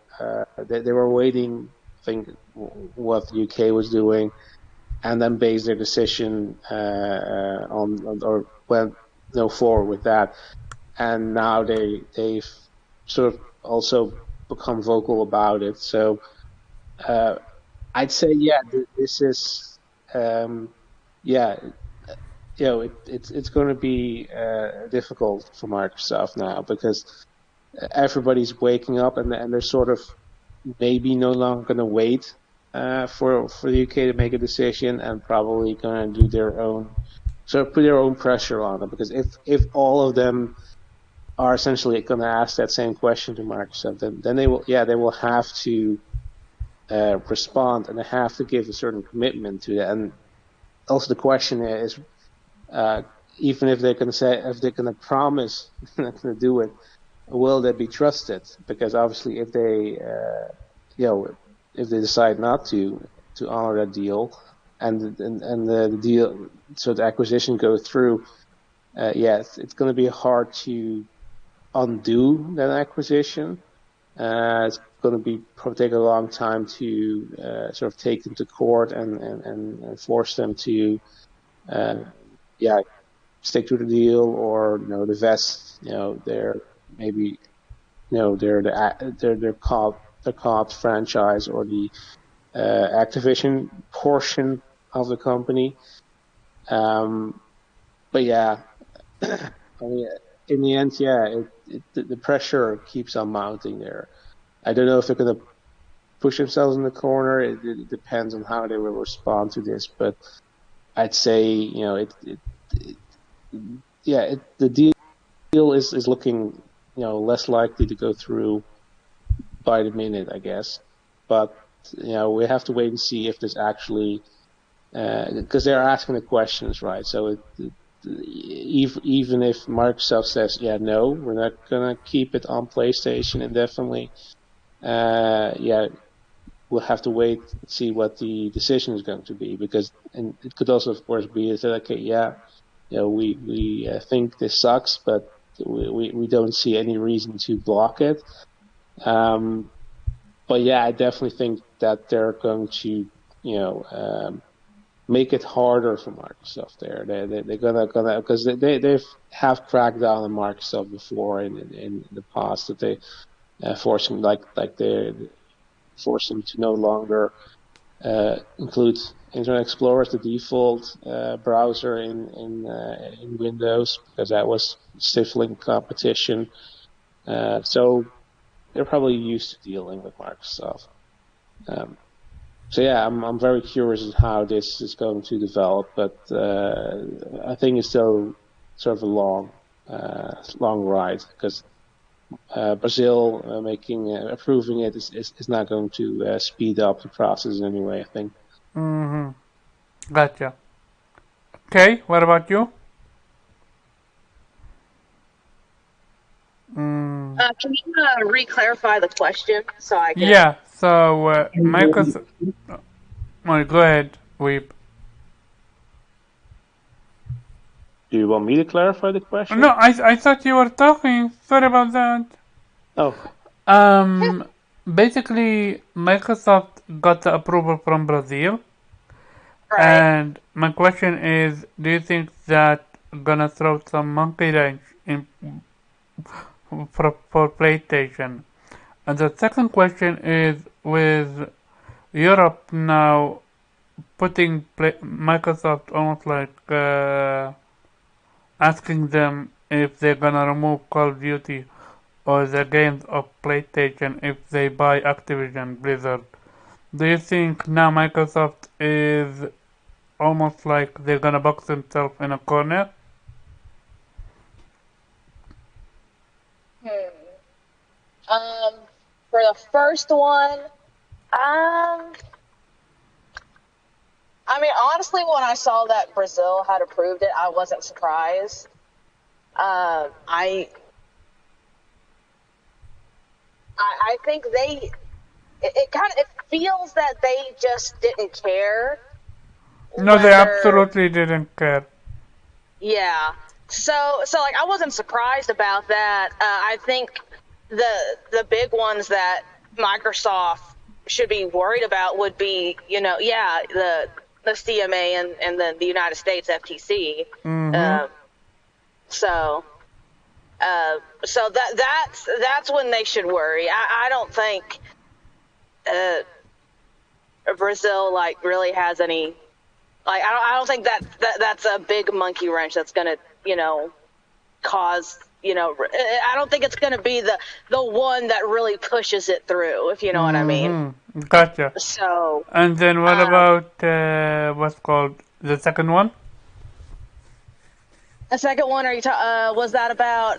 they were waiting, I think, what the UK was doing, and then base their decision on or went forward with that. And now they've sort of also become vocal about it. So I'd say this is it's going to be difficult for Microsoft now because everybody's waking up and they're sort of maybe no longer going to wait for the UK to make a decision and probably going to do their own, sort of put their own pressure on them, because if all of them are essentially going to ask that same question to Microsoft, then they will have to respond, and they have to give a certain commitment to that. And also the question is, even if they're going to say, if they're going to promise they're not going to do it, will they be trusted? Because obviously, if they, if they decide not to honor that deal, and the deal, so the acquisition goes through, it's going to be hard to undo that acquisition. It's going to probably take a long time to sort of take them to court and force them to, stick to the deal, or divest, their maybe, their COD franchise, or the Activision portion of the company. But yeah, I mean, in the end, the pressure keeps on mounting there. I don't know if they're going to push themselves in the corner. It depends on how they will respond to this. But I'd say, the deal is looking, less likely to go through by the minute, I guess. But we have to wait and see if there's actually, because they're asking the questions, right? So even if Microsoft says, no, we're not gonna keep it on PlayStation indefinitely, we'll have to wait and see what the decision is going to be, because, and it could also, of course, be that, okay, we think this sucks, but we don't see any reason to block it. But I definitely think that they're going to, make it harder for Microsoft there. They're gonna because they have cracked down on Microsoft before in the past, that they force them they force them to no longer include Internet Explorer as the default browser in Windows, because that was stifling competition. So they're probably used to dealing with Microsoft. I'm very curious as how this is going to develop, but I think it's still sort of a long ride, because Brazil approving it is not going to speed up the process in any way, I think. Mm-hmm. Gotcha. Okay, what about you? Can you re-clarify the question so I can? Yeah, so Microsoft... go ahead, Weep. Do you want me to clarify the question? No, I thought you were talking. Sorry about that. Oh. Basically, Microsoft got the approval from Brazil. Right. And my question is, do you think that gonna throw some monkey wrench in for PlayStation? And the second question is, with Europe now putting Microsoft almost like asking them if they're gonna remove Call of Duty or the games of PlayStation if they buy Activision Blizzard. Do you think now Microsoft is almost like they're gonna box themselves in a corner? For the first one, I mean, honestly, when I saw that Brazil had approved it, I wasn't surprised. I think it feels that they just didn't care. No, they absolutely didn't care. Yeah. So like, I wasn't surprised about that. I think the big ones that Microsoft should be worried about would be, the CMA and then the United States FTC. Mm-hmm. So that's when they should worry. I don't think Brazil really has any. I don't think that's a big monkey wrench that's gonna cause. I don't think it's gonna be the one that really pushes it through, if you know what I mean. Gotcha. So. And then what about what's called the second one? The second one, was that about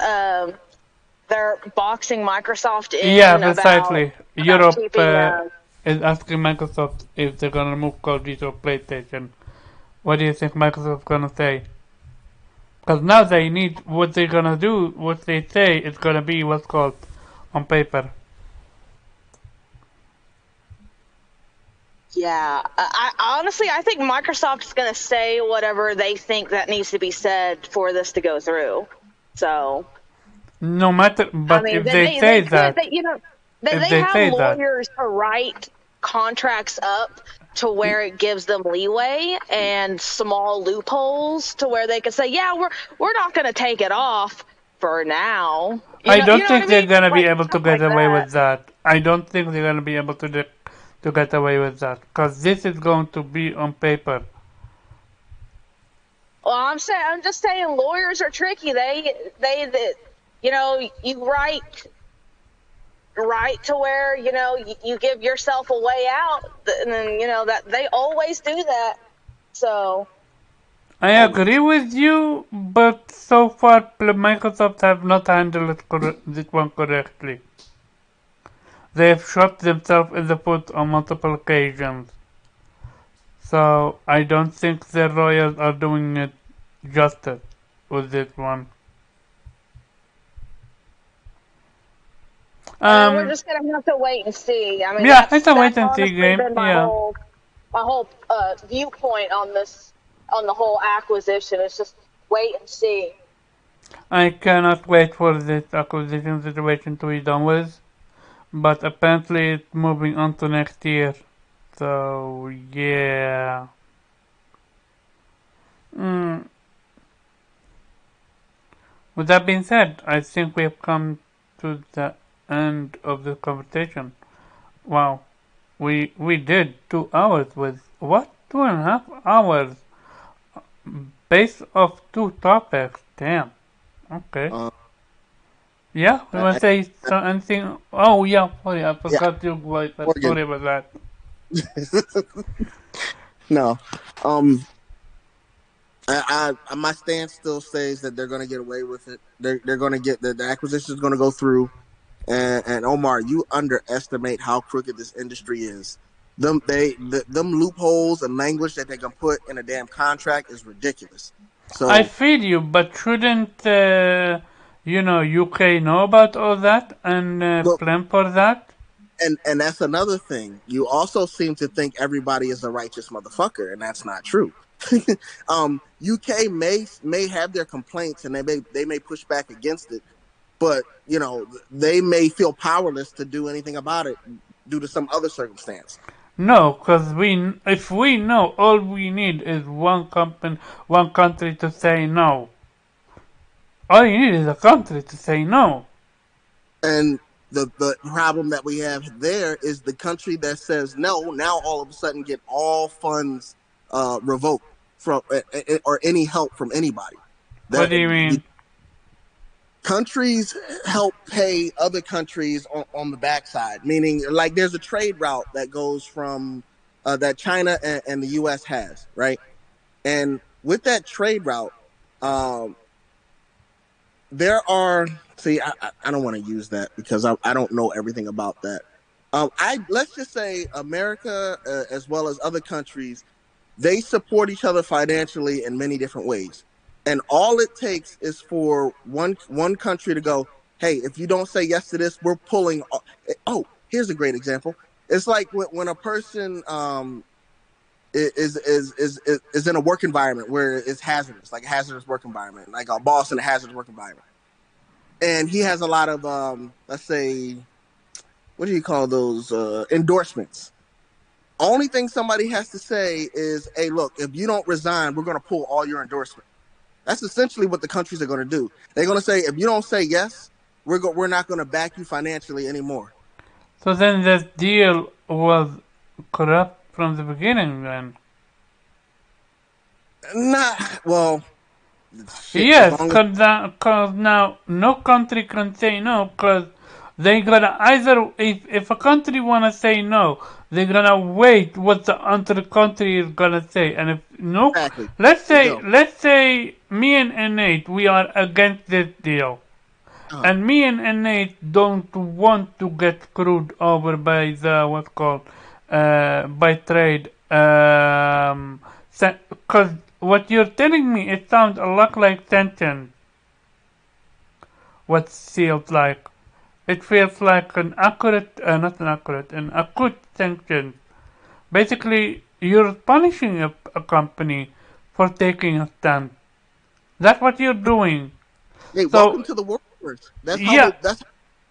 they're boxing Microsoft in? Yeah, precisely. Europe keeping, is asking Microsoft if they're gonna remove Call of Duty or PlayStation. What do you think Microsoft's gonna say? Because now they need what they're gonna do, what they say is gonna be what's called on paper. Yeah, honestly, I think Microsoft is going to say whatever they think that needs to be said for this to go through. So, No matter, I but mean, if they say that, if they they have say that, lawyers to write contracts up to where it gives them leeway and small loopholes to where they can say, yeah, we're not going to take it off for now. I You don't know what think I they're mean? gonna be Like able to stuff get like away that. with that. I don't think they're gonna be able to get away with that, because this is going to be on paper. Well, I'm just saying lawyers are tricky. They you know, you write to where, you know, you give yourself a way out, and then, you know, that they always do that. So, I agree with you, but so far Microsoft have not handled this one correctly. They have shot themselves in the foot on multiple occasions. So I don't think the Royals are doing it justice with this one. I mean, we're just gonna have to wait and see. I mean, Yeah, it's a wait that's and see honestly game. been Yeah, my whole viewpoint on this, on the whole acquisition. It's just wait and see. I cannot wait for this acquisition situation to be done with, but apparently it's moving on to next year. So yeah. Mm. With that being said, I think we have come to the end of the conversation. Wow, we did 2 hours with what? 2.5 hours based off 2 topics. Damn. Okay. Uh, Yeah, we want to say anything? Oh yeah, sorry, I yeah, forgot you guys. Morgan. Sorry about that. No. My stance still says that they're going to get away with it. They're going to get the acquisition is going to go through. And Omar, you underestimate how crooked this industry is. Them loopholes and language that they can put in a damn contract is ridiculous. I So feel you, but shouldn't UK know about all that and look, plan for that? and that's another thing. You also seem to think everybody is a righteous motherfucker, and that's not true. UK may have their complaints and they may push back against it, but you know they may feel powerless to do anything about it due to some other circumstance. No, because if we know, all we need is one country to say no. All you need is a country to say no. And the problem that we have there is the country that says no now all of a sudden get all funds revoked from or any help from anybody. What That do you mean? countries help pay other countries on the backside, meaning like there's a trade route that goes from that China and the U.S. has, right? And with that trade route, um, there are see I don't want to use that because I don't know everything about that. I let's just say America as well as other countries, they support each other financially in many different ways, and all it takes is for one country to go, hey, if you don't say yes to this, we're pulling. Oh, here's a great example. It's like when a person is in a work environment where it's hazardous, like a hazardous work environment, like a boss in a hazardous work environment, and he has a lot of let's say, what do you call those endorsements. Only thing somebody has to say is, hey, look, if you don't resign, we're going to pull all your endorsements. That's essentially what the countries are going to do. They're going to say, if you don't say yes, we're not going to back you financially anymore. So then this deal was corrupt from the beginning then? Not, well, shit, as Yes, long as, cause now no country can say no, cause they gotta either if a country wanna say no, they gonna wait what the other country is gonna say, and if no, exactly. let's say me and Nate we are against this deal, and me and Nate don't want to get screwed over by the what's called by trade, cause what you're telling me, it sounds a lot like tension. What feels like. It feels like an accurate, not an accurate, an acute sanction. Basically, you're punishing a company for taking a stand. That's what you're doing. Hey, So, welcome to the workforce. That's how yeah, the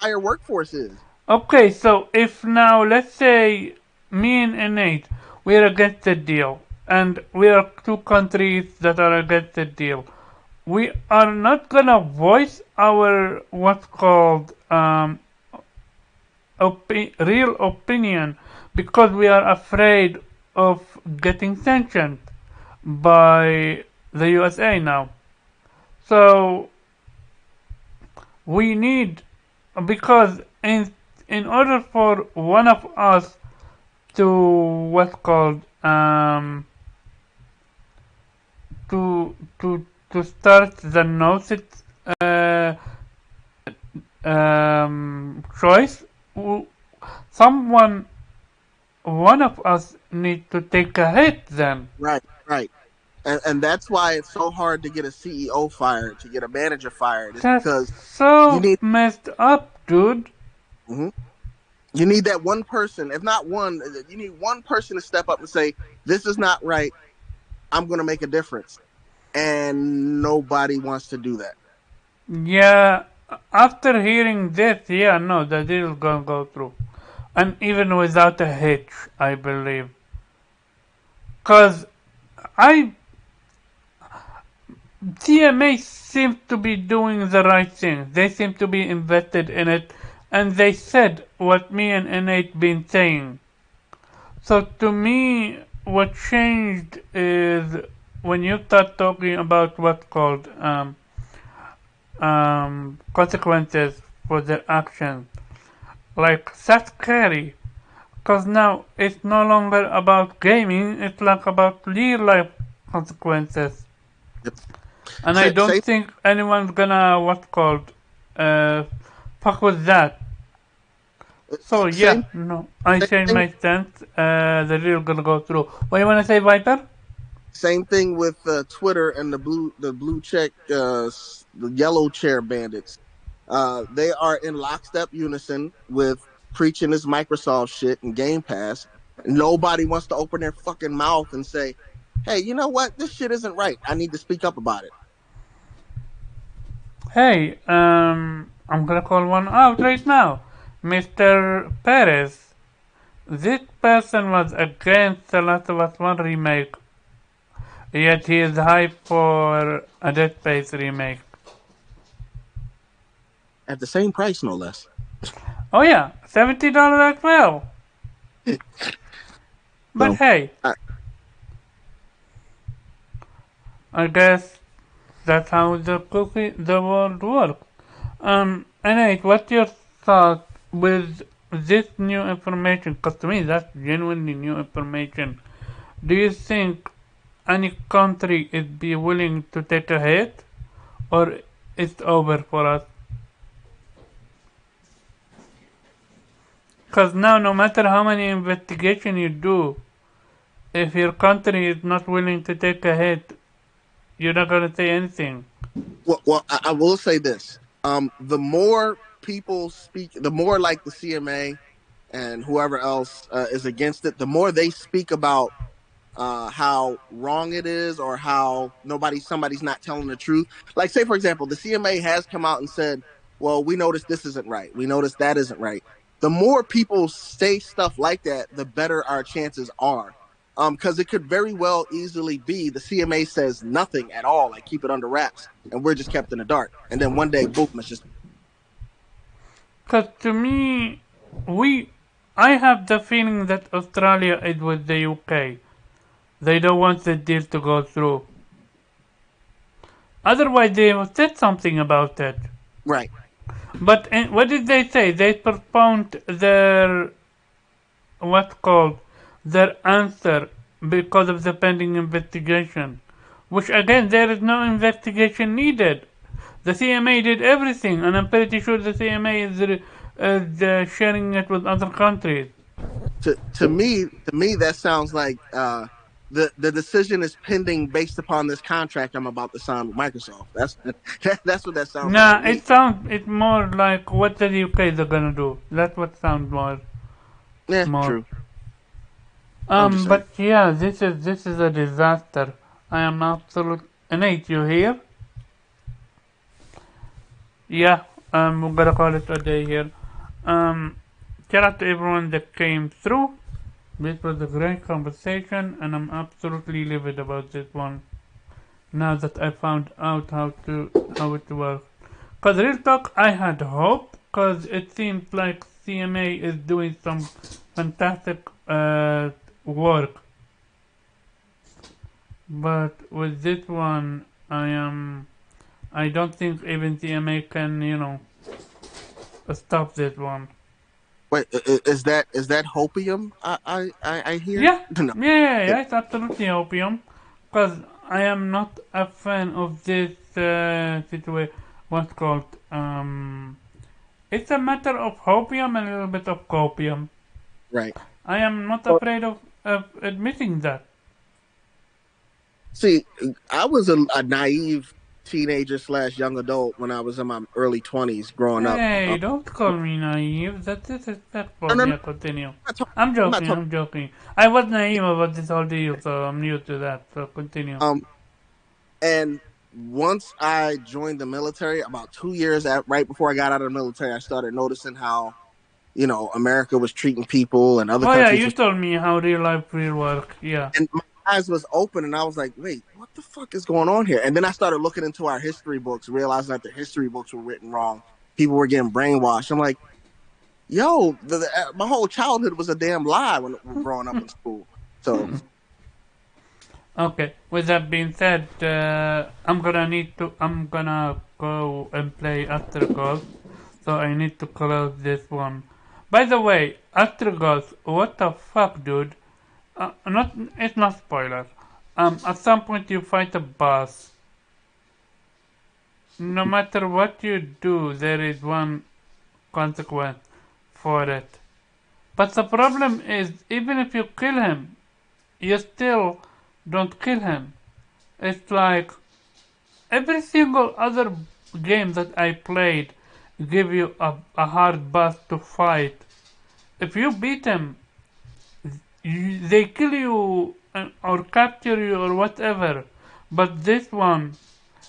entire workforce is. okay, so if now, let's say, me and Innate, we're against the deal, and we are two countries that are against the deal, we are not gonna voice our what's called real opinion because we are afraid of getting sanctioned by the USA now. So we need, because in order for one of us to what's called to start the noted uh, choice, someone, one of us need to take a hit then. Right, right. And that's why it's so hard to get a CEO fired, to get a manager fired. It's That's because you so need messed up, dude. mhm. You need that one person. If not one, you need one person to step up and say, "This is not right. I'm going to make a difference." And nobody wants to do that. Yeah, after hearing this, yeah, no, the deal is gonna go through. And even without a hitch, I believe. Cause I CMA seems to be doing the right thing. They seem to be invested in it, and they said what me and Innate been saying. So to me, what changed is when you start talking about what's called consequences for their actions. Like that's scary, cause now it's no longer about gaming. It's like about real life consequences. And I don't Say think anyone's gonna what's called fuck with that. So yeah, same no, I same changed thing. my stance. The deal gonna go through. What you wanna say, Viper? Same thing with Twitter and the blue check, the yellow chair bandits. They are in lockstep unison with preaching this Microsoft shit and Game Pass. Nobody wants to open their fucking mouth and say, "Hey, you know what? This shit isn't right. I need to speak up about it." Hey, I'm gonna call one out right now, Mr. Perez. This person was against The Last of Us 1 remake, yet he is hyped for a Dead Space remake. At the same price, no less. Oh yeah, $70 as well. But So, hey, I guess that's how the world works. Annette, what's your thought with this new information? Because to me, that's genuinely new information. Do you think any country is be willing to take a hit, or it's over for us? Because now, no matter how many investigation you do, if your country is not willing to take a hit, you're not gonna say anything. well, I will say this: the more people speak, the more like the CMA and whoever else is against it, the more they speak about how wrong it is or how somebody's not telling the truth. Like, say for example, the CMA has come out and said, "Well, we noticed this isn't right. We noticed that isn't right." The more people say stuff like that, the better our chances are. Because it could very well easily be the CMA says nothing at all, like keep it under wraps, and we're just kept in the dark. And then one day, boom, it's just Because to me, I have the feeling that Australia is with the UK. They don't want the deal to go through. Otherwise, they would said something about it. right. But what did they say? They postponed their what's called their answer because of the pending investigation. Which again, there is no investigation needed. The CMA did everything, and I'm pretty sure the CMA is sharing it with other countries. To me, that sounds like the decision is pending based upon this contract I'm about to sign with Microsoft. That's what that sounds like to Nah, me. it's more like what the UK is gonna do. That's what sounds Yeah, more. true. I'm just saying. But yeah, this is a disaster. I am absolute. Nate, you here? Yeah, we're gonna call it a day here. Shout out to everyone that came through. This was a great conversation, and I'm absolutely livid about this one. Now that I found out how it works. Cause real talk, I had hope, cause it seems like CMA is doing some fantastic work. But with this one, I don't think even CMA can, stop this one. Wait, is that hopium? I hear. Yeah, No. yeah, it's absolutely opium. Because I am not a fan of this situation. What's called? It's a matter of hopium and a little bit of copium. Right. I am not Well, afraid of admitting that. See, I was a naive teenager slash young adult when I was in my early 20s growing up. Hey, don't call me naive. That's No, disrespectful. no, no. Yeah, continue. I'm not talking. I'm joking. I was naive about this whole deal, so I'm new to that. So continue. And once I joined the military, about 2 years right before I got out of the military, I started noticing how, America was treating people and other Oh yeah, countries you was, told me how real life will work. Yeah. and my eyes was open, and I was like, wait, what the fuck is going on here? And then I started looking into our history books, realizing that the history books were written wrong. People were getting brainwashed. I'm like, yo, my whole childhood was a damn lie when growing up in school. So Okay. With that being said, I'm gonna go and play Astrogos, so I need to close this one. By the way, Astrogos, what the fuck, dude? It's not spoiler. At some point you fight a boss. No matter what you do, there is one consequence for it. But the problem is, even if you kill him, you still don't kill him. It's like every single other game that I played give you a hard boss to fight. If you beat him, they kill you or capture you or whatever. But this one,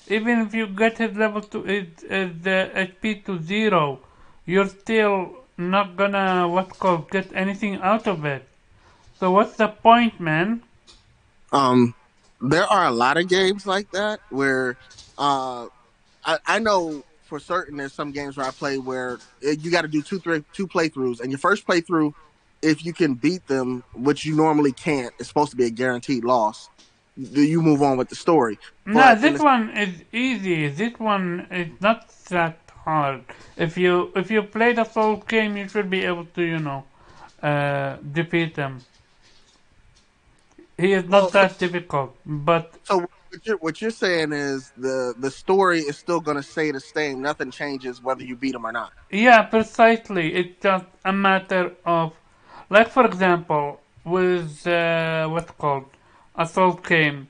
even if you get his level to his HP to 0, you're still not gonna get anything out of it. So what's the point, man? there are a lot of games like that where I know for certain there's some games where I play where you got to do two playthroughs, and your first playthrough, if you can beat them, which you normally can't, it's supposed to be a guaranteed loss. You move on with the story, No, but in this the one is easy. This one is not that hard. If you play the full game, you should be able to defeat him. He is well, not that difficult, but so what you're saying is the story is still going to stay the same. Nothing changes whether you beat them or not. yeah, precisely. It's just a matter of, like for example, with what's called Assault Game.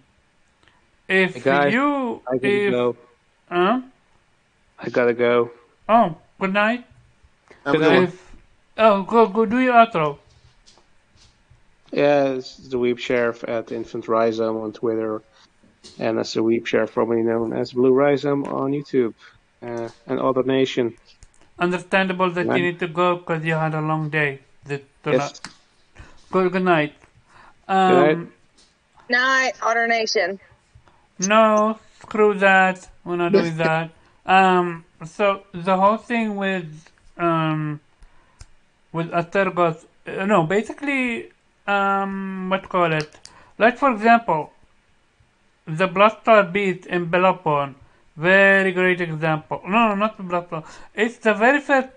hey If guys, you I gotta if go. uh I gotta go. oh, good night. Have a Good good night. one. If go do your outro. Yeah, it's the Weep Sheriff at Infant Rhizome on Twitter, and as the Weep Sheriff, formerly known as Blue Rhizome on YouTube, and Other Nation. Understandable that you Right? need to go because you had a long day. Yes. Good night. Good night. Night, Otter Nation. No, screw that. We're not doing that. So the whole thing with Astergos, no, basically, what call it? Like for example, the Bloodstar beast in Bloodborne, very great example. No, not the Bloodstar. It's the very first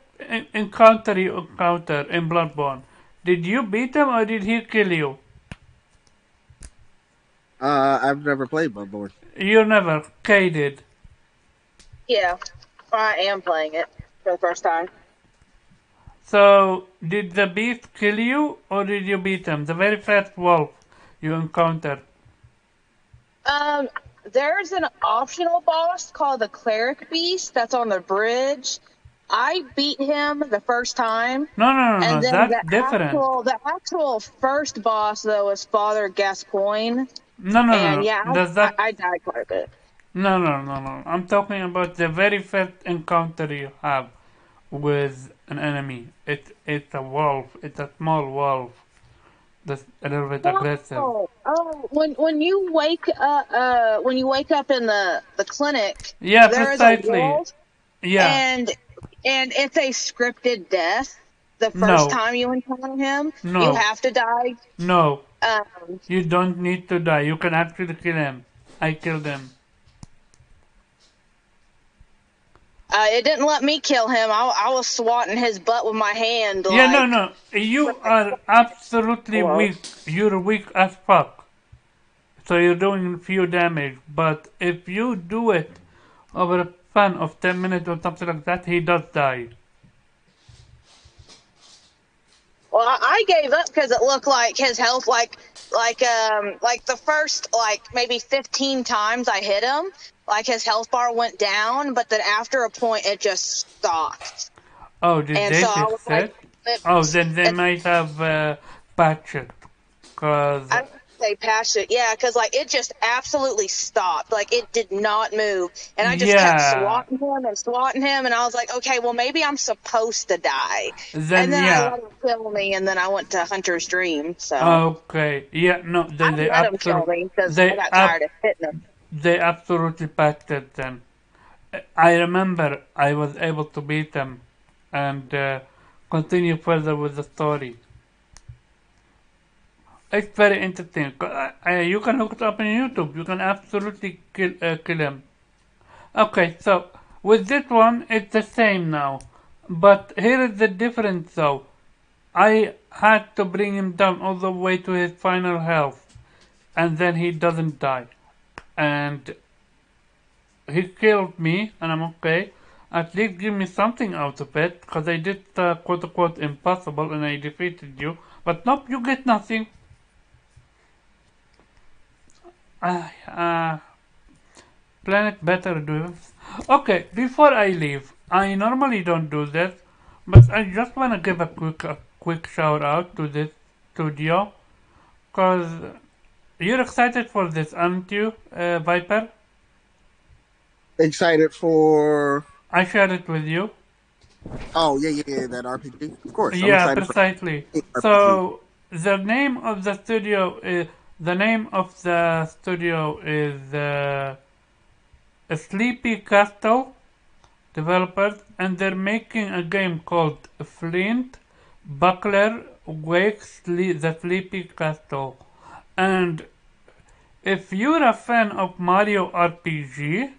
encounter you encounter in Bloodborne. Did you beat him or did he kill you? I've never played Bloodborne. You never. Kay did. Yeah, I am playing it for the first time. So, did the beast kill you or did you beat him? The very first wolf. you encountered? Um, there's an optional boss called the Cleric Beast that's on the bridge. I beat him the first time, No. and then That's different. the actual first boss though is Father Gascoigne, and No. yeah, Does that? I died quite a bit. No. I'm talking about the very first encounter you have with an enemy. It's a wolf. It's a small wolf that's a little bit aggressive. When you wake up in the clinic, Yeah, there is a precisely. wolf, Yeah. and it's a scripted death. The first No. time you encounter him, you No. have to die. No. Um, You don't need to die. You can actually kill him. I killed him. it didn't let me kill him. I was swatting his butt with my hand. Yeah, Like, no. You are absolutely Hello? weak. You're weak as fuck. So you're doing few damage. But if you do it over a span of 10 minutes or something like that, he does die. well, I gave up because it looked like his health, like the first maybe 15 times I hit him, like his health bar went down, but then after a point it just stopped. Oh, did And they so I was fix like, it? Oh, then they it, might have patched it. Cause I don't think they patched it, yeah, because like it just absolutely stopped, like it did not move, and I just kept yeah, swatting him, and I was like, okay, well maybe I'm supposed to die, and then then I yeah. let him kill me, and then I went to Hunter's Dream, so Okay, yeah, no, I let him kill me because I got tired of hitting him. they absolutely patched it then. I remember I was able to beat them and continue further with the story. It's very interesting. You can look it up on YouTube. You can absolutely kill him. Okay, so with this one, it's the same now. But here is the difference though. I had to bring him down all the way to his final health. And then he doesn't die. And he killed me, and I'm okay. At least give me something out of it, because I did quote unquote impossible and I defeated you. But nope, you get nothing. Planet better do this. Okay, before I leave, I normally don't do this, but I just want to give a quick shout out to this studio, because you're excited for this, aren't you, Viper? Excited for? I shared it with you. Oh yeah, that RPG. Of course, I'm Yeah, excited for precisely. RPG. So the name of the studio is Sleepy Castle developers, and they're making a game called Flint Buckler Wakes the Sleepy Castle. And if you're a fan of Mario RPG,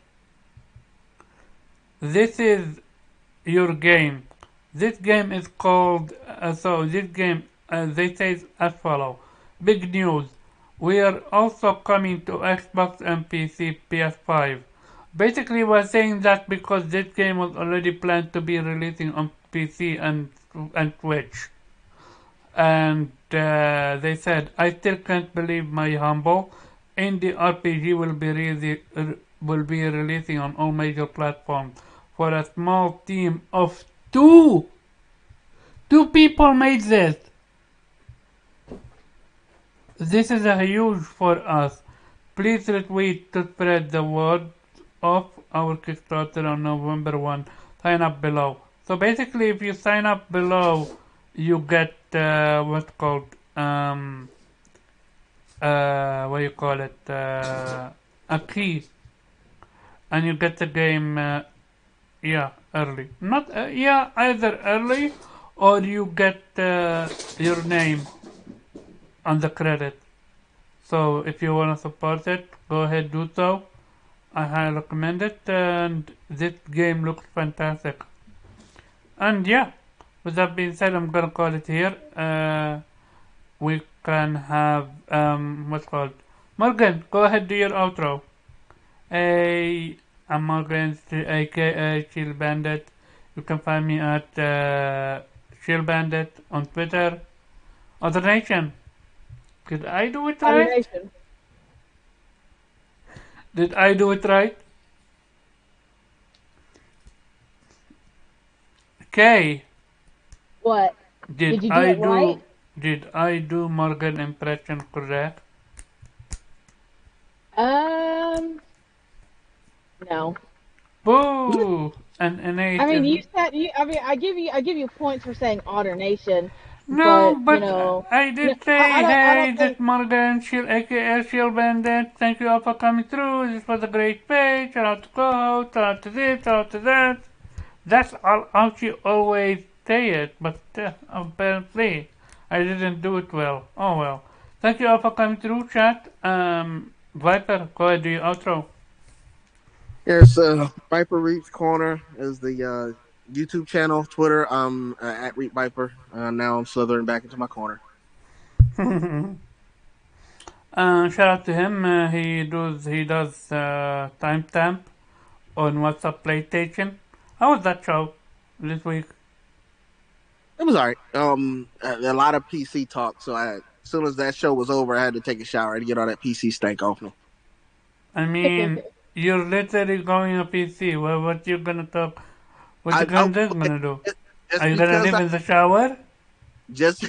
this is your game. This game is called, they say as follow. Big news. We are also coming to Xbox and PC, PS5. Basically, we're saying that because this game was already planned to be releasing on PC and Twitch. And they said, I still can't believe my humble. Indie RPG will be releasing on all major platforms for a small team of two. Two people made this. This is a huge for us. Please retweet to spread the word of our Kickstarter on November 1. Sign up below. So basically, if you sign up below, you get what's called what do you call it? A key, and you get the game. Early. Not either early, or you get your name on the credit. So if you want to support it, go ahead, do so. I highly recommend it, and this game looks fantastic. And yeah, with that being said, I'm gonna call it here. We can have what's called Morgan. Go ahead, do your outro. Hey, I'm Morgan, aka Shield Bandit. You can find me at Shield Bandit on Twitter. Other Nation. Did I do it Otter right? Nation. Did I do it right? Okay. What? Did Did you do I it right? do did I do Morgan impression correct? No. Boo! An I innate mean, is you said you. I mean, I give you points for saying Otter Nation, no, but but I no, did say, I hey, don't this think. is Morgan, Shield, aka Shield Bandit. Thank you all for coming through. This was a great page. Shout out to co-host, shout out to this, shout out to that. That's all how she always say it, but apparently I didn't do it well. Oh well. Thank you all for coming through, chat. Viper, go ahead, do your outro. Here's Viper Reaps Corner is the YouTube channel, Twitter. At Reap Viper. Now I'm slithering back into my corner. Shout out to him. He does timestamp on WhatsApp PlayStation. How was that show this week? It was alright. A lot of PC talk. So as soon as that show was over, I had to take a shower to get all that PC stank off me. I mean, you're literally going a PC. What you gonna talk? What you Okay, gonna do? Are just you gonna because live in the shower? just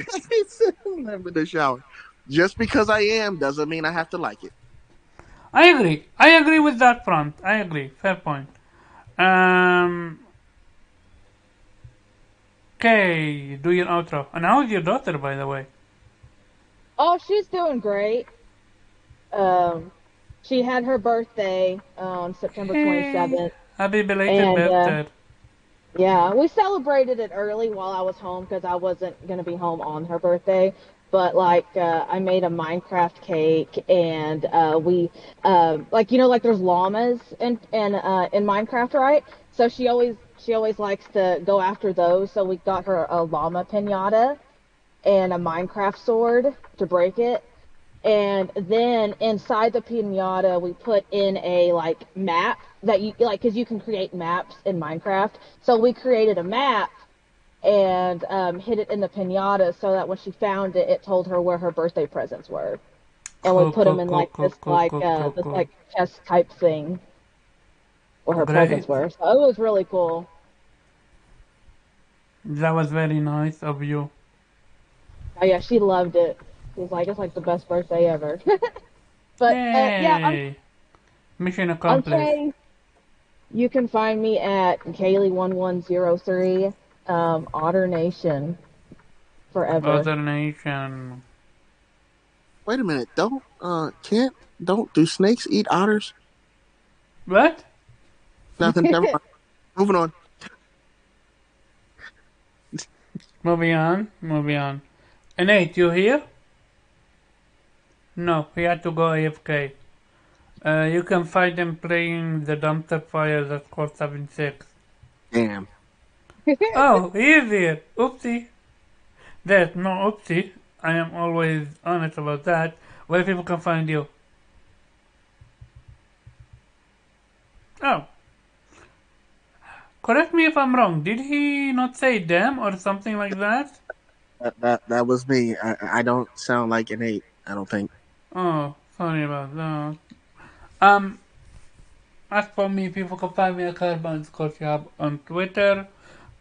I'm in the shower. Just because I am doesn't mean I have to like it. I agree. I agree with that front. I agree. Fair point. Um. Okay, do your outro. And how's your daughter, by the way? Oh, she's doing great. Um, she had her birthday on September Hey, 27th, happy belated and birthday. yeah, we celebrated it early while I was home because I wasn't gonna be home on her birthday. But I made a Minecraft cake, and we like like there's llamas in Minecraft, right? So she always likes to go after those. So we got her a llama pinata and a Minecraft sword to break it. And then inside the pinata, we put in a map that you because you can create maps in Minecraft. So we created a map and hid it in the pinata so that when she found it, it told her where her birthday presents were. And we Cool, put cool, them in cool, cool, cool, cool, cool, this cool. chest type thing where her Great. presents were. So it was really cool. That was very nice of you. Oh yeah, she loved it. She was like, it's like the best birthday ever. But yeah, Yay! Mission I'm accomplished. Kay. You can find me at Kaylee1103, Otter Nation forever. Other nation. Wait a minute. Don't do snakes eat otters? What? Nothing. Never mind. Moving on. Moving on, moving on. Nate, you here? No, he had to go AFK. You can find him playing the dumpster fire that's called 76. Damn. Oh, he is here. Oopsie. There's no oopsie. I am always honest about that. Where people can find you? Oh. Correct me if I'm wrong. Did he not say damn or something like that? That was me. I don't sound like an ape. I don't think. Oh, sorry about that. As for me, people can find me at Carbon Shop on Twitter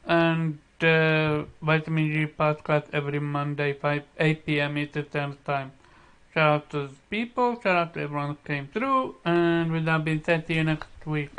and Vitamin G podcast every Monday, 8 p.m. Eastern Standard Time. Shout out to the people, shout out to everyone who came through, and with that being said, see you next week.